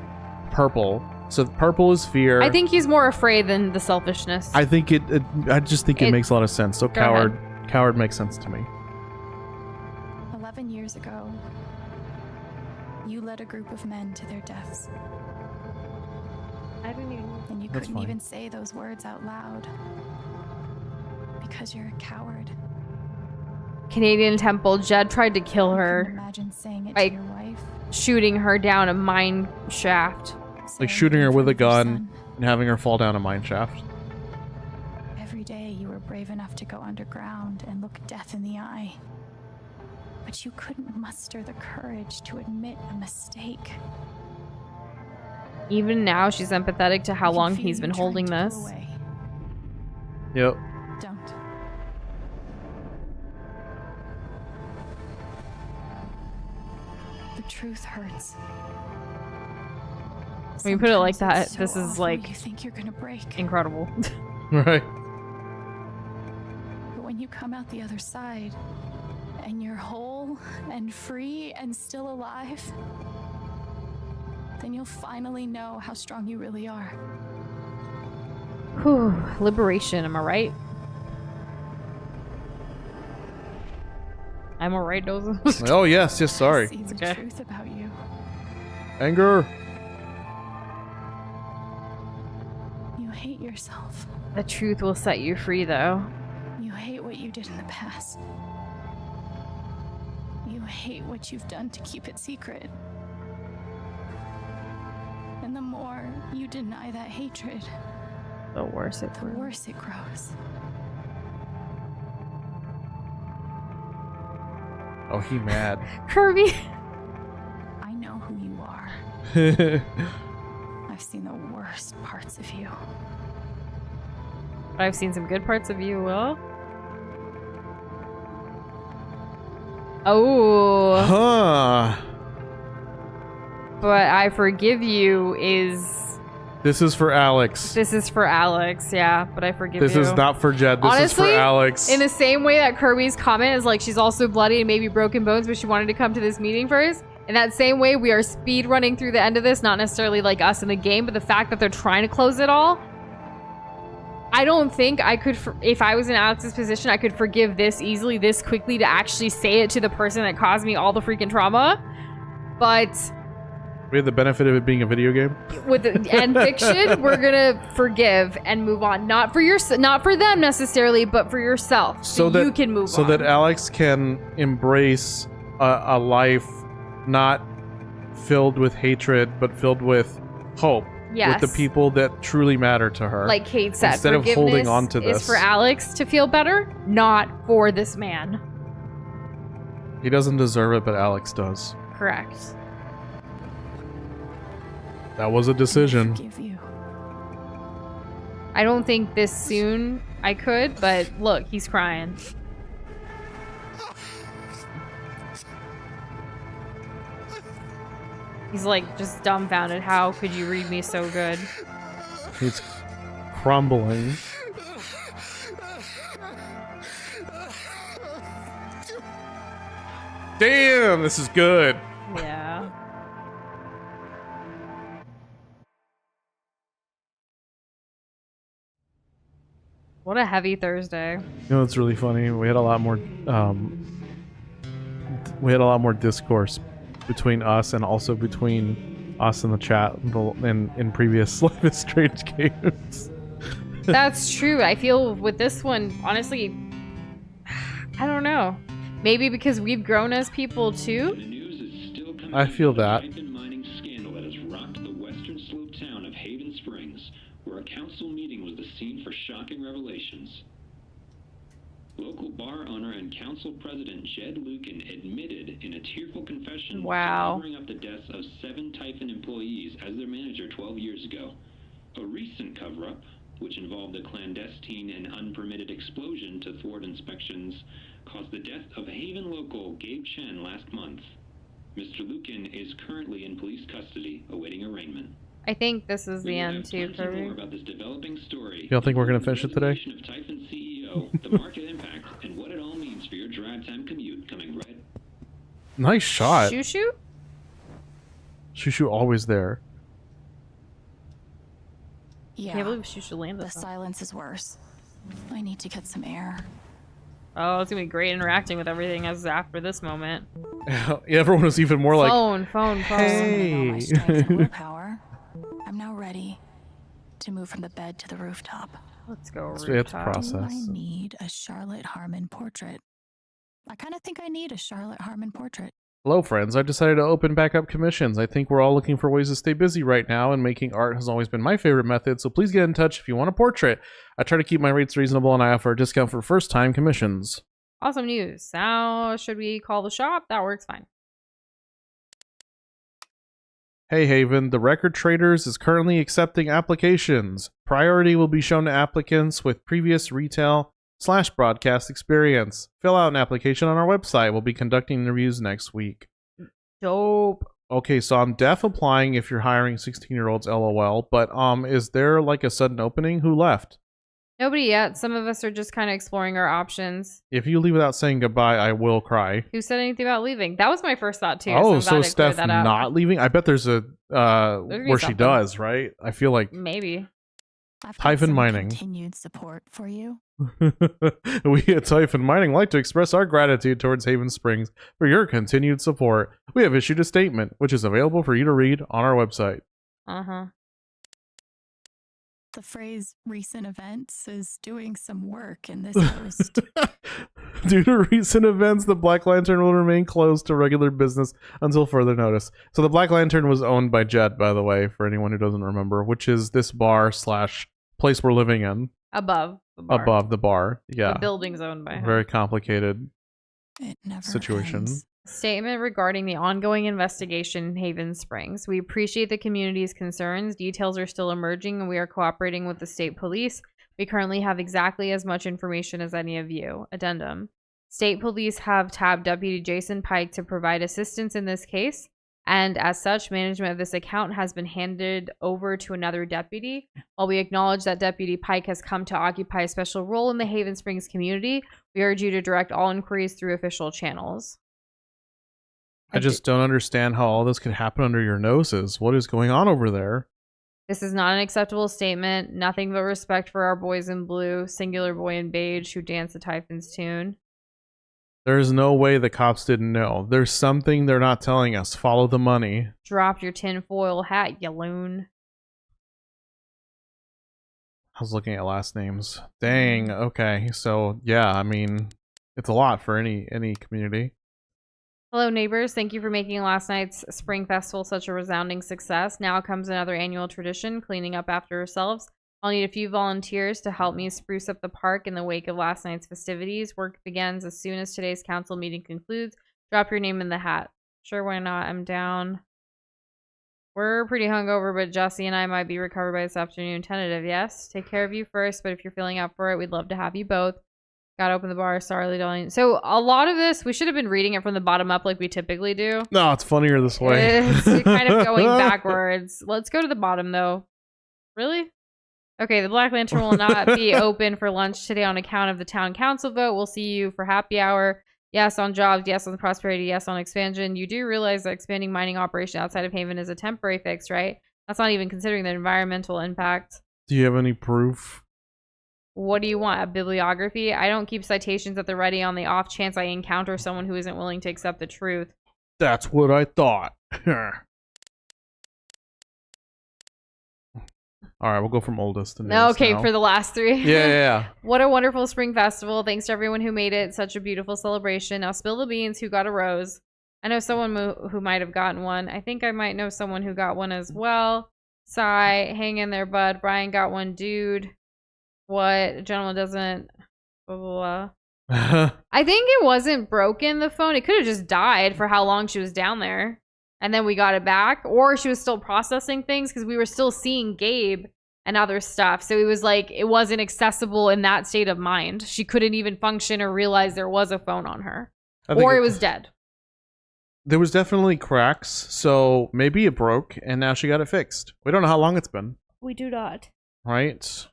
purple. So purple is fear. I think he's more afraid than the selfishness. I think I just think it It- makes a lot of sense. So Go ahead. coward makes sense to me. 11 years ago, you led a group of men to their deaths. I didn't even. And you That's couldn't fine. even say those words out loud. Because you're a coward. Canadian Temple. Jed tried to kill her Imagine saying it by to your wife. shooting her down a mine shaft. Like shooting her with a gun and having her fall down a mine shaft. Every day you were brave enough to go underground and look death in the eye. But you couldn't muster the courage to admit a mistake. Even now, she's empathetic to how I can long feel he's you been trying holding to pull this. away. Yep. Don't. The truth hurts. When you put it like Sometimes that, it's this so is awful like you think you're gonna break. incredible. Right. But when you come out the other side and you're whole and free and still alive, then you'll finally know how strong you really are. Whew, liberation, am I right? I'm alright, Doza. Oh yes, yes. Sorry. See the okay. truth about you. Anger. You hate yourself. The truth will set you free, though. You hate what you did in the past. You hate what you've done to keep it secret. And the more you deny that hatred, The worse it the grows. worse it grows. Oh, he mad. Kirby. I know who you are. I've seen the worst parts of you. But I've seen some good parts of you, Will. Oh. Huh. But I forgive you is... This is for Alex. This is for Alex, yeah. But I forgive you. This is not for Jed. This Honestly, is for Alex. in the same way that Kirby's comment is like she's also bloody and maybe broken bones, but she wanted to come to this meeting first. In that same way, we are speed running through the end of this, not necessarily like us in the game, but the fact that they're trying to close it all. I don't think I could, if I was in Alex's position, I could forgive this easily, this quickly, to actually say it to the person that caused me all the freaking trauma. But we have the benefit of it being a video game. with the end fiction, we're gonna forgive and move on. Not for them necessarily, but for yourself, so that you can move on. So that Alex can embrace a life not filled with hatred, but filled with hope. Yes. With the people that truly matter to her. Like Kate said, instead of holding on to this, is for Alex to feel better, not for this man. He doesn't deserve it, but Alex does. Correct. That was a decision. I don't think this soon I could, but look, he's crying. He's like just dumbfounded. How could you read me so good? He's crumbling. Damn, this is good. Yeah. What a heavy Thursday. You know, it's really funny. We had a lot more discourse between us and also between us and the chat in previous Life is Strange games. That's true. I feel with this one, honestly, I don't know. Maybe because we've grown as people too. I feel that. Mining scandal that has rocked the western slope town of Haven Springs, where a council meeting was the scene for shocking revelations. Local bar owner and council president Jed Lucan admitted in a tearful confession to covering up the deaths of 7 Typhon employees as their manager 12 years ago. A recent cover-up, which involved a clandestine and unpermitted explosion to thwart inspections, caused the death of Haven local Gabe Chen last month. Mr. Lucan is currently in police custody, awaiting arraignment. I think this is the end too, Kirby. More about this developing story. Y'all think we're gonna finish it today? Of Typhon CEO, the market impact, and what it all means for your drive time commute coming right. Nice shot. Shoo-shoo? Shoo-shoo always there. Yeah. Can't believe Shusha landed. The silence is worse. I need to get some air. Oh, it's gonna be great interacting with everything as after this moment. Everyone was even more like, phone. hey. Willpower. I'm now ready. to move from the bed to the rooftop. Let's go It's a process. Do I need a Charlotte Harmon portrait? I kind of think I need a Charlotte Harmon portrait. Hello, friends. I've decided to open back up commissions. I think we're all looking for ways to stay busy right now, and making art has always been my favorite method, so please get in touch if you want a portrait. I try to keep my rates reasonable, and I offer a discount for first-time commissions. Awesome news. Now, should we call the shop? That works fine. Hey Haven, the Record Traders is currently accepting applications. Priority will be shown to applicants with previous retail/broadcast experience. Fill out an application on our website. We'll be conducting interviews next week. Dope. Okay, so I'm def applying if you're hiring 16-year-olds, LOL, but is there like a sudden opening? Who left? Nobody yet. Some of us are just kind of exploring our options. If you leave without saying goodbye, I will cry. Who said anything about leaving? That was my first thought too. Oh, I'm so glad I cleared Steph that up. not leaving? I bet there's a where she something. does, right? I feel like Maybe. Typhon Mining. Continued support for you. We at Typhon Mining like to express our gratitude towards Haven Springs for your continued support. We have issued a statement, which is available for you to read on our website. Uh-huh. The phrase recent events is doing some work in this post. Due to recent events, the Black Lantern will remain closed to regular business until further notice. So the Black Lantern was owned by Jet, by the way, for anyone who doesn't remember, which is this bar / place we're living in. Above the bar. Above the bar, yeah. The building's owned by him. Very complicated It never situation. ends. Statement regarding the ongoing investigation in Haven Springs. We appreciate the community's concerns. Details are still emerging and we are cooperating with the state police. We currently have exactly as much information as any of you. Addendum. State police have tabbed Deputy Jason Pike to provide assistance in this case, and as such, management of this account has been handed over to another deputy. While we acknowledge that Deputy Pike has come to occupy a special role in the Haven Springs community, we urge you to direct all inquiries through official channels. I just don't understand how all this could happen under your noses. What is going on over there? This is not an acceptable statement. Nothing but respect for our boys in blue, singular boy in beige, who dance the Typhon's tune. There's no way the cops didn't know. There's something they're not telling us. Follow the money. Drop your tinfoil hat, you loon. I was looking at last names. Dang. Okay. So yeah, I mean, it's a lot for any community. Hello, neighbors. Thank you for making last night's Spring Festival such a resounding success. Now comes another annual tradition, cleaning up after ourselves. I'll need a few volunteers to help me spruce up the park in the wake of last night's festivities. Work begins as soon as today's council meeting concludes. Drop your name in the hat. Sure, why not? I'm down. We're pretty hungover, but Jesse and I might be recovered by this afternoon. Tentative, yes? Take care of you first, but if you're feeling up for it, we'd love to have you both. Gotta open the bar. Sorry, darling. So a lot of this, we should have been reading it from the bottom up like we typically do. No, it's funnier this way. It's kind of going backwards. Let's go to the bottom, though. Really? Okay, the Black Lantern will not be open for lunch today on account of the town council vote. We'll see you for happy hour. Yes on jobs, yes on prosperity, yes on expansion. You do realize that expanding mining operation outside of Haven is a temporary fix, right? That's not even considering the environmental impact. Do you have any proof? What do you want? A bibliography? I don't keep citations at the ready on the off chance I encounter someone who isn't willing to accept the truth. That's what I thought. All right, we'll go from oldest to newest. Okay, now. for the last three. Yeah. What a wonderful spring festival. Thanks to everyone who made it such a beautiful celebration. Now spill the beans. Who got a rose? I know someone who might have gotten one. I think I might know someone who got one as well. Sigh. Hang in there, bud. Brian got one. Dude. What? Gentleman doesn't... Blah, blah, blah. I think it wasn't broken, the phone. It could have just died for how long she was down there. And then we got it back. Or she was still processing things because we were still seeing Gabe and other stuff. So it was like it wasn't accessible in that state of mind. She couldn't even function or realize there was a phone on her. Or it was dead. There was definitely cracks. So maybe it broke and now she got it fixed. We don't know how long it's been. We do not. Right?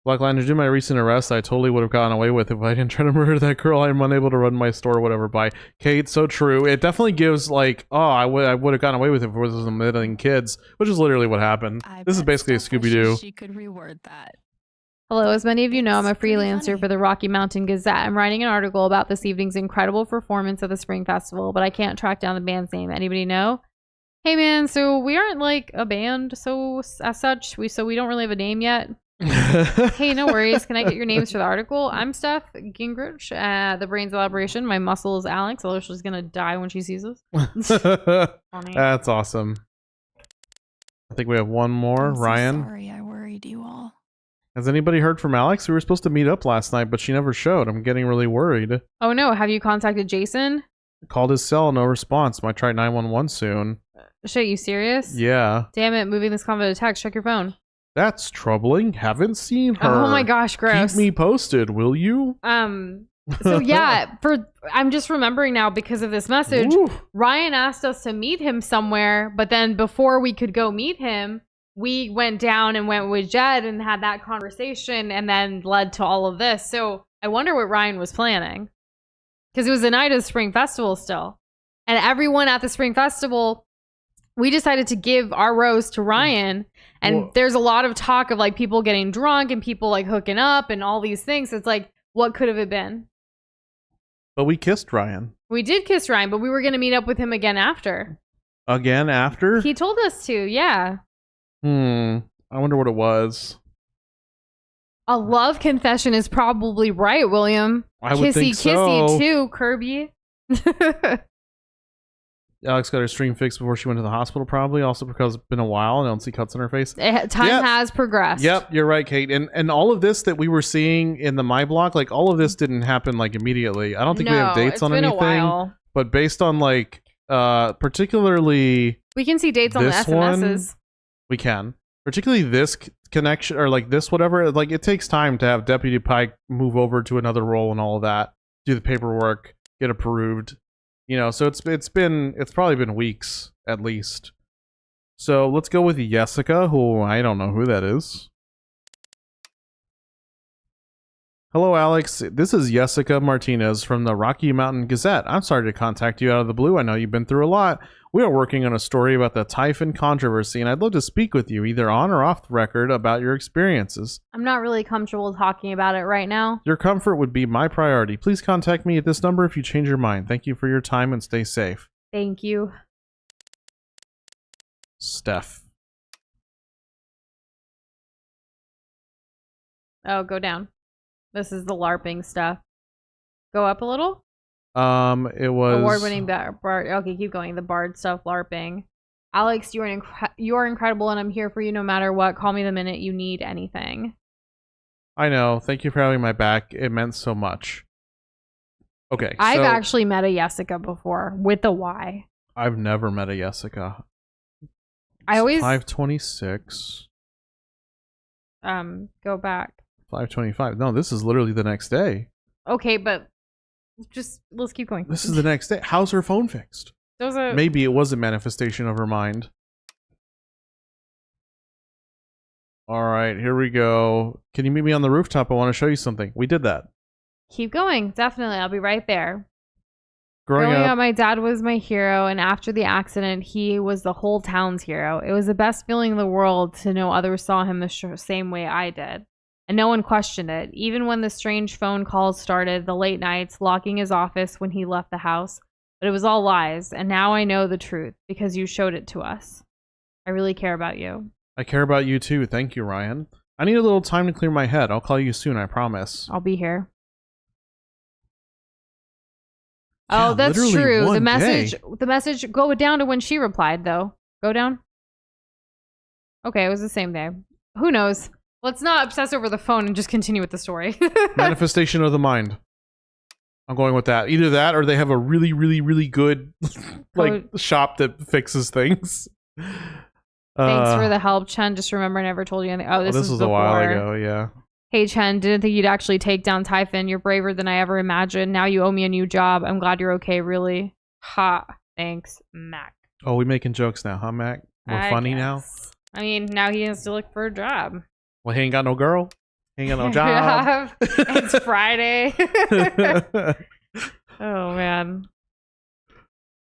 Black Lantern, due to my recent arrest, I totally would have gotten away with it if I didn't try to murder that girl. I'm unable to run my store or whatever by. Kate, so true. It definitely gives like, oh, I would have gotten away with it if it was admitting kids, which is literally what happened. This is basically a Scooby-Doo. She could reword that. Hello, as many of you know, I'm a freelancer for the Rocky Mountain Gazette. I'm writing an article about this evening's incredible performance of the Spring Festival, but I can't track down the band's name. Anybody know? Hey man, so we aren't like a band, so as such, we don't really have a name yet. Hey, no worries. Can I get your names for the article? I'm Steph Gingrich, the brains of the operation. My muscle is Alex. Although she's gonna die when she sees us. Funny. That's awesome. I think we have one more. I'm so Ryan. sorry I worried you all. Has anybody heard from Alex? We were supposed to meet up last night, but she never showed. I'm getting really worried. Oh no, have you contacted Jason? Called his cell, no response. Might try 911 soon. Shit, you serious? Yeah. Damn it, moving this convo to text. Check your phone. That's troubling. Haven't seen her. Oh my gosh, gross. Keep me posted, will you? So yeah, I'm just remembering now because of this message. Ooh. Ryan asked us to meet him somewhere, but then before we could go meet him, we went down and went with Jed and had that conversation, and then led to all of this. So I wonder what Ryan was planning, because it was the night of the Spring Festival still, and everyone at the Spring Festival, we decided to give our rose to Ryan. And there's a lot of talk of like people getting drunk and people like hooking up and all these things. It's like, what could have it been? But we kissed Ryan. We did kiss Ryan, but we were going to meet up with him again after. Again after? He told us to, yeah. I wonder what it was. A love confession is probably right, William. I would think so. Kissy too, Kirby. Alex got her stream fixed before she went to the hospital, probably. Also because it's been a while and I don't see cuts on her face. Time has progressed. Yep, you're right, Kate. And all of this that we were seeing in the My Block, like all of this didn't happen like immediately. I don't think we have dates on anything. It's been a while. But based on like particularly we can see dates on the SMSs. We can. Particularly this connection or like this whatever, like it takes time to have Deputy Pike move over to another role and all of that, do the paperwork, get approved. You know, so it's probably been weeks at least. So let's go with Jessica, who I don't know who that is. Hello, Alex. This is Jessica Martinez from the Rocky Mountain Gazette. I'm sorry to contact you out of the blue. I know you've been through a lot. We are working on a story about the Typhon controversy, and I'd love to speak with you, either on or off the record, about your experiences. I'm not really comfortable talking about it right now. Your comfort would be my priority. Please contact me at this number if you change your mind. Thank you for your time and stay safe. Thank you. Steph. Oh, go down. This is the LARPing stuff. Go up a little. It was award-winning bard. Okay, keep going. The bard stuff, LARPing. Alex, you are incredible, and I'm here for you no matter what. Call me the minute you need anything. I know. Thank you for having my back. It meant so much. Okay, I've actually met a Jessica before with a Y. I've never met a Jessica. I always 526. Go back. 525. No, this is literally the next day. Okay, but let's keep going. This is the next day. How's her phone fixed? Maybe it was a manifestation of her mind. All right, here we go. Can you meet me on the rooftop? I want to show you something. We did that. Keep going. Definitely. I'll be right there. Growing up, my dad was my hero, and after the accident, he was the whole town's hero. It was the best feeling in the world to know others saw him the same way I did. And no one questioned it. Even when the strange phone calls started, the late nights, locking his office when he left the house. But it was all lies, and now I know the truth because you showed it to us. I really care about you. I care about you too. Thank you, Ryan. I need a little time to clear my head. I'll call you soon, I promise. I'll be here. Oh, that's true. The message, go down to when she replied, though. Go down. Okay, it was the same day. Who knows? Let's not obsess over the phone and just continue with the story. Manifestation of the mind. I'm going with that. Either that or they have a really, really, really good shop that fixes things. Thanks for the help, Chen. Just remember I never told you anything. Oh, this was a while ago, yeah. Hey, Chen, didn't think you'd actually take down Typhon. You're braver than I ever imagined. Now you owe me a new job. I'm glad you're okay, really. Ha. Thanks, Mac. Oh, we making jokes now, huh, Mac? We're funny now? I mean, now he has to look for a job. Well, he ain't got no girl. He ain't got no job. It's Friday. Oh, man.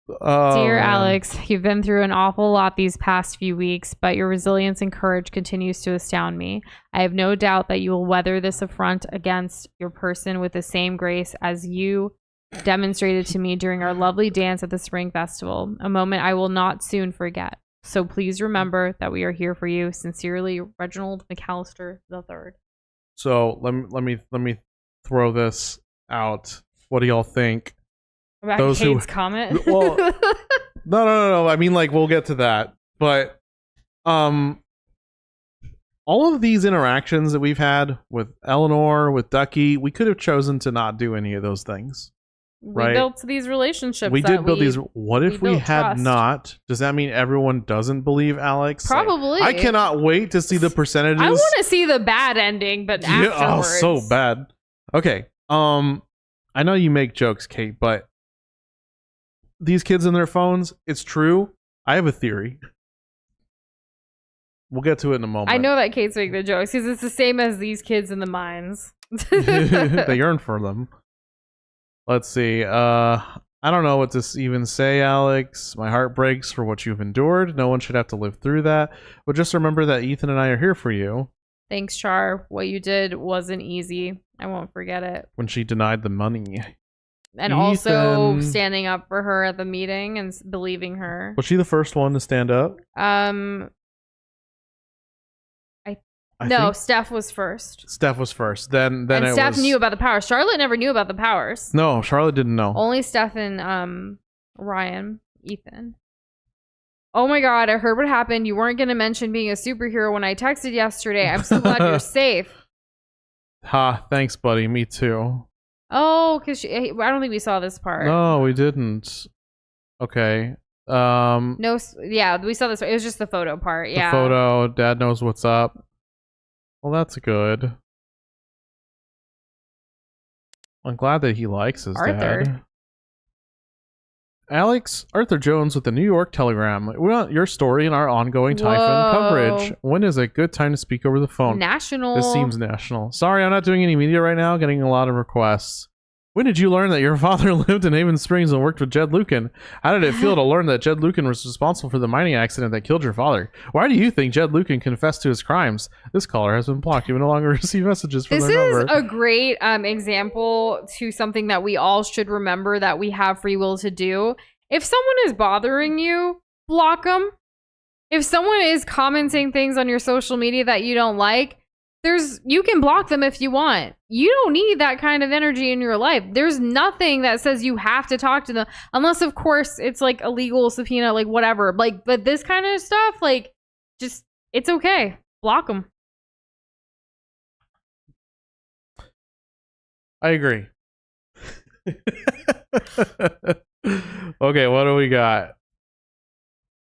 Dear Alex, you've been through an awful lot these past few weeks, but your resilience and courage continues to astound me. I have no doubt that you will weather this affront against your person with the same grace as you demonstrated to me during our lovely dance at the Spring Festival, a moment I will not soon forget. So please remember that we are here for you. Sincerely, Reginald McAllister III. So let me throw this out. What do y'all think? About Kate's comment? Well, no. I mean, like, we'll get to that. But all of these interactions that we've had with Eleanor, with Ducky, we could have chosen to not do any of those things. We built these relationships. We did build these. What if we had trust. not? Does that mean everyone doesn't believe Alex? Probably. I cannot wait to see the percentages. I want to see the bad ending, but afterwards. Oh, so bad. Okay. I know you make jokes, Kate, but these kids and their phones, it's true. I have a theory. We'll get to it in a moment. I know that Kate's making the jokes because it's the same as these kids in the mines. They yearn for them. Let's see. I don't know what to even say, Alex. My heart breaks for what you've endured. No one should have to live through that. But just remember that Ethan and I are here for you. Thanks, Char. What you did wasn't easy. I won't forget it. When she denied the money. And Ethan. also standing up for her at the meeting and believing her. Was she the first one to stand up? No, Steph was first. Steph was first. Then and it Steph was... knew about the powers. Charlotte never knew about the powers. No, Charlotte didn't know. Only Steph and Ryan, Ethan. Oh my god, I heard what happened. You weren't going to mention being a superhero when I texted yesterday. I'm so glad you're safe. Ha, thanks, buddy. Me too. Oh, because I don't think we saw this part. No, we didn't. Okay. No, yeah, we saw this. It was just the photo part. Yeah. The photo. Dad knows what's up. Well, that's good. I'm glad that he likes his dad. Alex, Arthur Jones with the New York Telegram. We want your story in our ongoing Typhon coverage. When is a good time to speak over the phone? National. This seems national. Sorry, I'm not doing any media right now. Getting a lot of requests. When did you learn that your father lived in Haven Springs and worked with Jed Lucan? How did it feel to learn that Jed Lucan was responsible for the mining accident that killed your father? Why do you think Jed Lucan confessed to his crimes? This caller has been blocked. You will no longer receive messages from their number. This is a great example to something that we all should remember that we have free will to do. If someone is bothering you, block them. If someone is commenting things on your social media that you don't like, you can block them if you want. You don't need that kind of energy in your life. There's nothing that says you have to talk to them, unless of course it's like a legal subpoena, like whatever. Like, but this kind of stuff, like, just it's okay. Block them. I agree. Okay, what do we got?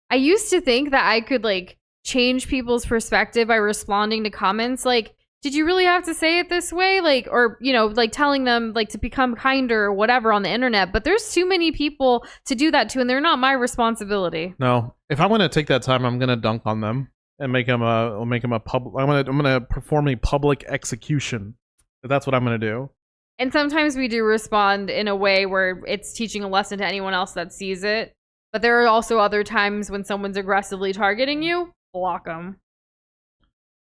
I used to think that I could like change people's perspective by responding to comments like, did you really have to say it this way? Like, or, you know, like telling them like to become kinder or whatever on the internet. But there's too many people to do that to, and they're not my responsibility. No, if I'm going to take that time, I'm going to dunk on them and make them a public. I'm going to perform a public execution. That's what I'm going to do. And sometimes we do respond in a way where it's teaching a lesson to anyone else that sees it. But there are also other times when someone's aggressively targeting you. Block them.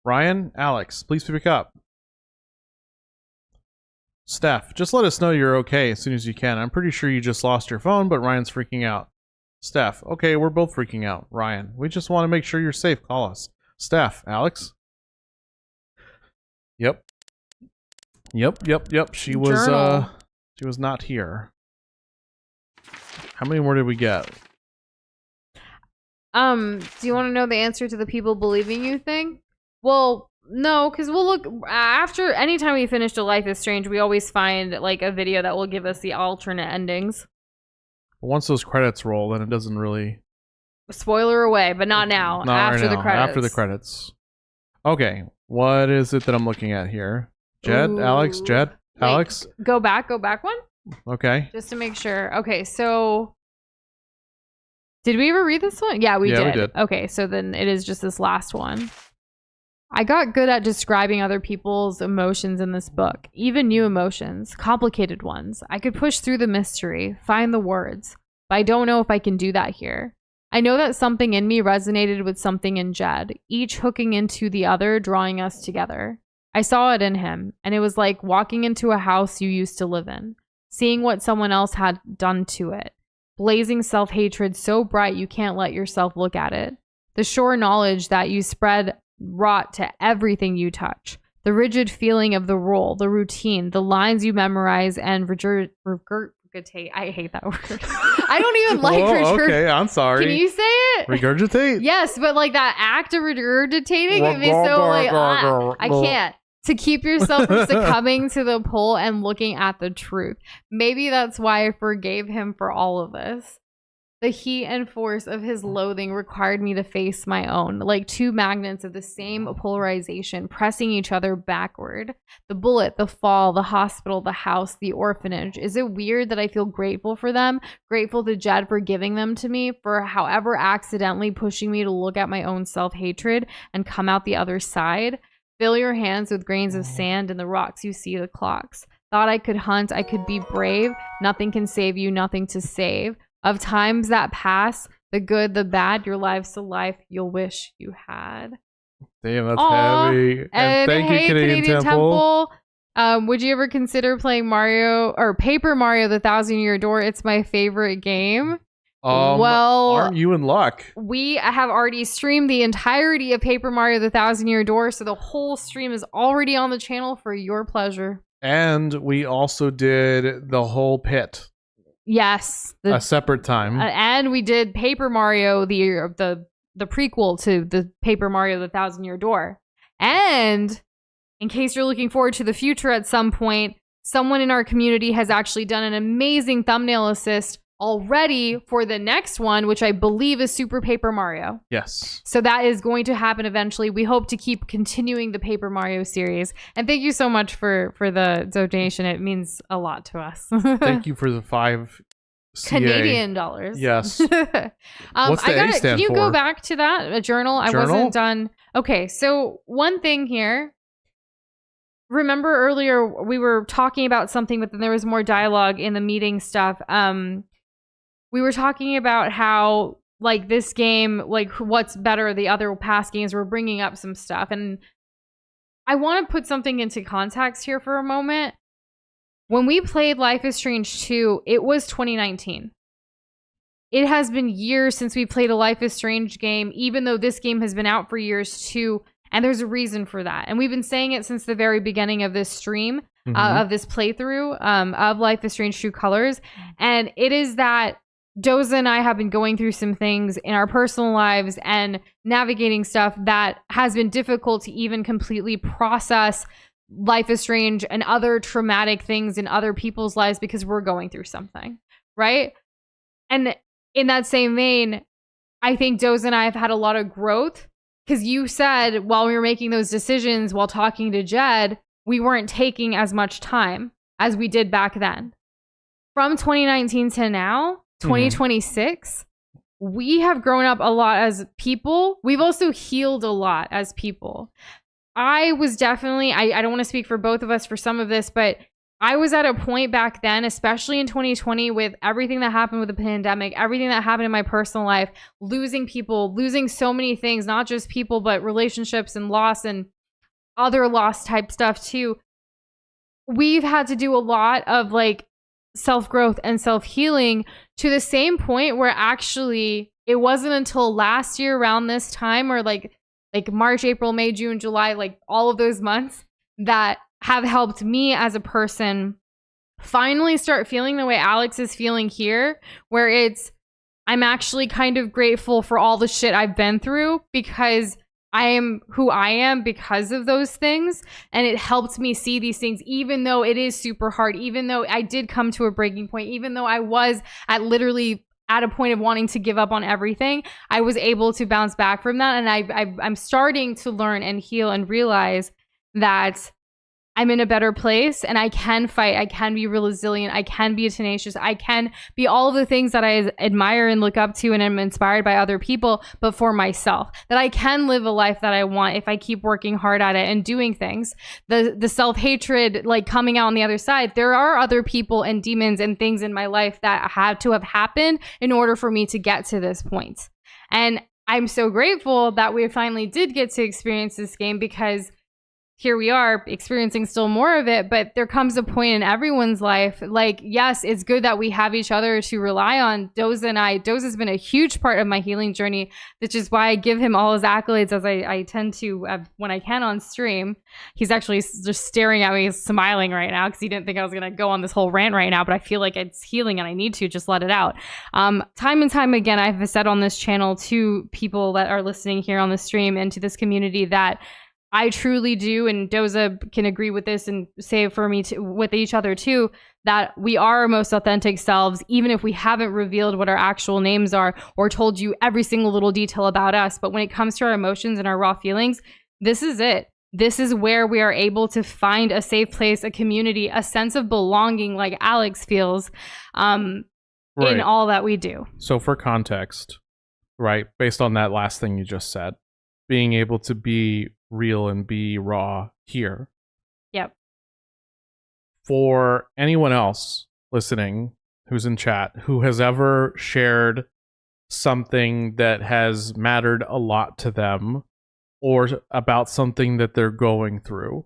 Ryan, Alex, please pick up. Steph, just let us know you're okay as soon as you can. I'm pretty sure you just lost your phone, but Ryan's freaking out. Steph, okay, we're both freaking out. Ryan, we just want to make sure you're safe. Call us. Steph, Alex. Yep. She was not here. How many more did we get? Do you want to know the answer to the people believing you thing? Well, no, because we'll look after anytime we finish A Life is Strange, we always find like a video that will give us the alternate endings. Once those credits roll, then it doesn't really spoiler away, but not now. Not after right now. The credits. After the credits. Okay, what is it that I'm looking at here? Jed, Ooh. Alex, Jed, Wait, Alex. Go back one. Okay. Just to make sure. Okay, so did we ever read this one? Yeah, we did. Okay, so then it is just this last one. I got good at describing other people's emotions in this book, even new emotions, complicated ones. I could push through the mystery, find the words, but I don't know if I can do that here. I know that something in me resonated with something in Jed, each hooking into the other, drawing us together. I saw it in him, and it was like walking into a house you used to live in. seeing what someone else had done to it. Blazing self-hatred so bright you can't let yourself look at it. The sure knowledge that you spread rot to everything you touch. The rigid feeling of the role, the routine, the lines you memorize and regurgitate. I hate that word. I don't even like regurgitate. Okay, I'm sorry. Can you say it? Regurgitate? Yes, but like that act of regurgitating, it makes so like, I can't. To keep yourself from succumbing to the pull and looking at the truth. Maybe that's why I forgave him for all of this. The heat and force of his loathing required me to face my own, like two magnets of the same polarization, pressing each other backward. The bullet, the fall, the hospital, the house, the orphanage. Is it weird that I feel grateful for them? Grateful to Jed for giving them to me, for however accidentally pushing me to look at my own self-hatred and come out the other side? Fill your hands with grains of sand and the rocks you see the clocks. Thought I could hunt, I could be brave. Nothing can save you, nothing to save. Of times that pass, the good, the bad, your life's a life you'll wish you had. Damn, that's heavy. And thank you, Canadian Temple. Would you ever consider playing Mario or Paper Mario: The Thousand-Year Door? It's my favorite game. Well, aren't you in luck? We have already streamed the entirety of Paper Mario: The Thousand-Year Door, so the whole stream is already on the channel for your pleasure. And we also did the whole pit. Yes, a separate time. And we did Paper Mario, the prequel to the Paper Mario: The Thousand-Year Door. And in case you're looking forward to the future at some point, someone in our community has actually done an amazing thumbnail assist already for the next one, which I believe is Super Paper Mario. Yes. So that is going to happen eventually. We hope to keep continuing the Paper Mario series. And thank you so much for the donation. It means a lot to us. Thank you for the 5 CA. Canadian dollars. Yes. What's the A stand Can you for? go back to that? A journal? I wasn't done. Okay, so one thing here. Remember earlier we were talking about something, but then there was more dialogue in the meeting stuff. We were talking about how, like, this game, like, what's better, the other past games, were bringing up some stuff. And I want to put something into context here for a moment. When we played Life is Strange 2, it was 2019. It has been years since we played a Life is Strange game, even though this game has been out for years too. And there's a reason for that. And we've been saying it since the very beginning of this stream, of this playthrough of Life is Strange True Colors. And it is that Doza and I have been going through some things in our personal lives and navigating stuff that has been difficult to even completely process Life is Strange and other traumatic things in other people's lives because we're going through something, right? And in that same vein, I think Doza and I have had a lot of growth because you said while we were making those decisions, while talking to Jed, we weren't taking as much time as we did back then. From 2019 to now, 2026, we have grown up a lot as people. We've also healed a lot as people. I was definitely, I don't want to speak for both of us for some of this, but I was at a point back then, especially in 2020, with everything that happened with the pandemic, everything that happened in my personal life, losing people, losing so many things, not just people, but relationships and loss and other loss type stuff too. We've had to do a lot of like self-growth and self-healing to the same point where actually it wasn't until last year around this time or like March, April, May, June, July, like all of those months that have helped me as a person finally start feeling the way Alex is feeling here, where I'm actually kind of grateful for all the shit I've been through because I am who I am because of those things. And it helped me see these things, even though it is super hard, even though I did come to a breaking point, even though I was at a point of wanting to give up on everything, I was able to bounce back from that. And I'm starting to learn and heal and realize that I'm in a better place and I can fight. I can be resilient. I can be tenacious. I can be all of the things that I admire and look up to and am inspired by other people, but for myself. That I can live a life that I want if I keep working hard at it and doing things. The self-hatred, like coming out on the other side, there are other people and demons and things in my life that had to have happened in order for me to get to this point. And I'm so grateful that we finally did get to experience this game because here we are experiencing still more of it, but there comes a point in everyone's life, like, yes, it's good that we have each other to rely on. Doza's been a huge part of my healing journey, which is why I give him all his accolades, as I tend to when I can on stream. He's actually just staring at me, smiling right now, because he didn't think I was going to go on this whole rant right now, but I feel like it's healing and I need to just let it out. Time and time again, I've said on this channel to people that are listening here on the stream and to this community that I truly do, and Doza can agree with this and say for me with each other too, that we are our most authentic selves, even if we haven't revealed what our actual names are or told you every single little detail about us. But when it comes to our emotions and our raw feelings, this is it. This is where we are able to find a safe place, a community, a sense of belonging like Alex feels in all that we do. So for context, right, based on that last thing you just said, being able to be real and be raw here. Yep. For anyone else listening who's in chat who has ever shared something that has mattered a lot to them or about something that they're going through,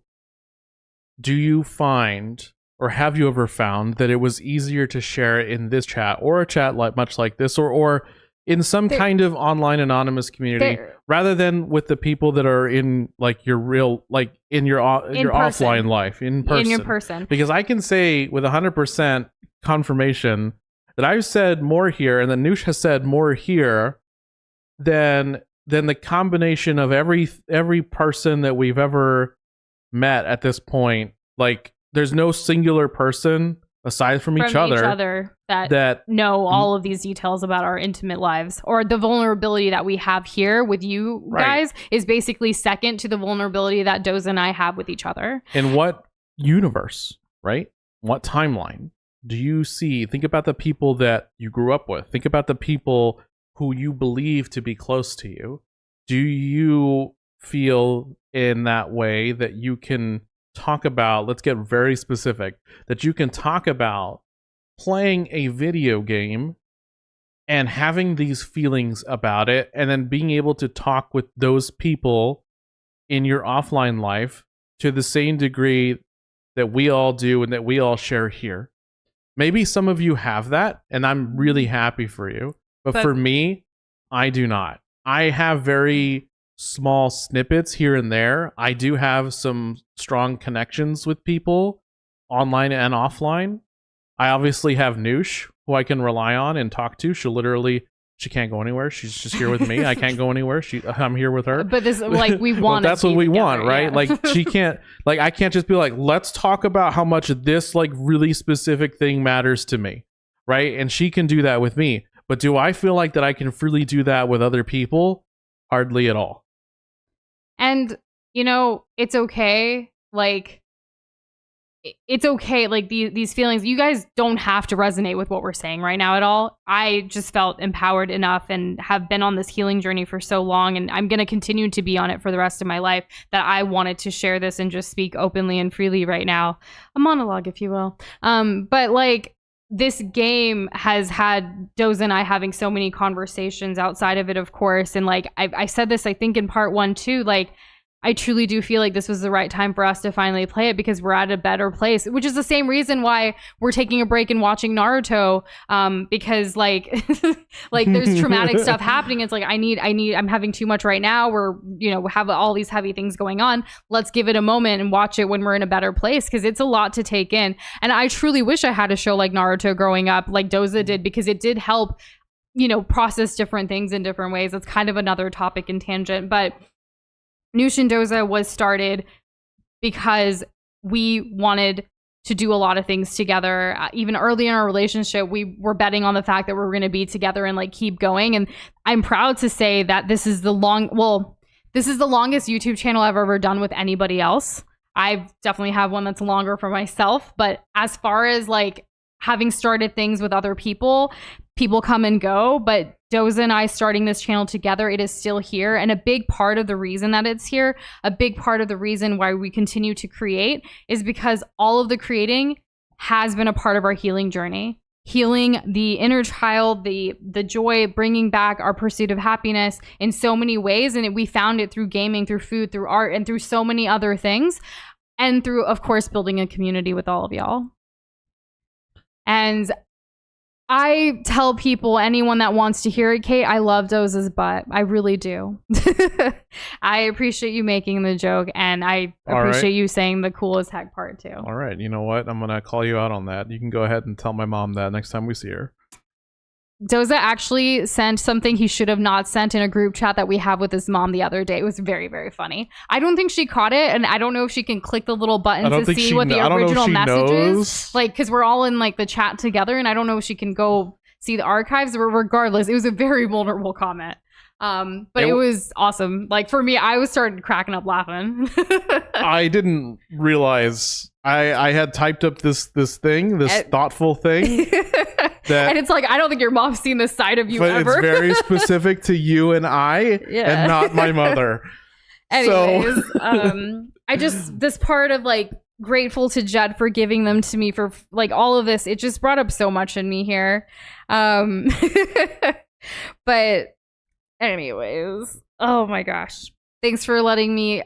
do you find, or have you ever found, that it was easier to share it in this chat or a chat like much like this, or in some kind of online anonymous community, rather than with the people that are in like your real, like in your offline life, in person? In your person. Because I can say with 100% confirmation that I've said more here, and that Noosh has said more here than the combination of every person that we've ever met at this point. Like, there's no singular person aside from each other that know all of these details about our intimate lives, or the vulnerability that we have here with you guys is basically second to the vulnerability that Doza and I have with each other. In what universe, right? What timeline do you see? Think about the people that you grew up with. Think about the people who you believe to be close to you. Do you feel in that way that you can talk about, let's get very specific, that you can talk about playing a video game and having these feelings about it, and then being able to talk with those people in your offline life to the same degree that we all do and that we all share here? Maybe some of you have that, and I'm really happy for you. But for me, I do not. I have very small snippets here and there. I do have some strong connections with people online and offline. I obviously have Noosh, who I can rely on and talk to. She can't go anywhere. She's just here with me. I can't go anywhere. I'm here with her. But this, like, we want. That's what we want, right? Yeah. Like, she can't. Like, I can't just be like, let's talk about how much this like really specific thing matters to me, right? And she can do that with me. But do I feel like that I can freely do that with other people? Hardly at all. And, you know, it's okay. Like, it's okay. Like, these feelings, you guys don't have to resonate with what we're saying right now at all. I just felt empowered enough and have been on this healing journey for so long, and I'm going to continue to be on it for the rest of my life, that I wanted to share this and just speak openly and freely right now. A monologue, if you will. But, like, this game has had Doza and I having so many conversations outside of it, of course. And like, I said this, I think in part 1 too, like, I truly do feel like this was the right time for us to finally play it, because we're at a better place, which is the same reason why we're taking a break and watching Naruto. Because like, like there's traumatic stuff happening. It's like, I'm having too much right now. We're, you know, have all these heavy things going on. Let's give it a moment and watch it when we're in a better place, because it's a lot to take in. And I truly wish I had a show like Naruto growing up, like Doza did, because it did help, you know, process different things in different ways. That's kind of another topic and tangent, but Noosh and Doza was started because we wanted to do a lot of things together. Even early in our relationship, we were betting on the fact that we were going to be together and like keep going. And I'm proud to say that this is the longest YouTube channel I've ever done with anybody else. I definitely have one that's longer for myself, but as far as like having started things with other people come and go, but Doza and I starting this channel together, it is still here. And a big part of the reason that it's here, a big part of the reason why we continue to create, is because all of the creating has been a part of our healing journey. healing the inner child, the joy, bringing back our pursuit of happiness in so many ways. And we found it through gaming, through food, through art, and through so many other things. And through, of course, building a community with all of y'all. And I tell people, anyone that wants to hear it, Kate, I love Doza's butt. I really do. I appreciate you making the joke, and I appreciate you saying the cool as heck part too. All right, you know what? I'm gonna call you out on that. You can go ahead and tell my mom that next time we see her. Doza actually sent something he should have not sent in a group chat that we have with his mom the other day. It was very, very funny. I don't think she caught it, and I don't know if she can click the little button to see what the original message is. Like, because we're all in like the chat together, and I don't know if she can go see the archives. But regardless, it was a very vulnerable comment. But it was awesome. Like, for me, I started cracking up laughing. I didn't realize I had typed up this thoughtful thing. And it's like, I don't think your mom's seen this side of you but ever. It's very specific to you and I, and not my mother. Anyways, I just, this part of like grateful to Jed for giving them to me for like all of this, it just brought up so much in me here. But anyways, oh my gosh, thanks for letting me.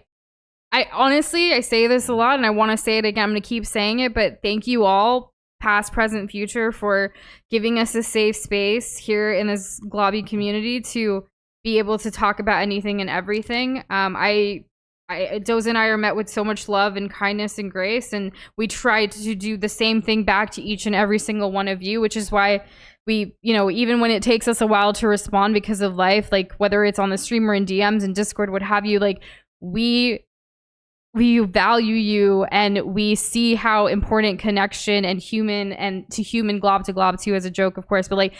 I say this a lot, and I want to say it again. I'm going to keep saying it, but thank you all, past, present, future, for giving us a safe space here in this globby community to be able to talk about anything and everything. Doza and I are met with so much love and kindness and grace, and we try to do the same thing back to each and every single one of you, which is why we, even when it takes us a while to respond because of life, like whether it's on the stream or in DMs and Discord, what have you, like we value you, and we see how important connection and human and to human, glob to glob too, as a joke, of course, but like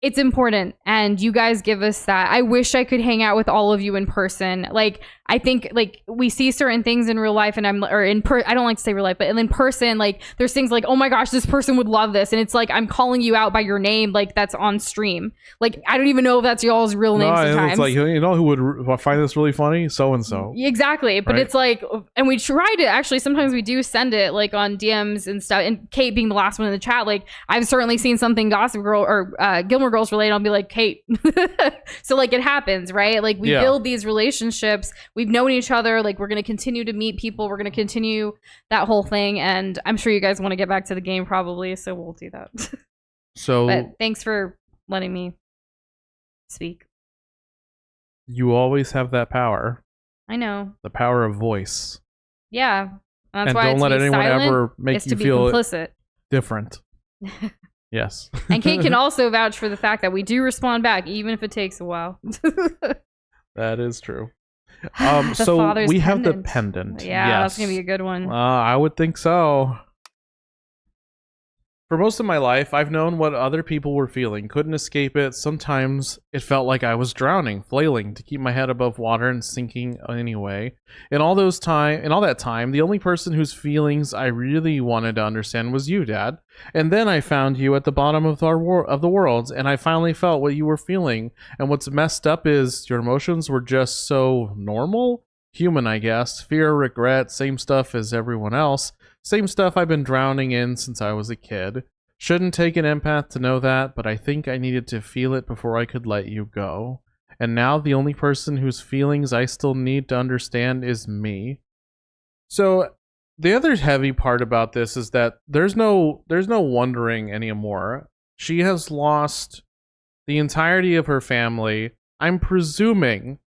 it's important, and you guys give us that. I wish I could hang out with all of you in person. Like, I think like we see certain things in real life, and I don't like to say real life, but in person, like there's things like, oh my gosh, this person would love this, and it's like I'm calling you out by your name, like that's on stream. Like I don't even know if that's y'all's real name sometimes. It's like, who would find this really funny? So and so. Exactly, but right? It's like, and we try to actually. Sometimes we do send it like on DMs and stuff. And Kate being the last one in the chat, like I've certainly seen something Gossip Girl or Gilmore Girls related. I'll be like, Kate. So like it happens, right? Like we build these relationships. We've known each other. Like we're gonna continue to meet people. We're gonna continue that whole thing. And I'm sure you guys want to get back to the game probably, so we'll do that. So, but thanks for letting me speak. You always have that power. I know. The power of voice. Yeah. That's and why don't let anyone ever make make you feel complicit. Different. Yes. And Kate can also vouch for the fact that we do respond back, even if it takes a while. That is true. So we have the pendant. Yeah, that's gonna be a good one. I would think so. For most of my life, I've known what other people were feeling, couldn't escape it. Sometimes it felt like I was drowning, flailing to keep my head above water and sinking anyway. In all that time, the only person whose feelings I really wanted to understand was you, Dad. And then I found you at the bottom of the world, and I finally felt what you were feeling. And what's messed up is your emotions were just so normal, human, I guess. Fear, regret, same stuff as everyone else. Same stuff I've been drowning in since I was a kid. Shouldn't take an empath to know that, but I think I needed to feel it before I could let you go. And now the only person whose feelings I still need to understand is me. So the other heavy part about this is that there's no wondering anymore. She has lost the entirety of her family. I'm presuming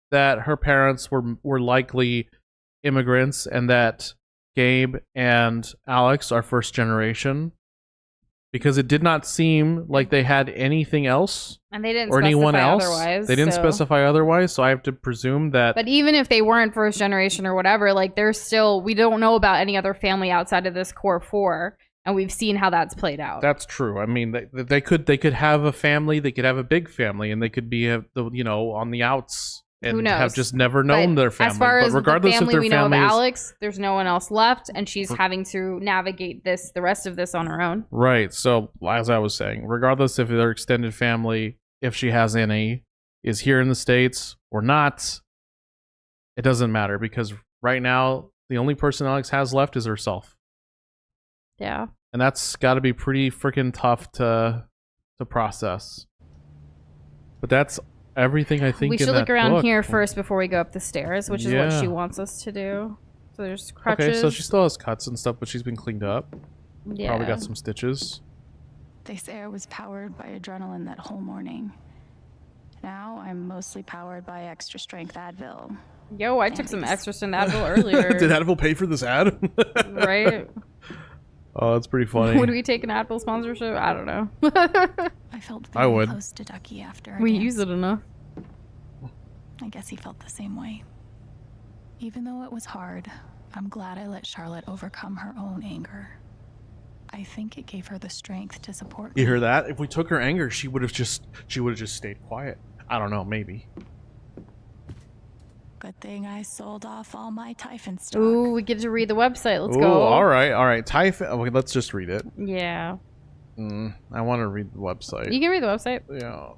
that her parents were likely immigrants, and that Gabe and Alex are first generation, because it did not seem like they had anything else, and they didn't or anyone else. Otherwise, they didn't specify otherwise, so I have to presume that. But even if they weren't first generation or whatever, like they're still, we don't know about any other family outside of this core four, and we've seen how that's played out. That's true. I mean, they could have a family, they could have a big family, and they could be on the outs. And who knows? Have just never known their family. As far as regardless the family if their we know of families, Alex, there's no one else left, and she's having to navigate the rest of this on her own. Right. So, as I was saying, regardless if their extended family, if she has any, is here in the States or not, it doesn't matter, because right now the only person Alex has left is herself. Yeah. And that's got to be pretty freaking tough to process. But that's everything I think. We should in look that around book. here first before we go up the stairs, which is what Yeah. she wants us to do. So there's crutches. Okay, so she still has cuts and stuff, but she's been cleaned up. Yeah. Probably got some stitches. This air was powered by adrenaline that whole morning. Now I'm mostly powered by extra strength Advil. Yo, I took some extra strength Advil earlier. Did Advil pay for this ad? Right? Oh, that's pretty funny. Would we take an Advil sponsorship? I don't know. I felt I very would. close to Ducky after our We dance. use it enough. I guess he felt the same way. Even though it was hard, I'm glad I let Charlotte overcome her own anger. I think it gave her the strength to support me. You hear that? If we took her anger, she would have just stayed quiet. I don't know, maybe. Good thing I sold off all my Typhon stock. Ooh, we get to read the website. Let's Ooh, go. all right. Typhon. Okay, let's just read it. Yeah. I want to read the website. You can read the website. Yeah.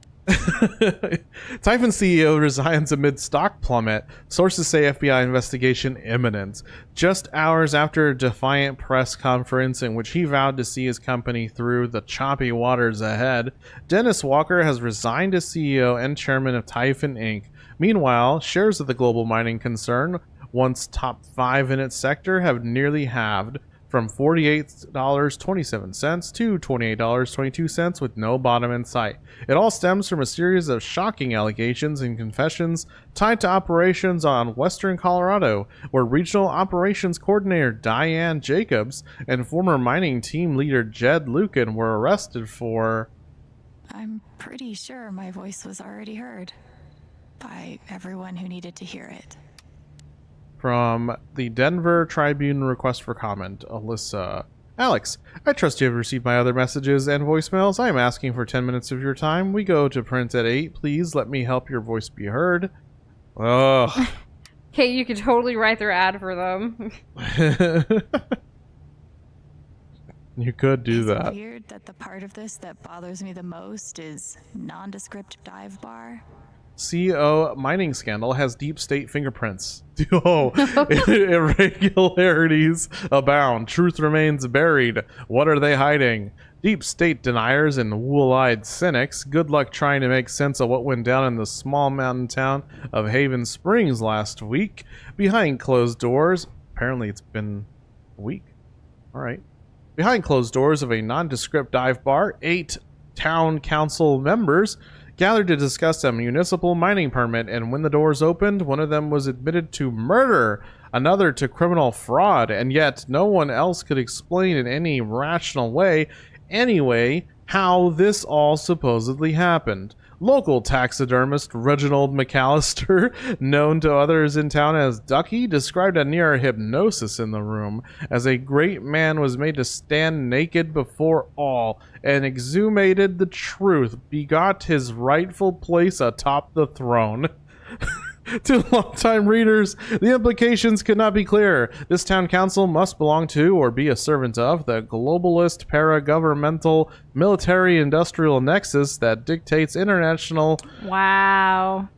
Typhon CEO resigns amid stock plummet. Sources say FBI investigation imminent. Just hours after a defiant press conference in which he vowed to see his company through the choppy waters ahead, Dennis Walker has resigned as CEO and chairman of Typhon Inc. Meanwhile, shares of the global mining concern, once top 5 in its sector, have nearly halved, from $48.27 to $28.22, with no bottom in sight. It all stems from a series of shocking allegations and confessions tied to operations on Western Colorado, where Regional Operations Coordinator Diane Jacobs and former mining team leader Jed Lucan were arrested for... I'm pretty sure my voice was already heard by everyone who needed to hear it. From the Denver Tribune request for comment, Alyssa. Alex, I trust you have received my other messages and voicemails. I am asking for 10 minutes of your time. We go to print at 8. Please let me help your voice be heard. Ugh. Kate, you could totally write their ad for them. You could do Is that. it weird that the part of this that bothers me the most is nondescript dive bar? CO mining scandal has deep state fingerprints. Oh, irregularities abound. Truth remains buried. What are they hiding? Deep state deniers and wool-eyed cynics. Good luck trying to make sense of what went down in the small mountain town of Haven Springs last week. Behind closed doors. Apparently it's been a week. All right. Behind closed doors of a nondescript dive bar, 8 town council members gathered to discuss a municipal mining permit, and when the doors opened, one of them was admitted to murder, another to criminal fraud, and yet no one else could explain in any rational way, anyway, how this all supposedly happened. Local taxidermist Reginald McAllister, known to others in town as Ducky, described a near hypnosis in the room, as a great man was made to stand naked before all, and exhumated the truth, begot his rightful place atop the throne. To longtime readers, the implications could not be clearer. This town council must belong to or be a servant of the globalist para-governmental military-industrial nexus that dictates international... Wow.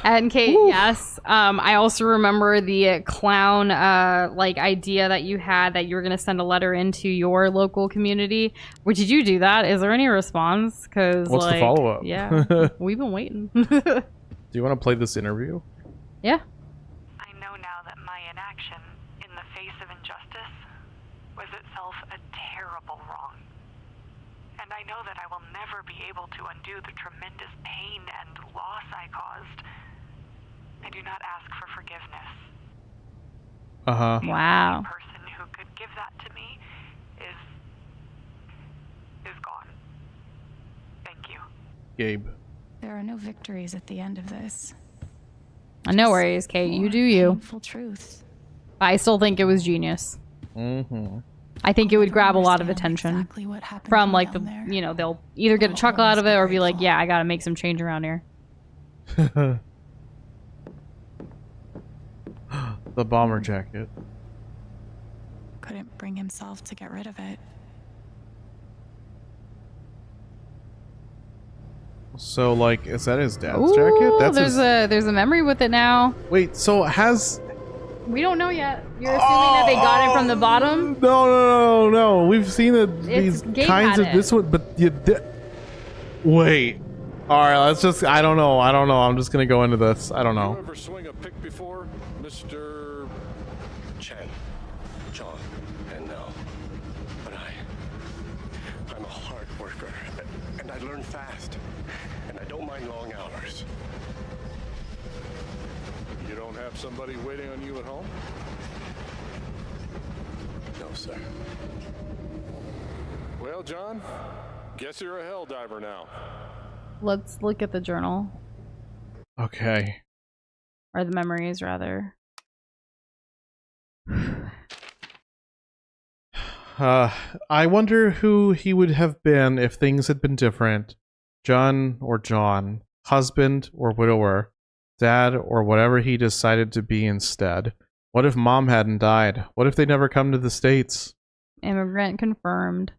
And Kate, yes. I also remember the clown idea that you had that you were going to send a letter into your local community. Did you do that? Is there any response? Because What's the follow-up? Yeah, we've been waiting. Do you want to play this interview? Yeah. I know now that my inaction in the face of injustice was itself a terrible wrong. And I know that I will never be able to undo the tremendous pain and loss I caused. I do not ask for forgiveness. Uh-huh. Wow. The person who could give that to me is gone. Thank you. Gabe. There are no victories at the end of this. No worries, Kate. You do you. Painful truth. I still think it was genius. Mm-hmm. I think it would grab a lot of attention Exactly what happened from to me like the, down there. you know, they'll either get a chuckle out of it or be like, yeah, I gotta make some change around here. The bomber jacket. Couldn't bring himself to get rid of it. So, is that his dad's Ooh, jacket? That's there's a memory with it now. Wait, so has We don't know yet. You're assuming that they got it from the bottom? No. We've seen these Gabe kinds had of this one, but wait. All right, let's just. I don't know. I'm just gonna go into this. I don't know. You ever swing a pick before, Mr. Chen? John, and no. But I'm a hard worker, and I learn fast, and I don't mind long hours. You don't have somebody waiting on you at home? No, sir. Well, John, guess you're a hell diver now. Let's look at the journal. Okay. Or the memories, rather. I wonder who he would have been if things had been different. John or John, husband or widower, dad or whatever he decided to be instead. What if mom hadn't died? What if they never come to the States? Immigrant confirmed.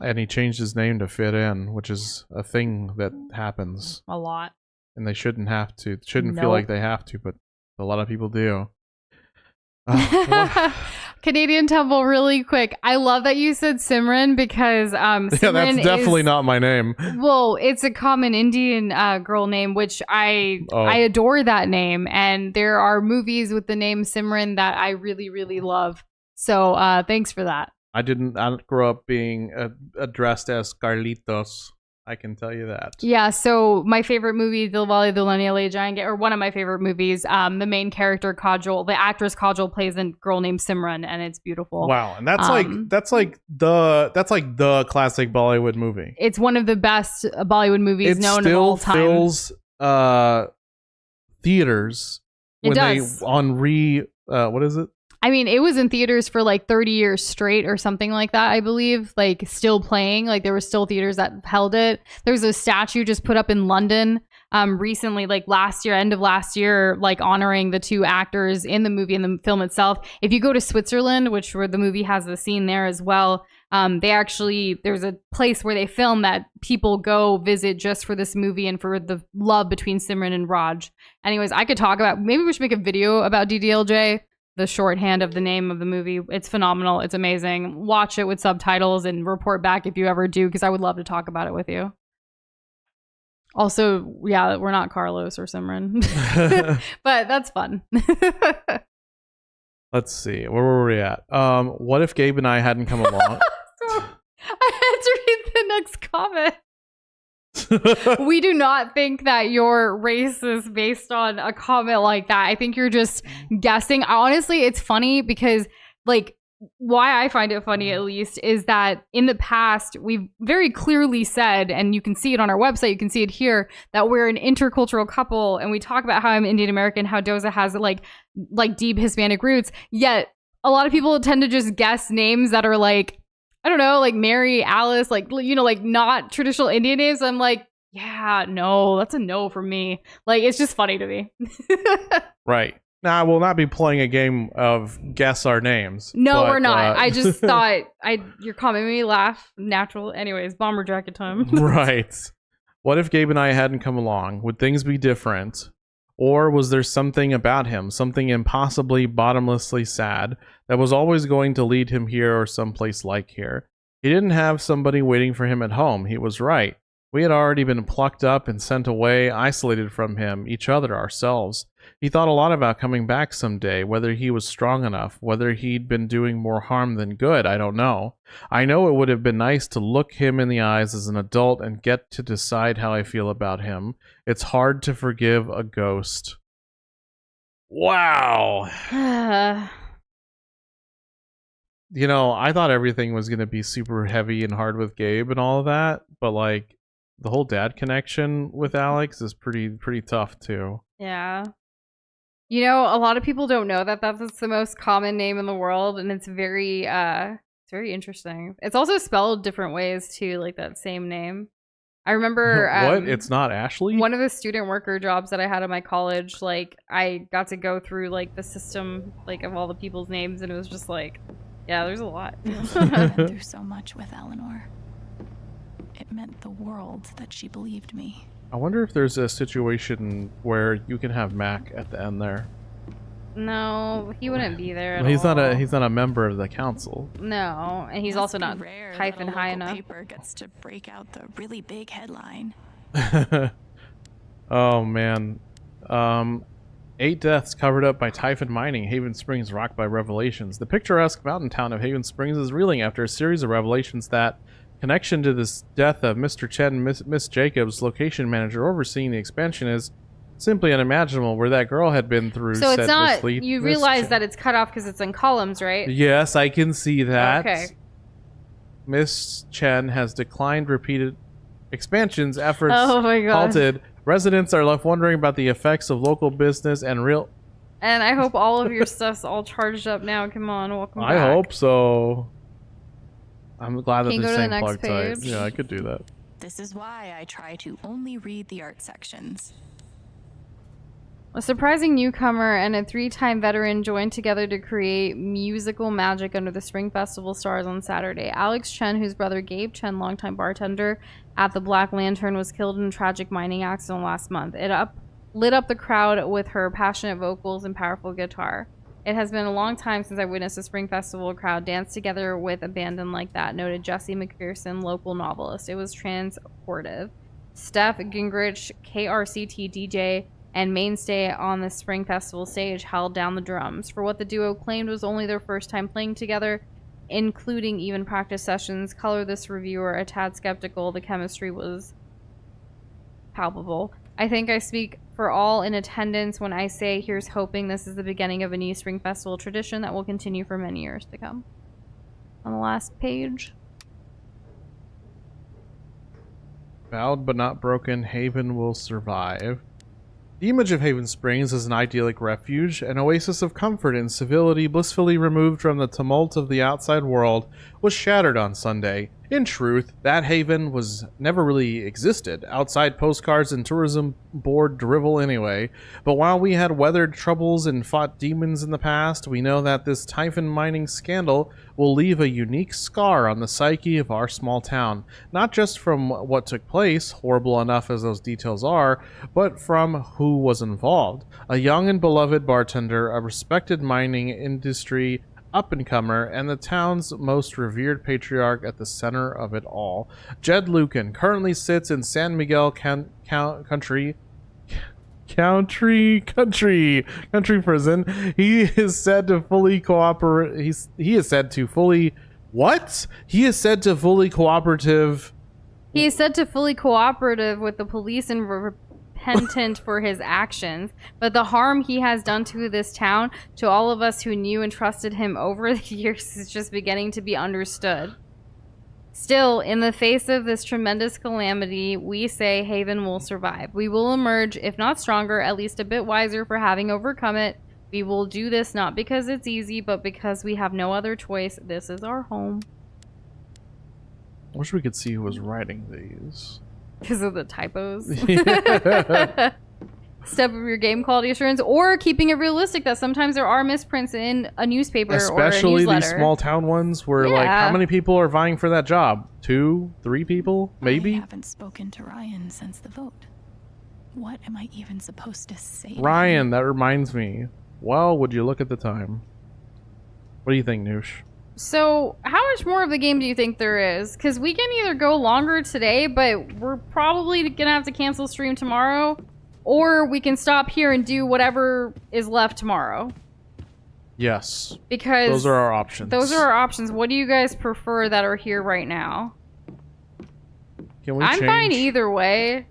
And he changed his name to fit in, which is a thing that happens. A lot. And they shouldn't have to. Shouldn't feel Nope. like they have to, but a lot of people do. Canadian Temple, really quick. I love that you said Simran because Simran Yeah, that's definitely is, not my name. Well, it's a common Indian girl name, which I adore that name. And there are movies with the name Simran that I really, really love. So thanks for that. I didn't grow up being addressed as Carlitos. I can tell you that. Yeah, so my favorite movie, Dil Wale Dulhania Le Jayenge, or one of my favorite movies, the main character Kajol, the actress Kajol plays a girl named Simran, and it's beautiful. Wow, and that's like the classic Bollywood movie. It's one of the best Bollywood movies known of all time. It still fills theaters when they what is it? I mean, it was in theaters for like 30 years straight or something like that, I believe, like still playing. Like there were still theaters that held it. There was a statue just put up in London recently, like end of last year, like honoring the two actors in the movie and the film itself. If you go to Switzerland, where the movie has a scene there as well, there's a place where they film that people go visit just for this movie and for the love between Simran and Raj. Anyways, I could talk about, maybe we should make a video about DDLJ. The shorthand of the name of the movie. It's phenomenal. It's amazing. Watch it with subtitles and report back if you ever do, because I would love to talk about it with you. Also, yeah, we're not Carlos or Simran, but that's fun. Let's see. Where were we at? What if Gabe and I hadn't come along? I had to read the next comment. We do not think that you're racist based on a comment like that. I think you're just guessing. Honestly, it's funny because, like, why I find it funny, at least, is that in the past, we've very clearly said, and you can see it on our website, you can see it here, that we're an intercultural couple, and we talk about how I'm Indian American, how Doza has, like deep Hispanic roots, yet a lot of people tend to just guess names that are, like, I don't know, like Mary, Alice, like, you know, like not traditional Indian names. I'm like, yeah, no, that's a no for me. Like, it's just funny to me. Right. Now, I will not be playing a game of guess our names. No, we're not. I just thought your comment made me laugh. Natural. Anyways, bomber jacket time. Right. What if Gabe and I hadn't come along? Would things be different? Or was there something about him, something impossibly, bottomlessly sad, that was always going to lead him here or someplace like here? He didn't have somebody waiting for him at home. He was right. We had already been plucked up and sent away, isolated from him, each other, ourselves. He thought a lot about coming back someday, whether he was strong enough, whether he'd been doing more harm than good, I don't know. I know it would have been nice to look him in the eyes as an adult and get to decide how I feel about him. It's hard to forgive a ghost. Wow. You know, I thought everything was going to be super heavy and hard with Gabe and all of that, but like the whole dad connection with Alex is pretty tough too. Yeah. You know, a lot of people don't know that that's the most common name in the world, and it's very interesting. It's also spelled different ways too, like that same name. I remember what? It's not Ashley? One of the student worker jobs that I had at my college, like I got to go through like the system like of all the people's names, and it was just like, yeah, there's a lot. I've been through so much with Eleanor. It meant the world that she believed me. I wonder if there's a situation where you can have Mac at the end there. No, he wouldn't be there. At He's all. he's not a member of the council. No, and he's also not hyphen high enough. Paper gets to break out the really big headline. Oh man. 8 deaths covered up by typhon mining. Haven Springs rocked by revelations. The picturesque mountain town of Haven Springs is reeling after a series of revelations that connection to this death of Mr. Chen and Miss Jacobs, location manager overseeing the expansion, is simply unimaginable. Where that girl had been through. So it's not. Miss You realize that it's cut off because it's in columns, right? Yes, I can see that. Okay. Miss Chen has declined repeated expansions. Efforts Oh my God. halted. Residents are left wondering about the effects of local business and real. And I hope all of your stuff's all charged up now. Come on, welcome back. I hope so. I'm glad that Can you they're go to the saying next plug tight. page? Yeah, I could do that. This is why I try to only read the art sections. A surprising newcomer and a 3-time veteran joined together to create musical magic under the Spring Festival stars on Saturday. Alex Chen, whose brother Gabe Chen, longtime bartender at the Black Lantern, was killed in a tragic mining accident last month. It lit up the crowd with her passionate vocals and powerful guitar. It has been a long time since I witnessed a Spring Festival crowd dance together with abandon like that, noted Jesse McPherson, local novelist. It was transportive. Steph Gingrich, KRCT DJ, and mainstay on the Spring Festival stage, held down the drums. For what the duo claimed was only their first time playing together, including even practice sessions, color this reviewer a tad skeptical. The chemistry was palpable. I think I speak for all in attendance when I say here's hoping this is the beginning of a new Spring Festival tradition that will continue for many years to come. On the last page. Bowed but not broken, Haven will survive. The image of Haven Springs as an idyllic refuge, an oasis of comfort and civility blissfully removed from the tumult of the outside world, was shattered on Sunday. In truth, that haven was never really existed, outside postcards and tourism board drivel anyway. But while we had weathered troubles and fought demons in the past, we know that this typhon mining scandal will leave a unique scar on the psyche of our small town. Not just from what took place, horrible enough as those details are, but from who was involved. A young and beloved bartender, a respected mining industry up-and-comer, and the town's most revered patriarch at the center of it all. Jed Lucan currently sits in San Miguel Country prison. He is said to fully cooperate. He is said to fully cooperative. He is said to fully cooperative with the police and repentant for his actions, but the harm he has done to this town, to all of us who knew and trusted him over the years, is just beginning to be understood. Still, in the face of this tremendous calamity, we say Haven will survive. We will emerge, if not stronger, at least a bit wiser for having overcome it. We will do this not because it's easy, but because we have no other choice. This is our home. I wish we could see who was writing these. Because of the typos. Step of your game quality assurance, or keeping it realistic that sometimes there are misprints in a newspaper Especially or a newsletter. these small town ones where like how many people are vying for that job? 2, 3 people, maybe? I haven't spoken to Ryan since the vote. What am I even supposed to say? Ryan, that reminds me. Well, would you look at the time? What do you think, Noosh? So, how much more of the game do you think there is? Because we can either go longer today, but we're probably going to have to cancel stream tomorrow, or we can stop here and do whatever is left tomorrow. Yes. Because those are our options. Those are our options. What do you guys prefer that are here right now? Can we I'm change? fine either way.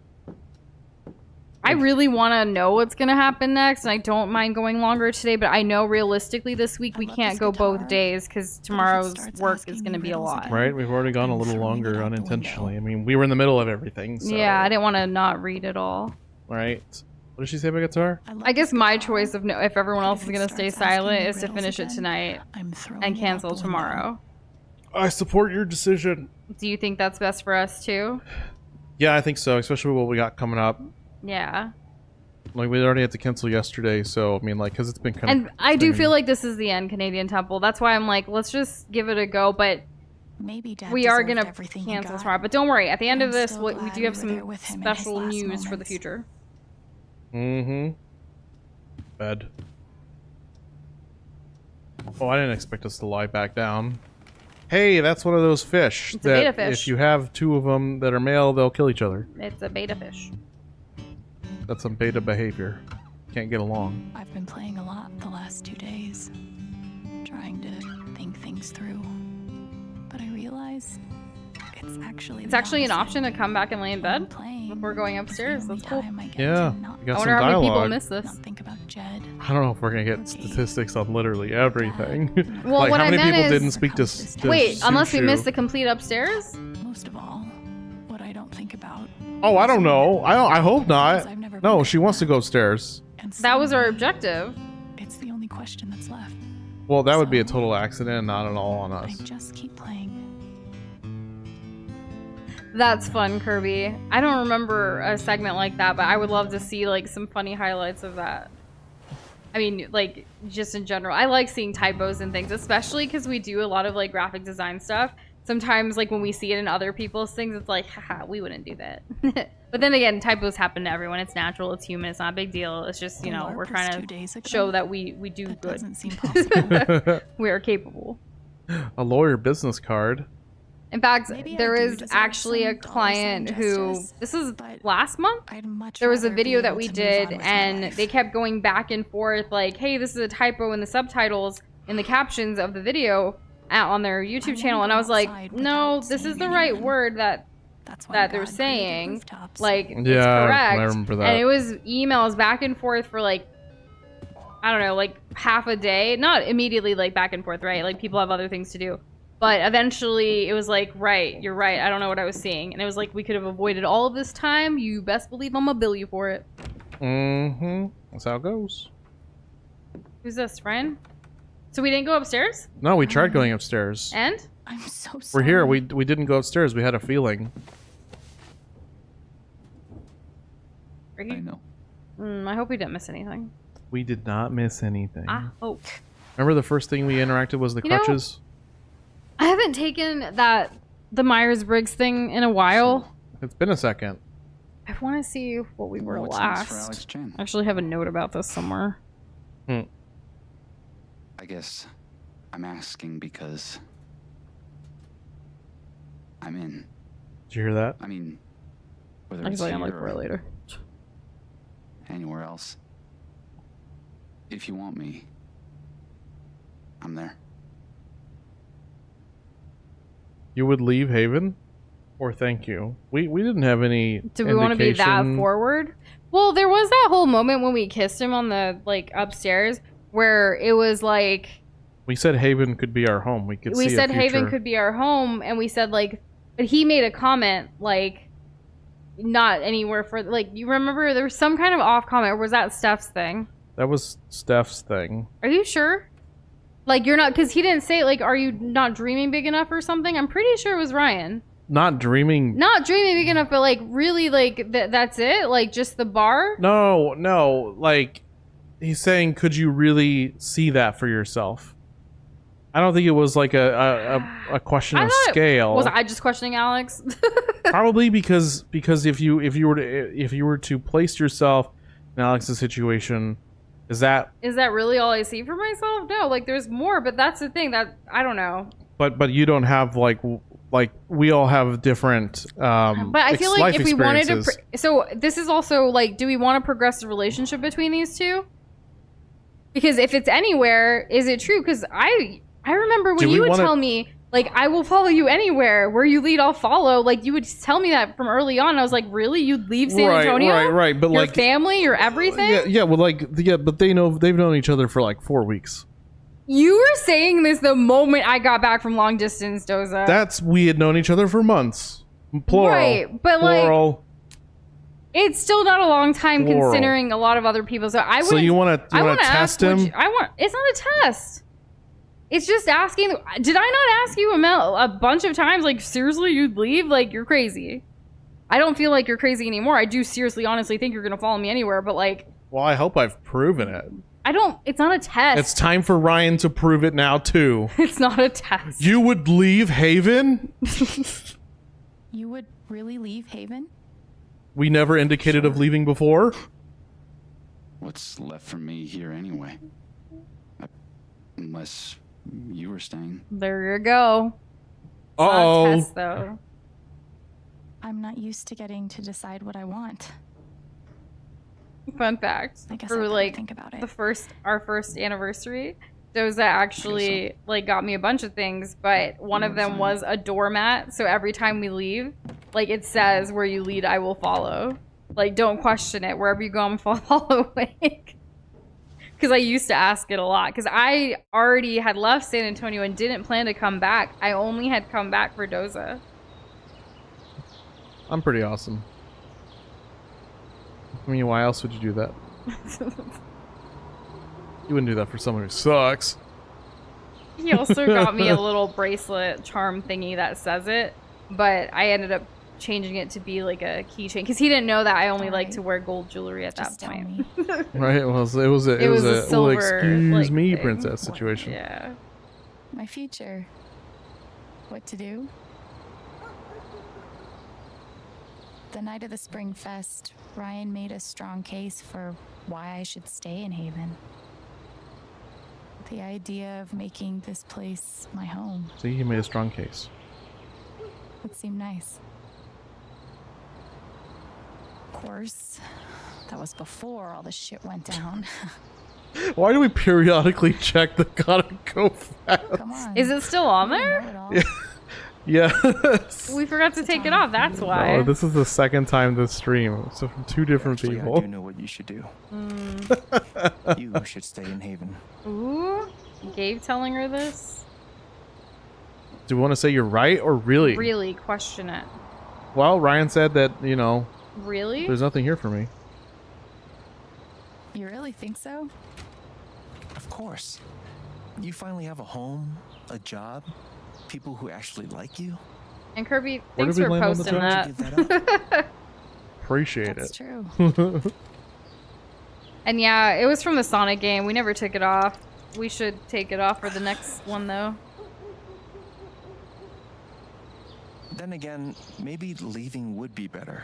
I really want to know what's going to happen next, and I don't mind going longer today, but I know realistically this week we can't go both days because tomorrow's work is going to be a lot. Right? We've already gone a little longer unintentionally. I mean, we were in the middle of everything. So. Yeah, I didn't want to not read it all. Right. What did she say about guitar? I guess my choice of if everyone else is going to stay silent is to finish it tonight and cancel tomorrow. I support your decision. Do you think that's best for us too? Yeah, I think so, especially with what we got coming up. Yeah. Like, we already had to cancel yesterday, so, I mean, like, because it's been kind of... And I do feel like this is the end, Canadian Temple. That's why I'm like, let's just give it a go, but maybe Dad we are going to cancel tomorrow. But don't worry, at the end of this, we do have some special news for the future. Mm-hmm. Bed. Oh, I didn't expect us to lie back down. Hey, that's one of those fish It's a that beta fish. if you have two of them that are male, they'll kill each other. It's a beta fish. That's some beta behavior. Can't get along. I've been playing a lot the last 2 days, trying to think things through. But I realize it's actually an option to come back and lay in bed before going upstairs. That's cool. Yeah, you got I some wonder how many people dialogue. miss this. Think about Jed. I don't know if we're gonna get statistics on literally everything. Well, like what how I many meant people is- didn't speak to Wait, unless we Suchu? missed the complete upstairs? Most of all, what I don't think about. Oh, I don't know. I hope not. No, she wants to go upstairs. That was our objective. It's the only question that's left. Well, that would be a total accident, not at all on us. Just keep playing. That's fun, Kirby. I don't remember a segment like that, but I would love to see like some funny highlights of that. I mean, like, just in general. I like seeing typos and things, especially because we do a lot of like graphic design stuff. Sometimes, like, when we see it in other people's things, it's like, haha, we wouldn't do that. But then again, typos happen to everyone. It's natural. It's human. It's not a big deal. It's just, you know, we're trying to show that we do good. Doesn't seem possible. We are capable. A lawyer business card. In fact, Maybe I there do is deserve actually some a client dollar who, sign this is last month? I'd much There was a rather video be that able we to move did, on with my and life. they kept going back and forth like, hey, this is a typo in the subtitles, in the captions of the video on their YouTube channel. And I was like, no, this is the right word that they're saying. Like, it's Yeah, correct. I remember that. And it was emails back and forth for like, I don't know, like half a day. Not immediately like back and forth, right? Like people have other things to do. But eventually it was like, right, you're right. I don't know what I was seeing. And it was like, we could have avoided all of this time. You best believe I'm gonna bill you for it. Mm-hmm. That's how it goes. Who's this, Ryan? So we didn't go upstairs? No, we tried going upstairs. And? I'm so sorry. We're here. We didn't go upstairs. We had a feeling. I know. I hope we didn't miss anything. We did not miss anything. I hope. Remember the first thing we interacted was the You know, crutches? I haven't taken the Myers-Briggs thing in a while. It's been a second. I want to see what we were What's next for last. Alex Chen? I actually have a note about this somewhere. I guess I'm asking because I'm in. Did you hear that? I mean, whether I it's can here look for it or later. anywhere else. If you want me, I'm there. You would leave Haven? Or thank you? We didn't have any Do we want to be that indication. forward? Well, there was that whole moment when we kissed him on the like upstairs where it was like We said Haven could be our home. We could we see said a Haven future. could be our home, and we said like, but he made a comment like, not anywhere for like. You remember there was some kind of off comment, or was that Steph's thing? That was Steph's thing. Are you sure? Like you're not, because he didn't say like, are you not dreaming big enough or something? I'm pretty sure it was Ryan. Not dreaming. Not dreaming big enough, but like really like that's it? Like just the bar? No. Like, he's saying, could you really see that for yourself? I don't think it was like a question of scale. Was I just questioning Alex? Probably because if you were to place yourself in Alex's situation, is that really all I see for myself? No, like there's more, but that's the thing that I don't know. but you don't have like we all have different But I feel like life if we wanted to experiences. so this is also like, do we want to progress the relationship between these two? Because if it's anywhere, is it true? Because I remember when Do we you would wanna- tell me like, I will follow you anywhere. Where you lead, I'll follow. Like, you would tell me that from early on. I was like, really? You'd leave San Antonio? Right. But your like family, your everything? Yeah, well, but they've known each other for like 4 weeks. You were saying this the moment I got back from long distance, Doza. We had known each other for months. Plural. Right, but Plural. like, it's still not a long time Plural. considering a lot of other people. So I would. So you want to test him? It's not a test. It's just asking. Did I not ask you a bunch of times? Like, seriously, you'd leave? Like, you're crazy. I don't feel like you're crazy anymore. I do seriously, honestly think you're gonna follow me anywhere. But like, Well, I hope I've proven it. I don't. It's not a test. It's time for Ryan to prove it now too. It's not a test. You would leave Haven? You would really leave Haven? We never indicated of leaving before. What's left for me here anyway? Unless you were staying. There you go. Uh-oh. Test, though. I'm not used to getting to decide what I want. Fun fact. I guess for I better like think about it. our first anniversary, Doza actually like got me a bunch of things, but one of them was a doormat. So every time we leave, like it says, "Where you lead, I will follow." Like, don't question it. Wherever you go, I'm following. Because I used to ask it a lot. Because I already had left San Antonio and didn't plan to come back. I only had come back for Doza. I'm pretty awesome. I mean, why else would you do that? You wouldn't do that for someone who sucks. He also got me a little bracelet charm thingy that says it. But I ended up changing it to be like a keychain. Because he didn't know that I only like to wear gold jewelry at that point. Right? It was a silver, well, excuse like, me, thing. princess situation. Yeah. My future. What to do? The night of the Spring Fest, Ryan made a strong case for why I should stay in Haven. The idea of making this place my home See, he made a strong case. would seem nice. Of course, that was before all the shit went down. Why do we periodically check the gotta go fast? Come on. Is it still on there? Yes. We forgot to take it off. That's why. Oh, this is the second time this stream, so from two different people. I do know what you should do. You should stay in Haven. Ooh, Gabe telling her this? Do you want to say you're right or really? Really question it. Well, Ryan said that, you know, Really? there's nothing here for me. You really think so? Of course. You finally have a home, a job, people who actually like you. And Kirby, Where thanks did we for land on the posting that. Appreciate That's it. true. And yeah, it was from the Sonic game. We never took it off. We should take it off for the next one, though. Then again, maybe leaving would be better.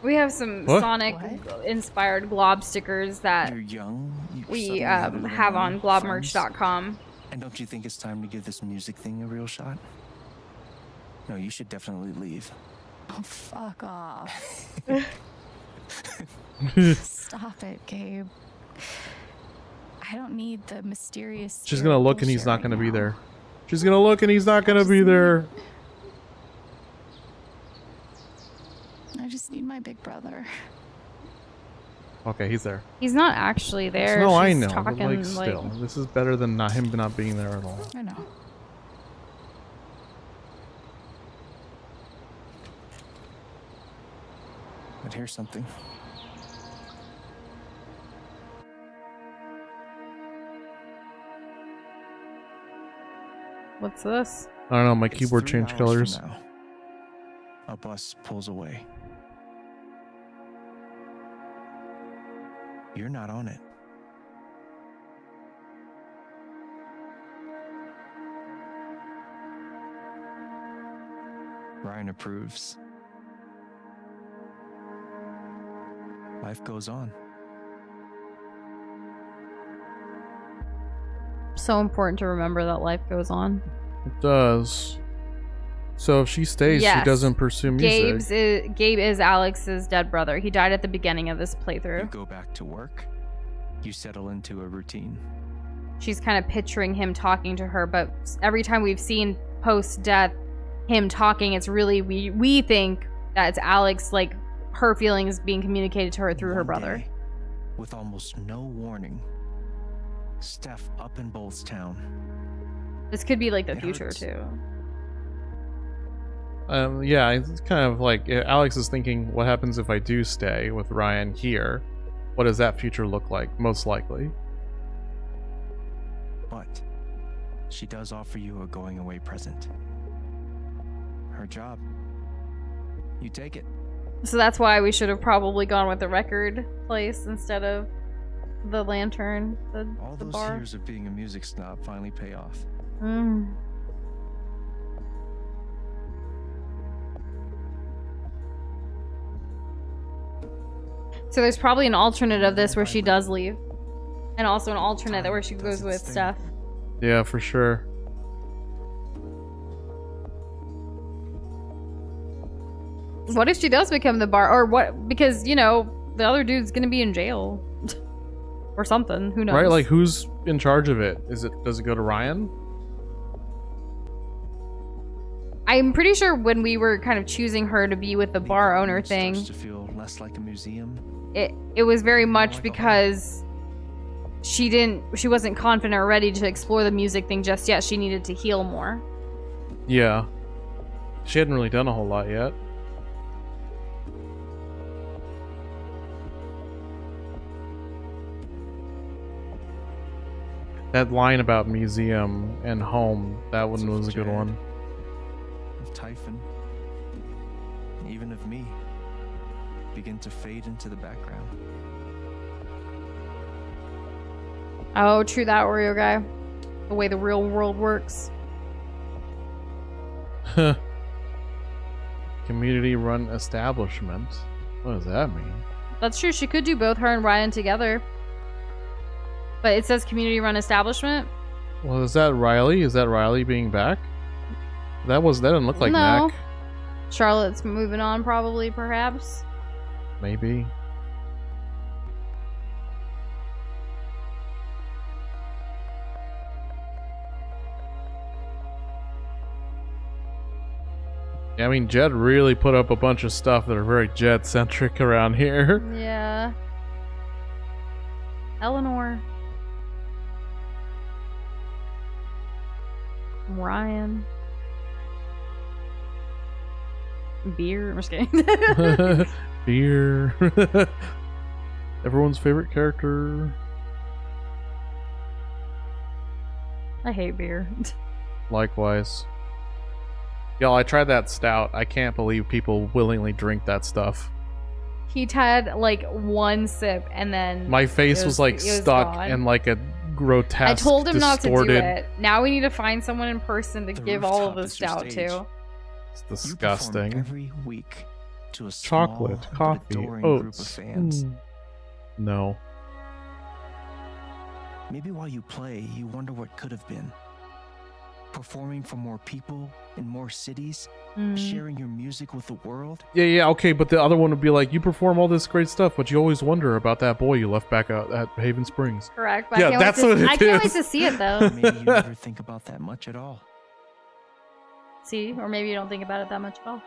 We have some What? Sonic-inspired glob stickers that You're young. You we suddenly have a have little on friends. globmerch.com. And don't you think it's time to give this music thing a real shot? No, you should definitely leave. Oh, fuck off. Stop it, Gabe. I don't need the mysterious. She's gonna look and he's not gonna be there. She's gonna look and he's not gonna be there. I just need my big brother. Okay, he's there. He's not actually there. No, I She's know, but talking, like, still, this is better than him not being there at all. I know. But here's something. What's this? I don't know, my It's keyboard 3 changed hours colors. from now. A bus pulls away. You're not on it. Ryan approves. Life goes on. So important to remember that life goes on. It does. So if she stays, Yes. she doesn't pursue music. Gabe is Alex's dead brother. He died at the beginning of this You playthrough. go back to work. You settle into a routine. She's kind of picturing him talking to her, but every time we've seen post-death him talking, it's really we think that it's Alex, like her feelings being communicated to her through her One brother. day, with almost no warning, Steph up in Boltstown. This could be like the It future hurts. too. Yeah, it's kind of like Alex is thinking, what happens if I do stay with Ryan here? What does that future look like? Most likely. But she does offer you a going away present. Her job. You take it. So that's why we should have probably gone with the record place instead of the lantern, All the those bar. years of being a music snob finally pay off. Mm. So there's probably an alternate of this where she does leave. And also an alternate where she goes with Steph. Yeah, for sure. What if she does become the bar, or what? Because you know the other dude's gonna be in jail or something. Who knows? Right? Like, who's in charge of it? Does it go to Ryan? I'm pretty sure when we were kind of choosing her to be with the bar owner thing, To feel less like a museum. it was very much because she wasn't confident or ready to explore the music thing just yet. She needed to heal more. Yeah. She hadn't really done a whole lot yet. That line about museum and home, that one was a good one. Of Typhon, even of me, begin to fade into the background. Oh, true that, Oreo guy. The way the real world works. Community-run establishment. What does that mean? That's true. She could do both, her and Ryan together. But it says community-run establishment. Well, is that Riley? Is that Riley being back? That didn't look like No. Mac. Charlotte's moving on, probably, perhaps. Maybe. Yeah, I mean, Jed really put up a bunch of stuff that are very Jed-centric around here. Yeah. Eleanor. Ryan. Beer. I'm just kidding. Beer. Everyone's favorite character. I hate beer. Likewise. Y'all, I tried that stout. I can't believe people willingly drink that stuff. He had like one sip and then My face was like it stuck gone. in like a grotesque, I told him not to do distorted. it. Now we need to find someone in person to give all of this stout to. It's disgusting. Every week to a small, Chocolate, but coffee, adoring group of oats. fans. No. Maybe while you play, you wonder what could have been. Performing for more people in more cities, sharing your music with the world. Yeah, okay, but the other one would be like, you perform all this great stuff, but you always wonder about that boy you left back out at Haven Springs. Correct. But Yeah, I can't that's wait what to, it I can't wait is. to see it though. Maybe you never think about that much at all. See, or maybe you don't think about it that much at all.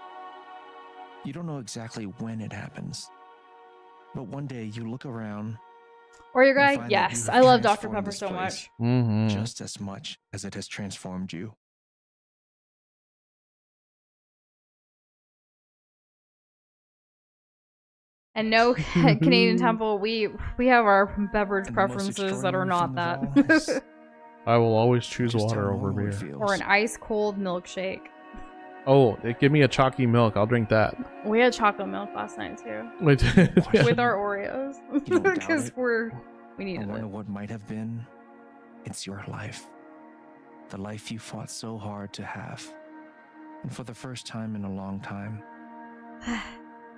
You don't know exactly when it happens, but one day you look around. Or your and guy? find that Yes, you I have love Dr. transformed Pepper this so place much. just as much as it has transformed you. And no, at Canadian Temple, we have our beverage preferences that are not that. I will always choose water over beer. Or an ice cold milkshake. Oh, give me a chalky milk. I'll drink that. We had chocolate milk last night too. Wait. With our Oreos. You don't doubt Because it. we I needed wonder it. what might have been. It's your life. The life you fought so hard to have. And for the first time in a long time,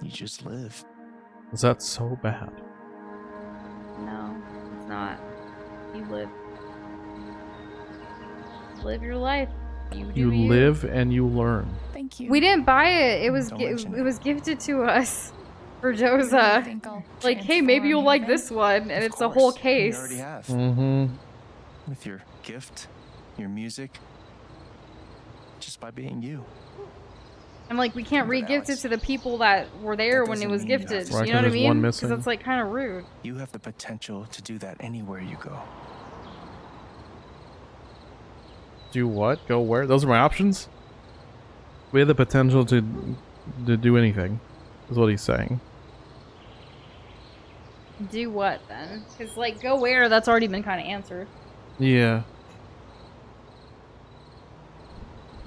you just live. Is that so bad? No, it's not. You live. Live your life. You do You live and you learn. Thank you. We didn't buy it. It was it was gifted to us for Joza. Like, hey, maybe you'll like this one, and it's a whole case. You already have. Mm-hmm. With your gift, your music, just by being you. And like, we can't re-gift it to the people that were there when it was gifted. Right, You know what I 'cause there's one mean? Because missing. that's like kind of rude. You have the potential to do that anywhere you go. Do what? Go where? Those are my options? We have the potential to do anything, is what he's saying. Do what then? Because like, go where? That's already been kind of answered. Yeah.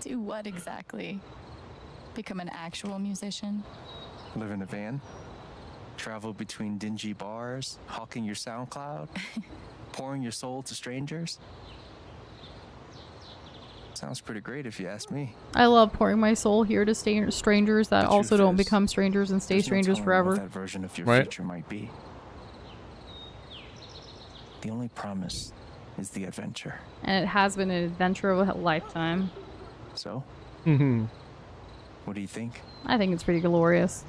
Do what exactly? Become an actual musician? Live in a van, travel between dingy bars, hawking your SoundCloud, pouring your soul to strangers. Sounds pretty great if you ask me. I love pouring my soul here to strangers that also don't become strangers and stay There's no strangers telling forever. what that version of your Right. future might be. The only promise is the adventure. And it has been an adventure of a lifetime. So? Mm-hmm. What do you think? I think it's pretty glorious.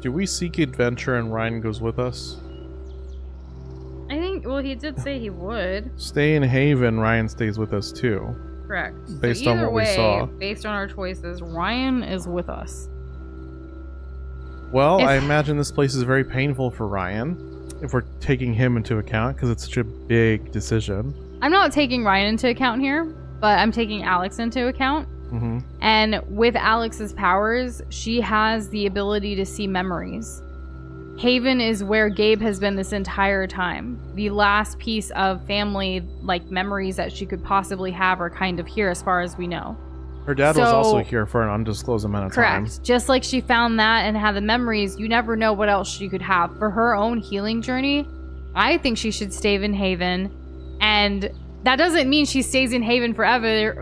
Do we seek adventure and Ryan goes with us? I think, well, he did say he would. Stay in Haven, Ryan stays with us too. Correct. Based so on what we saw. Based on our choices, Ryan is with us. Well, I imagine this place is very painful for Ryan, if we're taking him into account, because it's such a big decision. I'm not taking Ryan into account here, but I'm taking Alex into account. Mm-hmm. And with Alex's powers, she has the ability to see memories. Haven is where Gabe has been this entire time. The last piece of family, like, memories that she could possibly have are kind of here as far as we know. Her dad was also here for an undisclosed amount of time. Correct. Just like she found that and had the memories, you never know what else she could have. For her own healing journey, I think she should stay in Haven. And that doesn't mean she stays in Haven forever,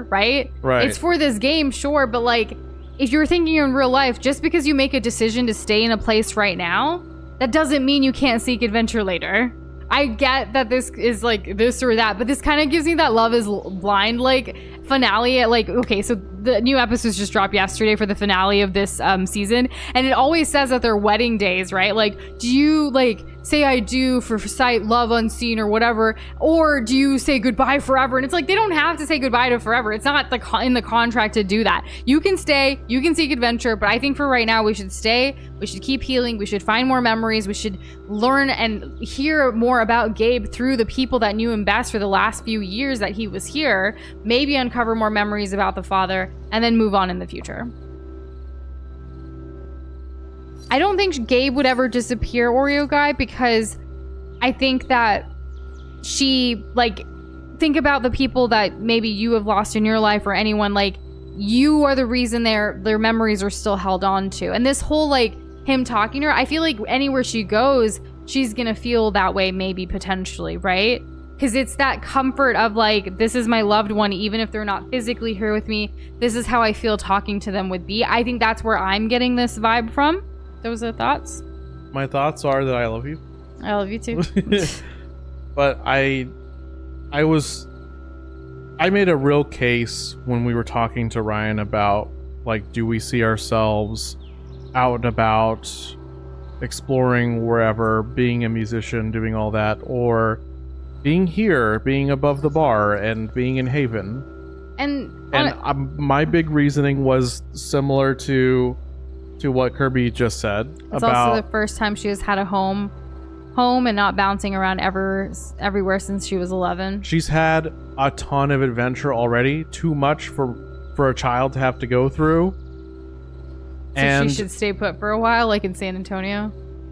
right? Right. It's for this game, sure, but like, if you're thinking in real life, just because you make a decision to stay in a place right now, that doesn't mean you can't seek adventure later. I get that this is like this or that, but this kind of gives me that Love is Blind like finale at like, okay, so the new episodes just dropped yesterday for the finale of this season, and it always says that they're wedding days, right? Like, do you like say I do for sight, love unseen or whatever, or do you say goodbye forever? And it's like, they don't have to say goodbye to forever. It's not in the contract to do that. You can stay, you can seek adventure, but I think for right now we should stay, we should keep healing, we should find more memories, we should learn and hear more about Gabe through the people that knew him best for the last few years that he was here, maybe uncover more memories about the father, and then move on in the future. I don't think Gabe would ever disappear, Oreo Guy, because I think that she, like, think about the people that maybe you have lost in your life or anyone, like, you are the reason their memories are still held on to. And this whole, like, him talking to her, I feel like anywhere she goes, she's gonna feel that way, maybe potentially, right? Because it's that comfort of, like, this is my loved one, even if they're not physically here with me, this is how I feel talking to them would be. I think that's where I'm getting this vibe from. Those are thoughts. My thoughts are that I love you. I love you too. But I made a real case when we were talking to Ryan about, like, do we see ourselves out and about, exploring wherever, being a musician, doing all that, or being here, being above the bar, and being in Haven. And my big reasoning was similar to what Kirby just said. It's also the first time she has had a home and not bouncing around everywhere since she was 11. She's had a ton of adventure already, too much for a child to have to go through. So and she should stay put for a while, like in San Antonio.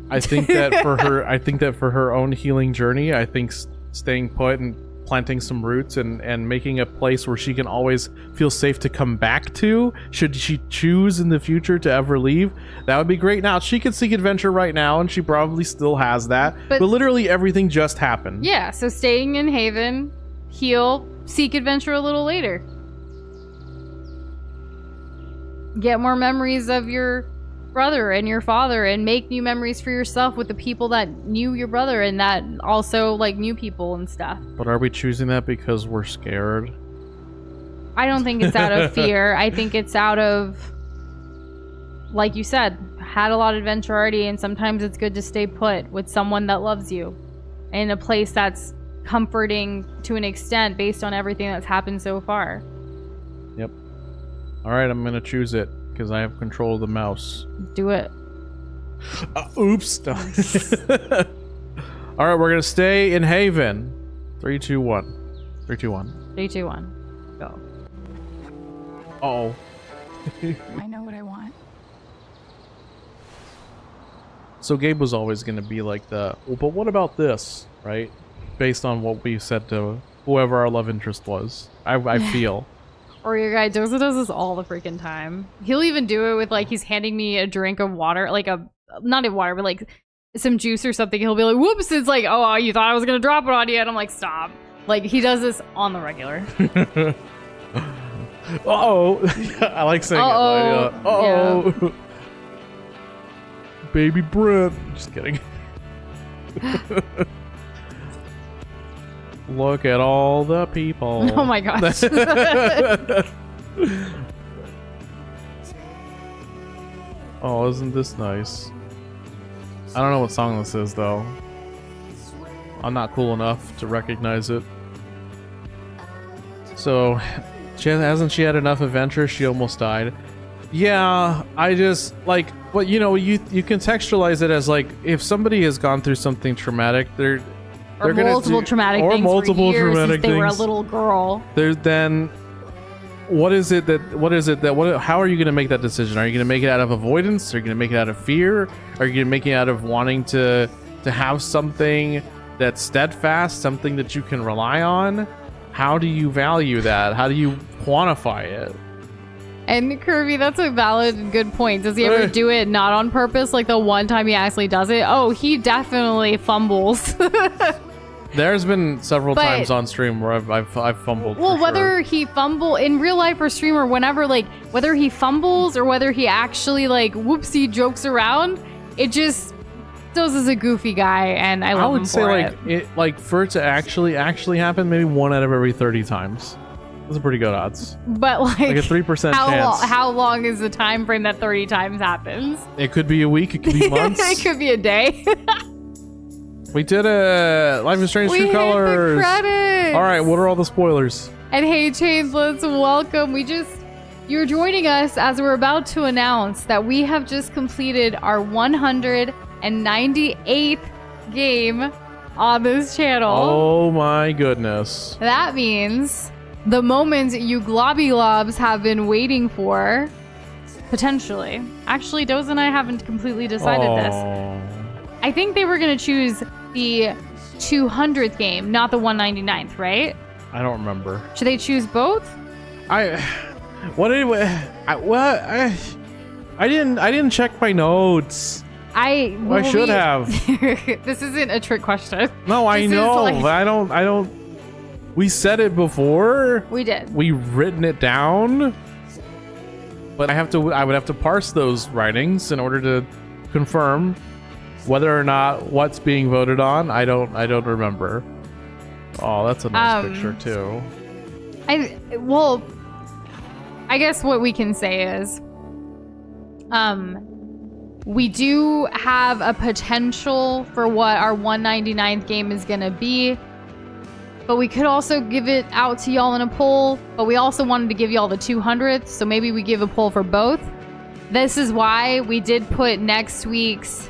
I think that for her own healing journey, I think staying put and planting some roots and making a place where she can always feel safe to come back to, should she choose in the future to ever leave, that would be great. Now, she could seek adventure right now, and she probably still has that, but literally everything just happened. Yeah, so staying in Haven, heal, seek adventure a little later. Get more memories of your brother and your father, and make new memories for yourself with the people that knew your brother and that also, like, new people and stuff. But are we choosing that because we're scared? I don't think it's out of fear. I think it's out of, like you said, had a lot of adventure already, and sometimes it's good to stay put with someone that loves you in a place that's comforting to an extent based on everything that's happened so far. Yep. All right, I'm gonna choose it because I have control of the mouse. Do it. Oops. All right, we're gonna stay in Haven. 3, 2, 1. 3, 2, 1. 3, 2, 1. Go. Uh-oh. I know what I want. So Gabe was always gonna be like well, but what about this, right? Based on what we said to whoever our love interest was. I feel. Or your guy does this all the freaking time. He'll even do it with, like, he's handing me a drink of water, like not water, but like some juice or something. He'll be like, whoops, it's like, oh, you thought I was gonna drop it on you, and I'm like, stop. Like, he does this on the regular. Uh-oh. I like saying it. Uh-oh. Yeah. baby Brent. Just kidding. Look at all the people. Oh my gosh. Oh, isn't this nice? I don't know what song this is, though. I'm not cool enough to recognize it. So, hasn't she had enough adventure? She almost died. Yeah, I just, like, well, you know, you contextualize it as, like, if somebody has gone through something traumatic, they're gonna multiple traumatic or things multiple for years traumatic since they were a things. little girl. Then what is it that how are you going to make that decision? Are you going to make it out of avoidance? Are you going to make it out of fear? Are you going to make it out of wanting to have something that's steadfast, something that you can rely on? How do you value that? How do you quantify it? And Kirby, that's a valid and good point. Does he ever do it not on purpose? Like the one time he actually does it? Oh, he definitely fumbles. There's been several But- times on stream where I've fumbled. Well, for whether he fumble in real life or stream or whenever, like whether he fumbles or whether he actually like whoopsie jokes around, it just Doze is a goofy guy, and I love him I would say for it. for it to actually happen, maybe 1 out of every 30 times. Those are pretty good odds. But like a 3% how chance. how long is the time frame that 30 times happens? It could be a week. It could be months. It could be a day. We did it! Life is Strange We True hit the Colors! credits! Alright, what are all the spoilers? And hey, Changelets, welcome. You're joining us as we're about to announce that we have just completed our 198th game on this channel. Oh my goodness. That means the moment you globby globs have been waiting for, potentially. Actually, Doze and I haven't completely decided this. I think they were going to choose the 200th game, not the 199th, right? I don't remember. Should they choose both? I didn't check my notes. I should have. This isn't a trick question. No, I This is know. like- I don't. We said it before. We did. We've written it down. But I would have to parse those writings in order to confirm whether or not what's being voted on. I don't remember. Oh, that's a nice picture too. I guess what we can say is we do have a potential for what our 199th game is going to be, but we could also give it out to y'all in a poll, but we also wanted to give y'all the 200th, so maybe we give a poll for both. This is why we did put next week's.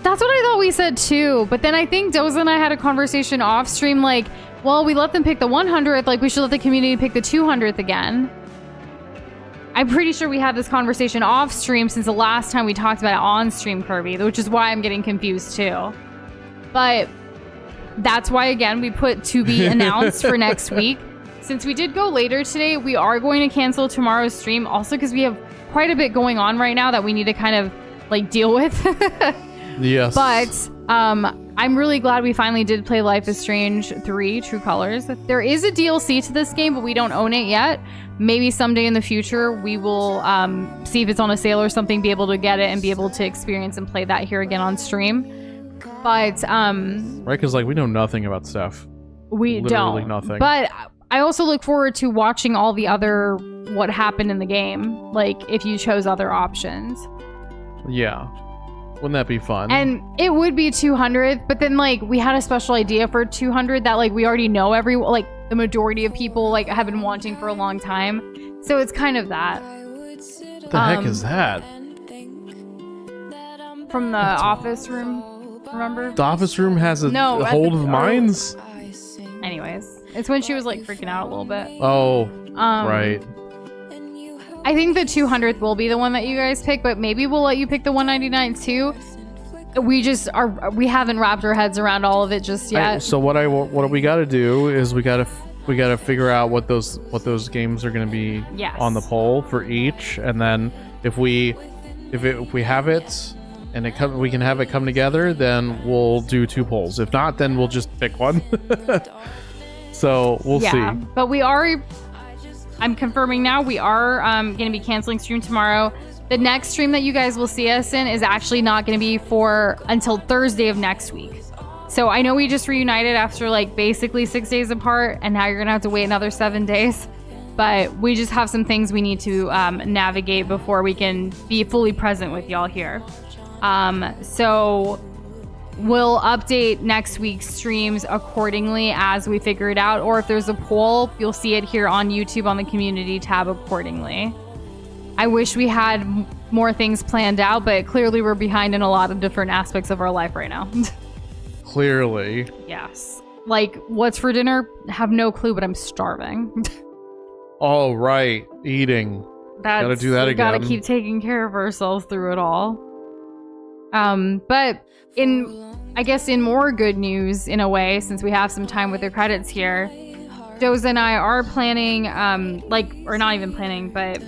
That's what I thought we said too, but then I think Doze and I had a conversation off stream like, well, we let them pick the 100th, like we should let the community pick the 200th again. I'm pretty sure we had this conversation off stream since the last time we talked about it on stream, Kirby, which is why I'm getting confused too. But that's why, again, we put to be announced for next week. Since we did go later today, we are going to cancel tomorrow's stream, also because we have quite a bit going on right now that we need to kind of like deal with. Yes. But I'm really glad we finally did play Life is Strange 3 True Colors. There is a DLC to this game, but we don't own it yet. Maybe someday in the future we will see if it's on a sale or something, be able to get it and be able to experience and play that here again on stream. But right, because like we know nothing about stuff. We Literally don't. nothing. But I also look forward to watching all the other what happened in the game, like if you chose other options. Yeah. Wouldn't that be fun? And it would be 200, but then like we had a special idea for 200 that like we already know like the majority of people like have been wanting for a long time. So it's kind of that. What the heck is that? From the office room, remember? The office room has a No, hold of mines? Anyways, it's when she was like freaking out a little bit. Oh, right. I think the 200th will be the one that you guys pick, but maybe we'll let you pick the 199 too. We haven't wrapped our heads around all of it just yet. So what we got to do is we got to figure out what those games are going to be on the poll for each, and then if we have it and we can have it come together, then we'll do 2 polls. If not, then we'll just pick one. So we'll see. But I'm confirming now we are going to be canceling stream tomorrow. The next stream that you guys will see us in is actually not going to be for until Thursday of next week. So I know we just reunited after like basically 6 days apart, and now you're going to have to wait another 7 days. But we just have some things we need to navigate before we can be fully present with y'all here. So we'll update next week's streams accordingly as we figure it out. Or if there's a poll, you'll see it here on YouTube on the community tab accordingly. I wish we had more things planned out, but clearly we're behind in a lot of different aspects of our life right now. Clearly. Yes. Like, what's for dinner? Have no clue, but I'm starving. All right, eating. Gotta do that we again. Gotta keep taking care of ourselves through it all. But I guess in more good news, in a way, since we have some time with the credits here, Doza and I are planning, or not even planning, but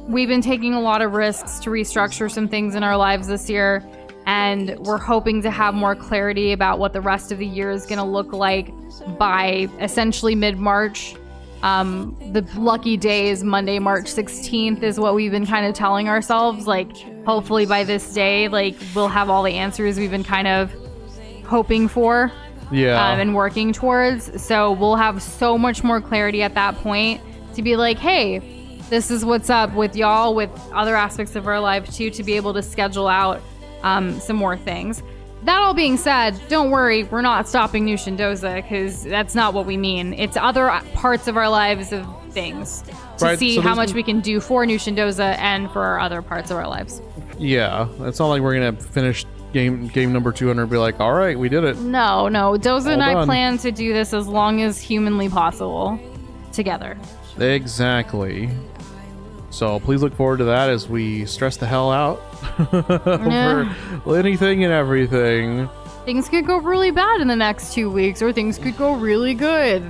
we've been taking a lot of risks to restructure some things in our lives this year, and we're hoping to have more clarity about what the rest of the year is going to look like by essentially mid-March. The lucky day is Monday, March 16th is what we've been kind of telling ourselves. Like, hopefully by this day, like, we'll have all the answers we've been kind of hoping for. Yeah. And working towards. So we'll have so much more clarity at that point to be like, hey, this is what's up with y'all, with other aspects of our life too, to be able to schedule out some more things. That all being said, don't worry, we're not stopping New Shendoza, because that's not what we mean. It's other parts of our lives of things to see how much we can do for New Shendoza and for our other parts of our lives. Yeah, it's not like we're gonna finish game number 200 and be like, all right, we did it. No, Doza and I done. plan to do this as long as humanly possible together. Exactly. So please look forward to that as we stress the hell out over anything and everything. Things could go really bad in the next 2 weeks, or things could go really good.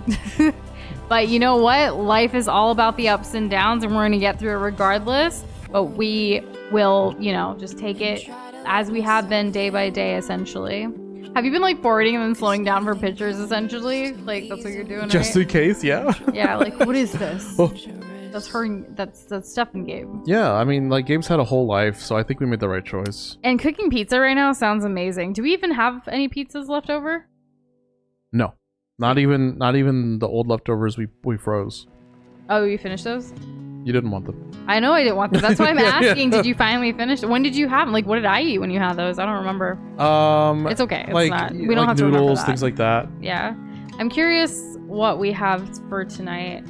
But you know what? Life is all about the ups and downs, and we're going to get through it regardless. But we will, just take it as we have been day by day, essentially. Have you been like forwarding and then slowing down for pictures, essentially? Like, that's what you're doing, Just right? in case, yeah. Yeah, like, what is this? Oh. That's Steph and Gabe. Yeah, I mean, like, Gabe's had a whole life, so I think we made the right choice. And cooking pizza right now sounds amazing. Do we even have any pizzas left over? No, not even the old leftovers we froze. Oh, you finished those? You didn't want them. I know I didn't want them. That's why I'm Yeah, asking. yeah. Did you finally finish? When did you have them? Like, what did I eat when you had those? I don't remember. It's okay. It's like, not. We don't have to remember noodles, that. things like that. Yeah. I'm curious what we have for tonight.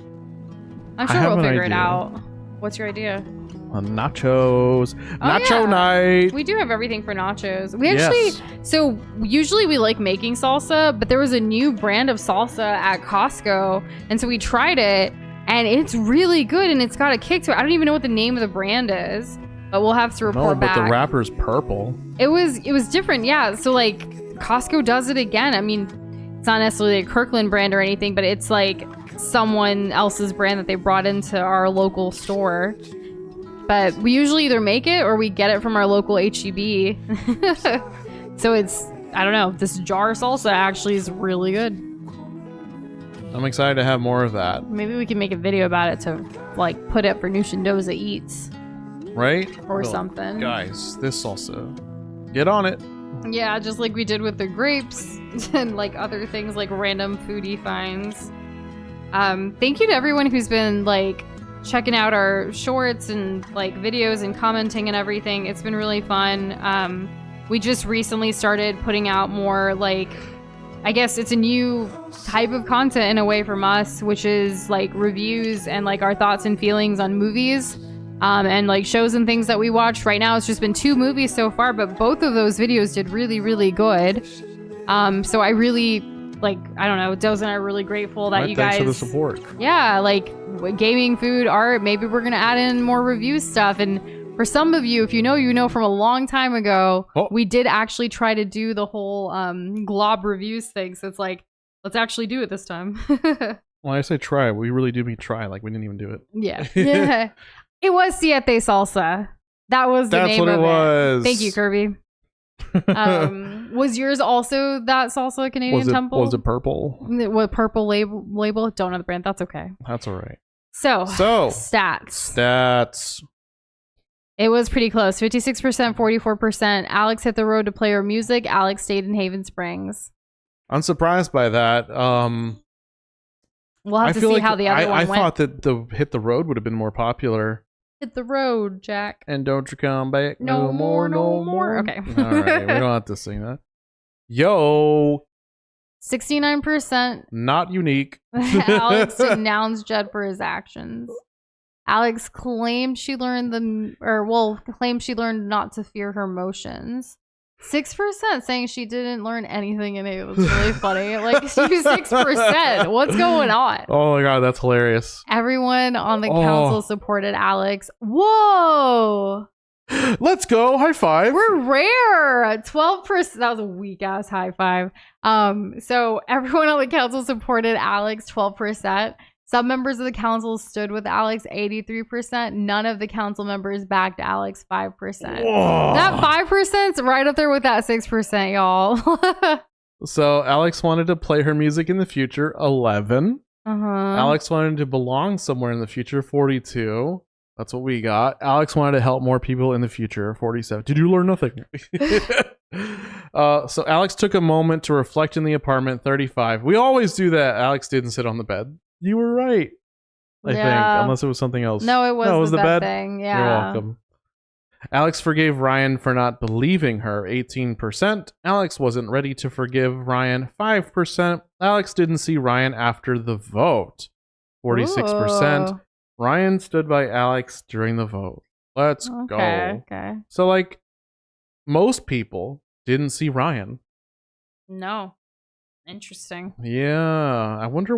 I'm I sure have we'll an figure it idea. out. What's your idea? Nachos. Nacho yeah. night. We do have everything for nachos. We actually, so usually we like making salsa, but there was a new brand of salsa at Costco, and so we tried it, and it's really good, and it's got a kick to it. I don't even know what the name of the brand is, but we'll have to report but back. the wrapper's purple. It was different, yeah. So like Costco does it again. I mean, it's not necessarily a Kirkland brand or anything, but it's like someone else's brand that they brought into our local store. But we usually either make it or we get it from our local HEB. So it's, I don't know, this jar salsa actually is really good. I'm excited to have more of that. Maybe we can make a video about it to like put it for New Shendoza Eats. Right? Or Well, something. Guys, this salsa. Get on it. Yeah, just like we did with the grapes and like other things like random foodie finds. Thank you to everyone who's been like checking out our shorts and like videos and commenting and everything. It's been really fun. We just recently started putting out more like, I guess it's a new type of content in a way from us, which is like reviews and like our thoughts and feelings on movies. And like shows and things that we watched. Right now it's just been 2 movies so far, but both of those videos did really, really good. So I really, like, I don't know, Doze and I are really grateful that you guys... Thanks for the support. Yeah, like gaming, food, art, maybe we're going to add in more review stuff. And for some of you, if you know from a long time ago, we did actually try to do the whole glob reviews thing. So it's like, let's actually do it this time. When I say try, we really do mean try. Like, we didn't even do it. Yeah. Yeah. It was Siete Salsa. That was the name of it. That's what it was. Thank you, Kirby. Was yours also that Salsa Canadian Temple? Was it purple? What purple label? Don't know the brand. That's okay. That's all right. So stats. Stats. It was pretty close. 56%, 44%. Alex hit the road to play her music. Alex stayed in Haven Springs. Unsurprised by that. We'll have to see how the other one I went. thought that the Hit the Road would have been more popular. Hit the road, Jack. And don't you come back No more, no more. Okay. All right, we don't have to sing that. Yo, 69%. not unique. Alex denounced Jed for his actions. Alex claimed she learned claimed she learned not to fear her emotions. 6% saying she didn't learn anything in it. It was really funny. Like, 6%. What's going on? Oh my god, that's hilarious. Everyone on the council supported Alex. Whoa! Let's go. High five. We're rare. 12%. That was a weak ass high five. So everyone on the council supported Alex, 12%. Some members of the council stood with Alex, 83%. None of the council members backed Alex, 5%. Whoa. That 5%'s right up there with that 6%, y'all. So Alex wanted to play her music in the future, 11. Uh-huh. Alex wanted to belong somewhere in the future, 42. That's what we got. Alex wanted to help more people in the future, 47. Did you learn nothing? So Alex took a moment to reflect in the apartment, 35. We always do that. Alex didn't sit on the bed. You were right, I think, unless it was something else. No, it was the bed thing. Yeah. You're welcome. Alex forgave Ryan for not believing her, 18%. Alex wasn't ready to forgive Ryan, 5%. Alex didn't see Ryan after the vote, 46%. Ooh. Ryan stood by Alex during the vote. Let's go. Okay. So, like, most people didn't see Ryan. No. Interesting. Yeah. I wonder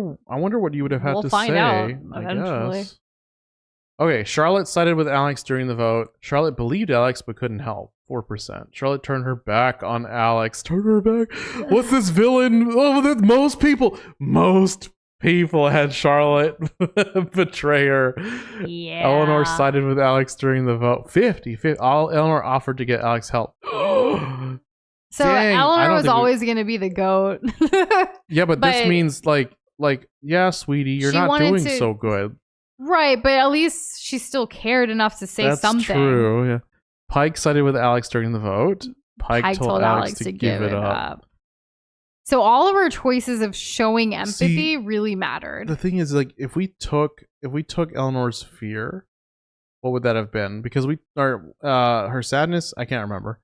what you would have had We'll to find say. out I eventually. guess. Okay, Charlotte sided with Alex during the vote. Charlotte believed Alex but couldn't help. 4%. Charlotte turned her back on Alex. Turn her back? What's this villain? Oh, that's most people had Charlotte betray her. Yeah. Eleanor sided with Alex during the vote. 50. Eleanor offered to get Alex help. So Dang, I Eleanor don't was think we- always going to be the goat. Yeah, but this means like, yeah, sweetie, you're She not wanted doing to- so good. Right, but at least she still cared enough to say That's something. true. Yeah. Pike sided with Alex during the vote. Pike told Alex to give it up. So all of our choices of showing empathy really mattered. The thing is, like, if we took Eleanor's fear, what would that have been? Because her sadness, I can't remember.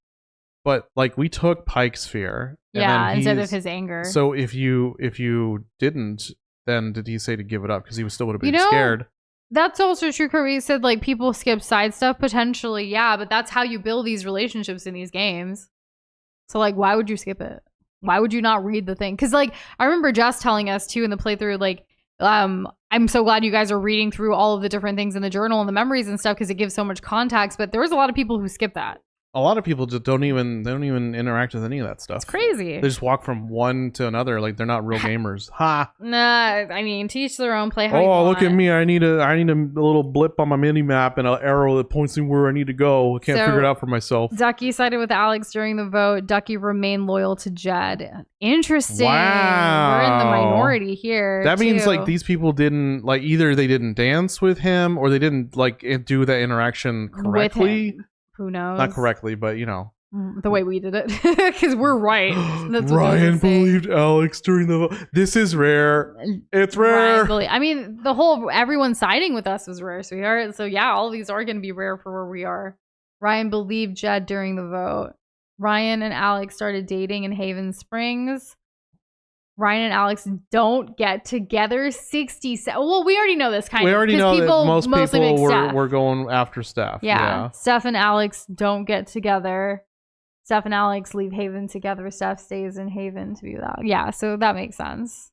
But like, we took Pike's fear. Yeah, and instead of his anger. So if you didn't, then did he say to give it up? Because he still would have been You know, scared. That's also true, Kirby. You said like people skip side stuff potentially, yeah, but that's how you build these relationships in these games. So like, why would you skip it? Why would you not read the thing? Because like, I remember Jess telling us too in the playthrough, like, I'm so glad you guys are reading through all of the different things in the journal and the memories and stuff because it gives so much context. But there was a lot of people who skip that. A lot of people just don't even interact with any of that stuff. It's crazy. They just walk from one to another like they're not real gamers. Ha! Nah, I mean, to each their own. Play how you Oh, want. look at me! I need a little blip on my mini map and an arrow that points me where I need to go. I can't So, figure it out for myself. Ducky sided with Alex during the vote. Ducky remained loyal to Jed. Interesting. Wow. We're in the minority here. That means too. like these people didn't like either they didn't dance with him or they didn't like do that interaction correctly. With him. Who knows? Not correctly, but you know. The way we did it. Because we're right. That's what Ryan believed Alex during the vote. This is rare. It's rare. I mean, everyone siding with us was rare, sweetheart. So yeah, all of these are going to be rare for where we are. Ryan believed Jed during the vote. Ryan and Alex started dating in Haven Springs. Ryan and Alex don't get together. 67. Well, we already know this kind of. We already know that most mostly people make Steph. were going after Steph. Yeah. Steph and Alex don't get together. Steph and Alex leave Haven together. Steph stays in Haven to be with Alex. Yeah, so that makes sense.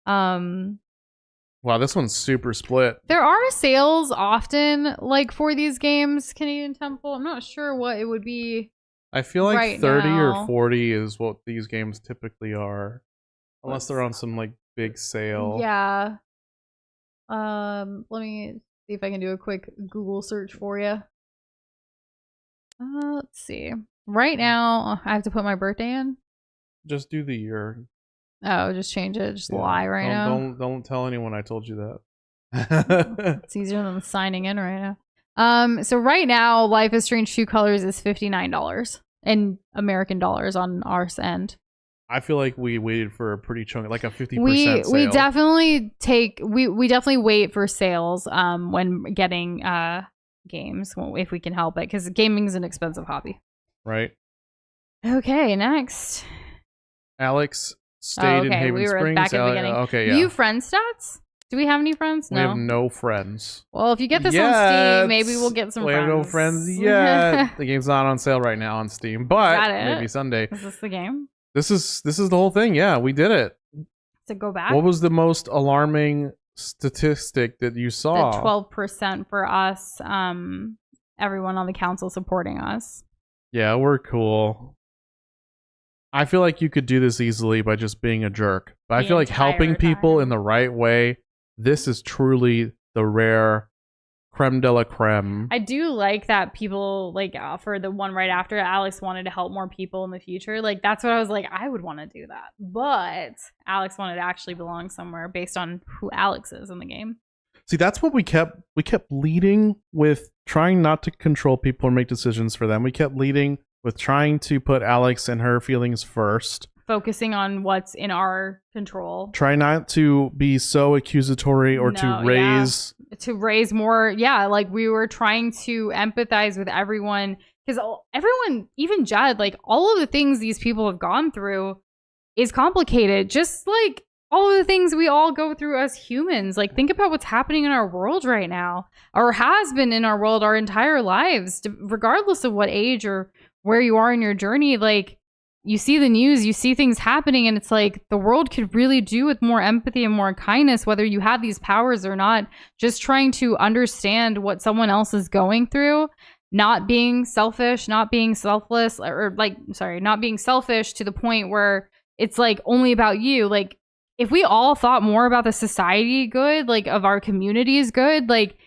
Wow, this one's super split. There are sales often, like for these games, Canadian Temple. I'm not sure what it would be. I feel like right 30 now. or 40 is what these games typically are. Unless they're on some like big sale. Yeah. Let me see if I can do a quick Google search for you. Let's see. Right now, I have to put my birthday in. Just do the year. Oh, just change it. Just Yeah. lie right now. Don't tell anyone I told you that. It's easier than signing in right now. So right now, Life is Strange True Colors is $59 in American dollars on our end. I feel like we waited for a pretty chunk, like a 50% We sale. we definitely wait for sales when getting games if we can help it, because gaming is an expensive hobby. Right. Okay, next. Alex stayed in Haven we were Springs. back at the beginning. Okay, Do yeah. you friend stats? Do we have any friends? We have no friends. Well, if you get this on Steam, maybe we'll get some we friends. have no friends yet. The game's not on sale right now on Steam, but Is that it? maybe Sunday. Is this the game? This is the whole thing. Yeah, we did it. To go back? What was the most alarming statistic that you saw? The 12% for us, everyone on the council supporting us. Yeah, we're cool. I feel like you could do this easily by just being a jerk. But I feel like helping people in the right way, this is truly the rare creme de la creme. I do like that people, like, for the one right after, Alex wanted to help more people in the future. Like, that's what I was like, I would want to do that. But Alex wanted to actually belong somewhere based on who Alex is in the game. See, that's what we kept leading with, trying not to control people or make decisions for them. We kept leading with trying to put Alex and her feelings first. Focusing on what's in our control. Try not to be so accusatory or to raise... Yeah. To raise more, like we were trying to empathize with everyone. Because everyone, even Judd, like all of the things these people have gone through is complicated. Just like all of the things we all go through as humans. Like, think about what's happening in our world right now, or has been in our world our entire lives, regardless of what age or where you are in your journey. Like, you see the news, you see things happening, and it's like the world could really do with more empathy and more kindness, whether you have these powers or not. Just trying to understand what someone else is going through, not being selfish, not being selfless, not being selfish to the point where it's like only about you. Like, if we all thought more about the society good, like of our communities good, like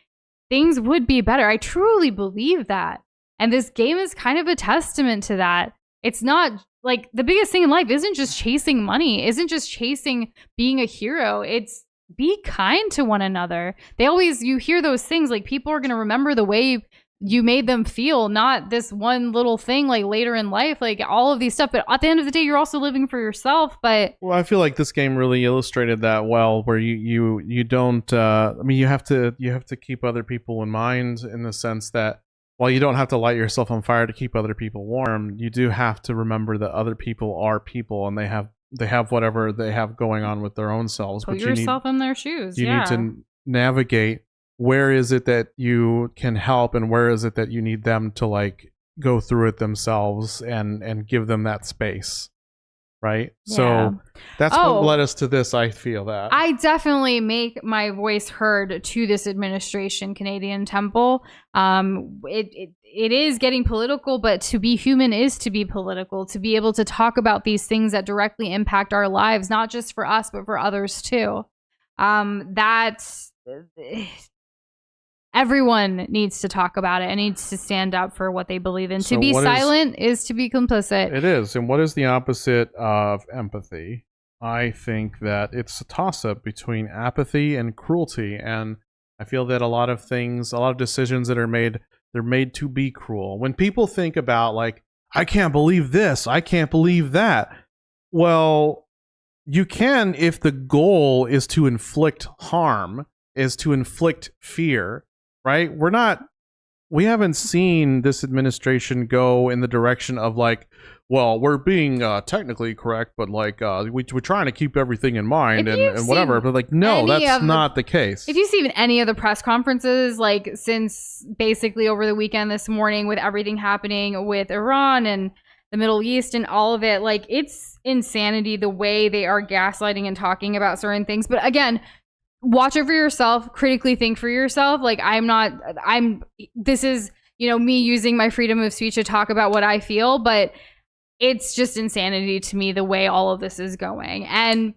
things would be better. I truly believe that. And this game is kind of a testament to that. It's not like the biggest thing in life isn't just chasing money, isn't just chasing being a hero. It's be kind to one another. You hear those things like people are going to remember the way you made them feel, not this one little thing like later in life, like all of these stuff. But at the end of the day, you're also living for yourself. But well, I feel like this game really illustrated that well, where you don't. I mean, you have to keep other people in mind, in the sense that while you don't have to light yourself on fire to keep other people warm, you do have to remember that other people are people, and they have whatever they have going on with their own selves. Put yourself in their shoes. You need to navigate. Where is it that you can help, and where is it that you need them to like go through it themselves and give them that space, right? Yeah. So that's what led us to this. I feel that I definitely make my voice heard to this administration, Canadian Temple. It is getting political, but to be human is to be political, to be able to talk about these things that directly impact our lives, not just for us, but for others too. Everyone needs to talk about it and needs to stand up for what they believe in. So to be silent is to be complicit. It is. And what is the opposite of empathy? I think that it's a toss-up between apathy and cruelty. And I feel that a lot of decisions that are made, they're made to be cruel. When people think about like, I can't believe this, I can't believe that. Well, you can if the goal is to inflict harm, is to inflict fear. Right? We haven't seen this administration go in the direction of like, well, we're being technically correct, but like we're trying to keep everything in mind and whatever. But like, no, that's not the case. If you've seen any of the press conferences, like since basically over the weekend this morning with everything happening with Iran and the Middle East and all of it, like it's insanity the way they are gaslighting and talking about certain things. But again, watch it for yourself, critically think for yourself. Like this is, me using my freedom of speech to talk about what I feel, but it's just insanity to me the way all of this is going. And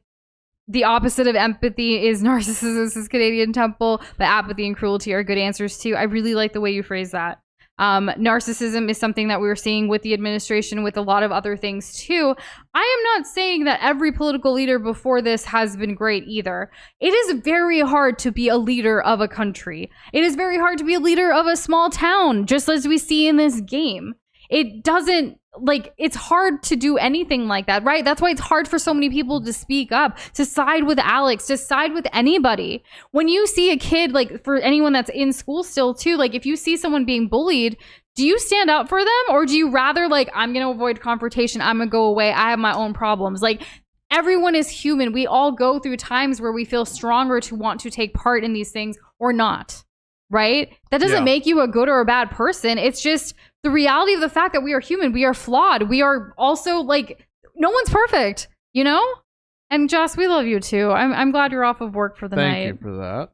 the opposite of empathy is narcissism, is Canadian Temple, but apathy and cruelty are good answers too. I really like the way you phrase that. Narcissism is something that we're seeing with the administration, with a lot of other things too. I am not saying that every political leader before this has been great either. It is very hard to be a leader of a country. It is very hard to be a leader of a small town, just as we see in this game. It doesn't, like, it's hard to do anything like that, right? That's why it's hard for so many people to speak up, to side with Alex, to side with anybody. When you see a kid, like, for anyone that's in school still too, like, if you see someone being bullied, do you stand up for them? Or do you rather, like, I'm going to avoid confrontation, I'm going to go away, I have my own problems? Like, everyone is human. We all go through times where we feel stronger to want to take part in these things or not, right? That doesn't make you a good or a bad person. It's just the reality of the fact that we are human. We are flawed. We are also, like, no one's perfect, you know? And Joss, we love you too. I'm glad you're off of work for the night. Thank you for that.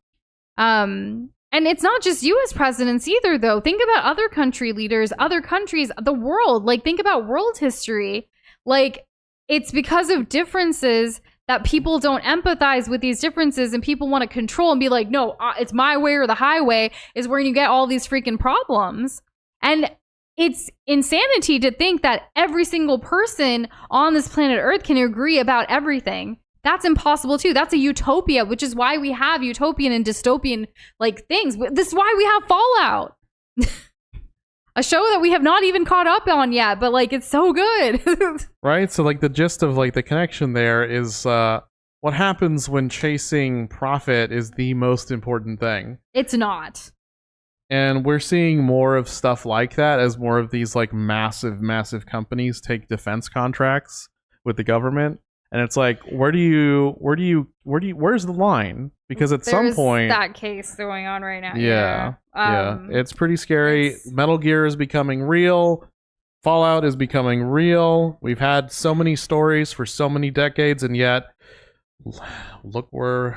And it's not just US presidents either, though. Think about other country leaders, other countries, the world. Like, think about world history. Like, it's because of differences that people don't empathize with these differences, and people want to control and be like, no, it's my way or the highway, is where you get all these freaking problems. And it's insanity to think that every single person on this planet Earth can agree about everything. That's impossible too. That's a utopia, which is why we have utopian and dystopian, like, things. This is why we have Fallout. A show that we have not even caught up on yet, but, like, it's so good. Right? So, like, the gist of, like, the connection there is what happens when chasing profit is the most important thing. It's not. And we're seeing more of stuff like that as more of these, like, massive companies take defense contracts with the government. And it's like, where's the line? Because at some point, that case going on right now. Yeah. It's pretty scary. Metal Gear is becoming real. Fallout is becoming real. We've had so many stories for so many decades, and yet look where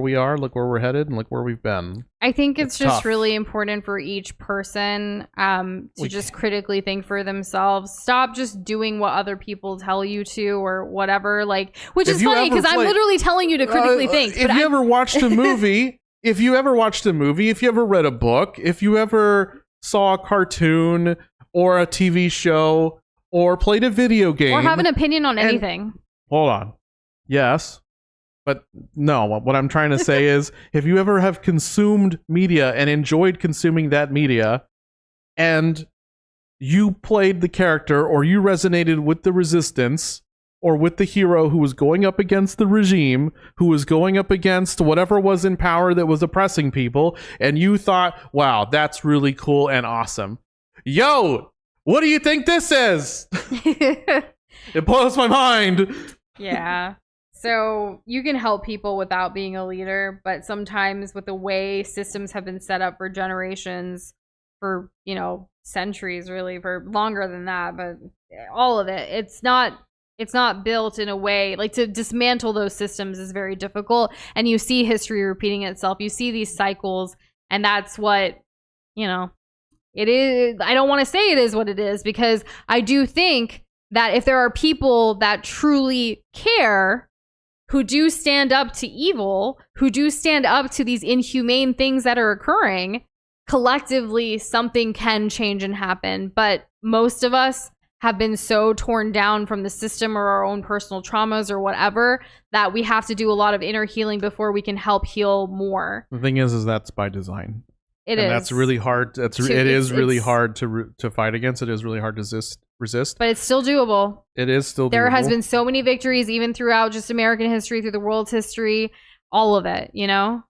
we are, look where we're headed, and look where we've been. I think it's just tough. really important for each person to just critically think for themselves. Stop just doing what other people tell you to or whatever. Like, which is funny because I'm literally telling you to critically think. If you ever watched a movie, if you ever read a book, if you ever saw a cartoon or a TV show or played a video game, or have an opinion on anything. Hold on. Yes. But no, what I'm trying to say is, if you ever have consumed media and enjoyed consuming that media, and you played the character or you resonated with the resistance or with the hero who was going up against the regime, who was going up against whatever was in power that was oppressing people, and you thought, wow, that's really cool and awesome. Yo, what do you think this is? It blows my mind. Yeah. So you can help people without being a leader, but sometimes with the way systems have been set up for generations, for, you know, centuries, really, for longer than that, but all of it, it's not built in a way, like, to dismantle those systems is very difficult. And you see history repeating itself. You see these cycles, and that's what, you know, it is. I don't want to say it is what it is, because I do think that if there are people that truly care, who do stand up to evil, who do stand up to these inhumane things that are occurring, collectively something can change and happen. But most of us have been so torn down from the system or our own personal traumas or whatever that we have to do a lot of inner healing before we can help heal more. The thing is that's by design. It is. That's really hard. It is really hard to fight against. It is really hard to resist. But it's still doable. It is still doable. There has been so many victories, even throughout just American history, through the world's history, all of it, you know?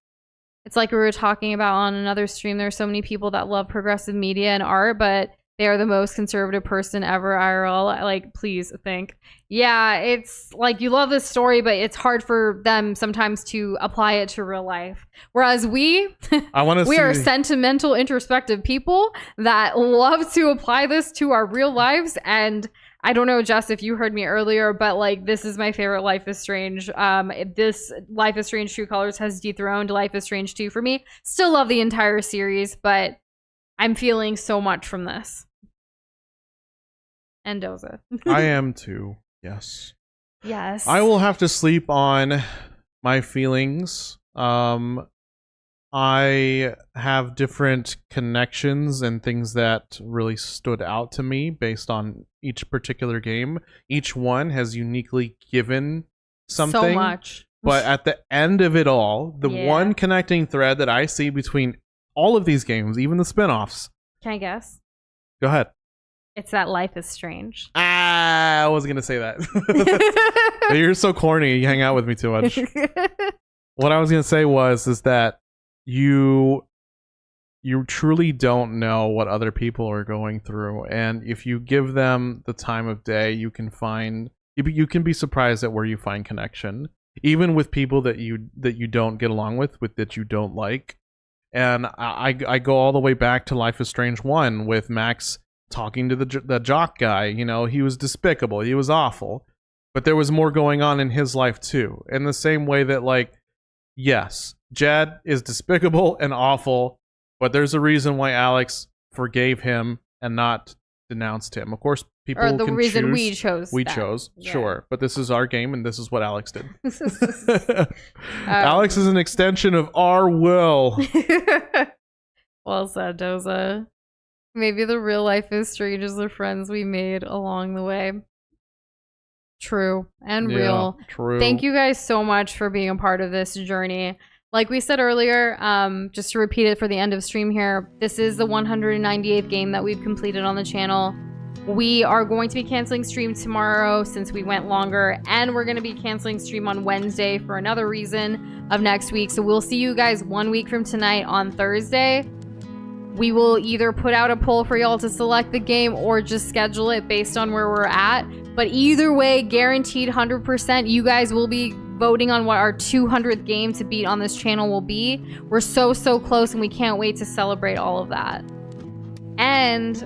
It's like we were talking about on another stream. There are so many people that love progressive media and art, but they are the most conservative person ever, IRL. Like, please think. Yeah, it's like you love this story, but it's hard for them sometimes to apply it to real life. Whereas we are sentimental, introspective people that love to apply this to our real lives. And I don't know, Jess, if you heard me earlier, but, like, this is my favorite Life is Strange. This Life is Strange True Colors has dethroned Life is Strange 2 for me. Still love the entire series, but I'm feeling so much from this. And Doza. I am too. Yes. Yes. I will have to sleep on my feelings. I I have different connections and things that really stood out to me based on each particular game. Each one has uniquely given something. So much. But at the end of it all, the one connecting thread that I see between all of these games, even the spin-offs. Can I guess? Go ahead. It's that Life is Strange. I wasn't going to say that. You're so corny. You hang out with me too much. What I was going to say is that you truly don't know what other people are going through. And if you give them the time of day, you can be surprised at where you find connection. Even with people that you don't get along with that you don't like. And I go all the way back to Life is Strange 1 with Max talking to the jock guy. You know, he was despicable. He was awful. But there was more going on in his life too. In the same way that, like, yes, Jed is despicable and awful, but there's a reason why Alex forgave him and not denounced him. Of course, people or the can reason choose. we chose. We that. chose, Yeah. sure. But this is our game, and this is what Alex did. Alex is an extension of our will. Well said, Doza. Maybe the real Life is Strange is the friends we made along the way. True and real. True. Thank you guys so much for being a part of this journey. Like we said earlier, just to repeat it for the end of stream here, this is the 198th game that we've completed on the channel. We are going to be canceling stream tomorrow since we went longer, and we're going to be canceling stream on Wednesday for another reason of next week. So we'll see you guys 1 week from tonight on Thursday. We will either put out a poll for y'all to select the game or just schedule it based on where we're at. But either way, guaranteed 100%, you guys will be voting on what our 200th game to beat on this channel will be. We're so close, and we can't wait to celebrate all of that. And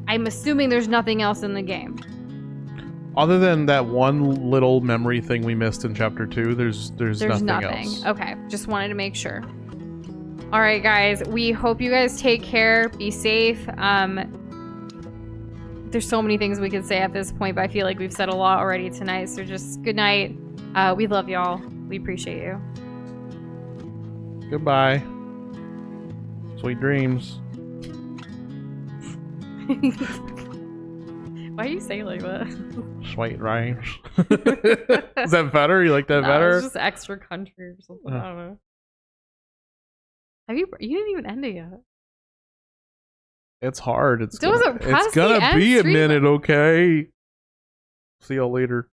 I'm assuming there's nothing else in the game. Other than that one little memory thing we missed in chapter 2, there's nothing else. Okay, just wanted to make sure. All right, guys, we hope you guys take care. Be safe. There's so many things we could say at this point, but I feel like we've said a lot already tonight. So just good night. We love y'all. We appreciate you. Goodbye. Sweet dreams. Why do you say it like that? Sweet dreams. Is that better? You like that better? It's just extra country or something. I don't know. You didn't even end it yet. It's hard. It's Those gonna, are past it's gonna the be end a minute, okay? See y'all later.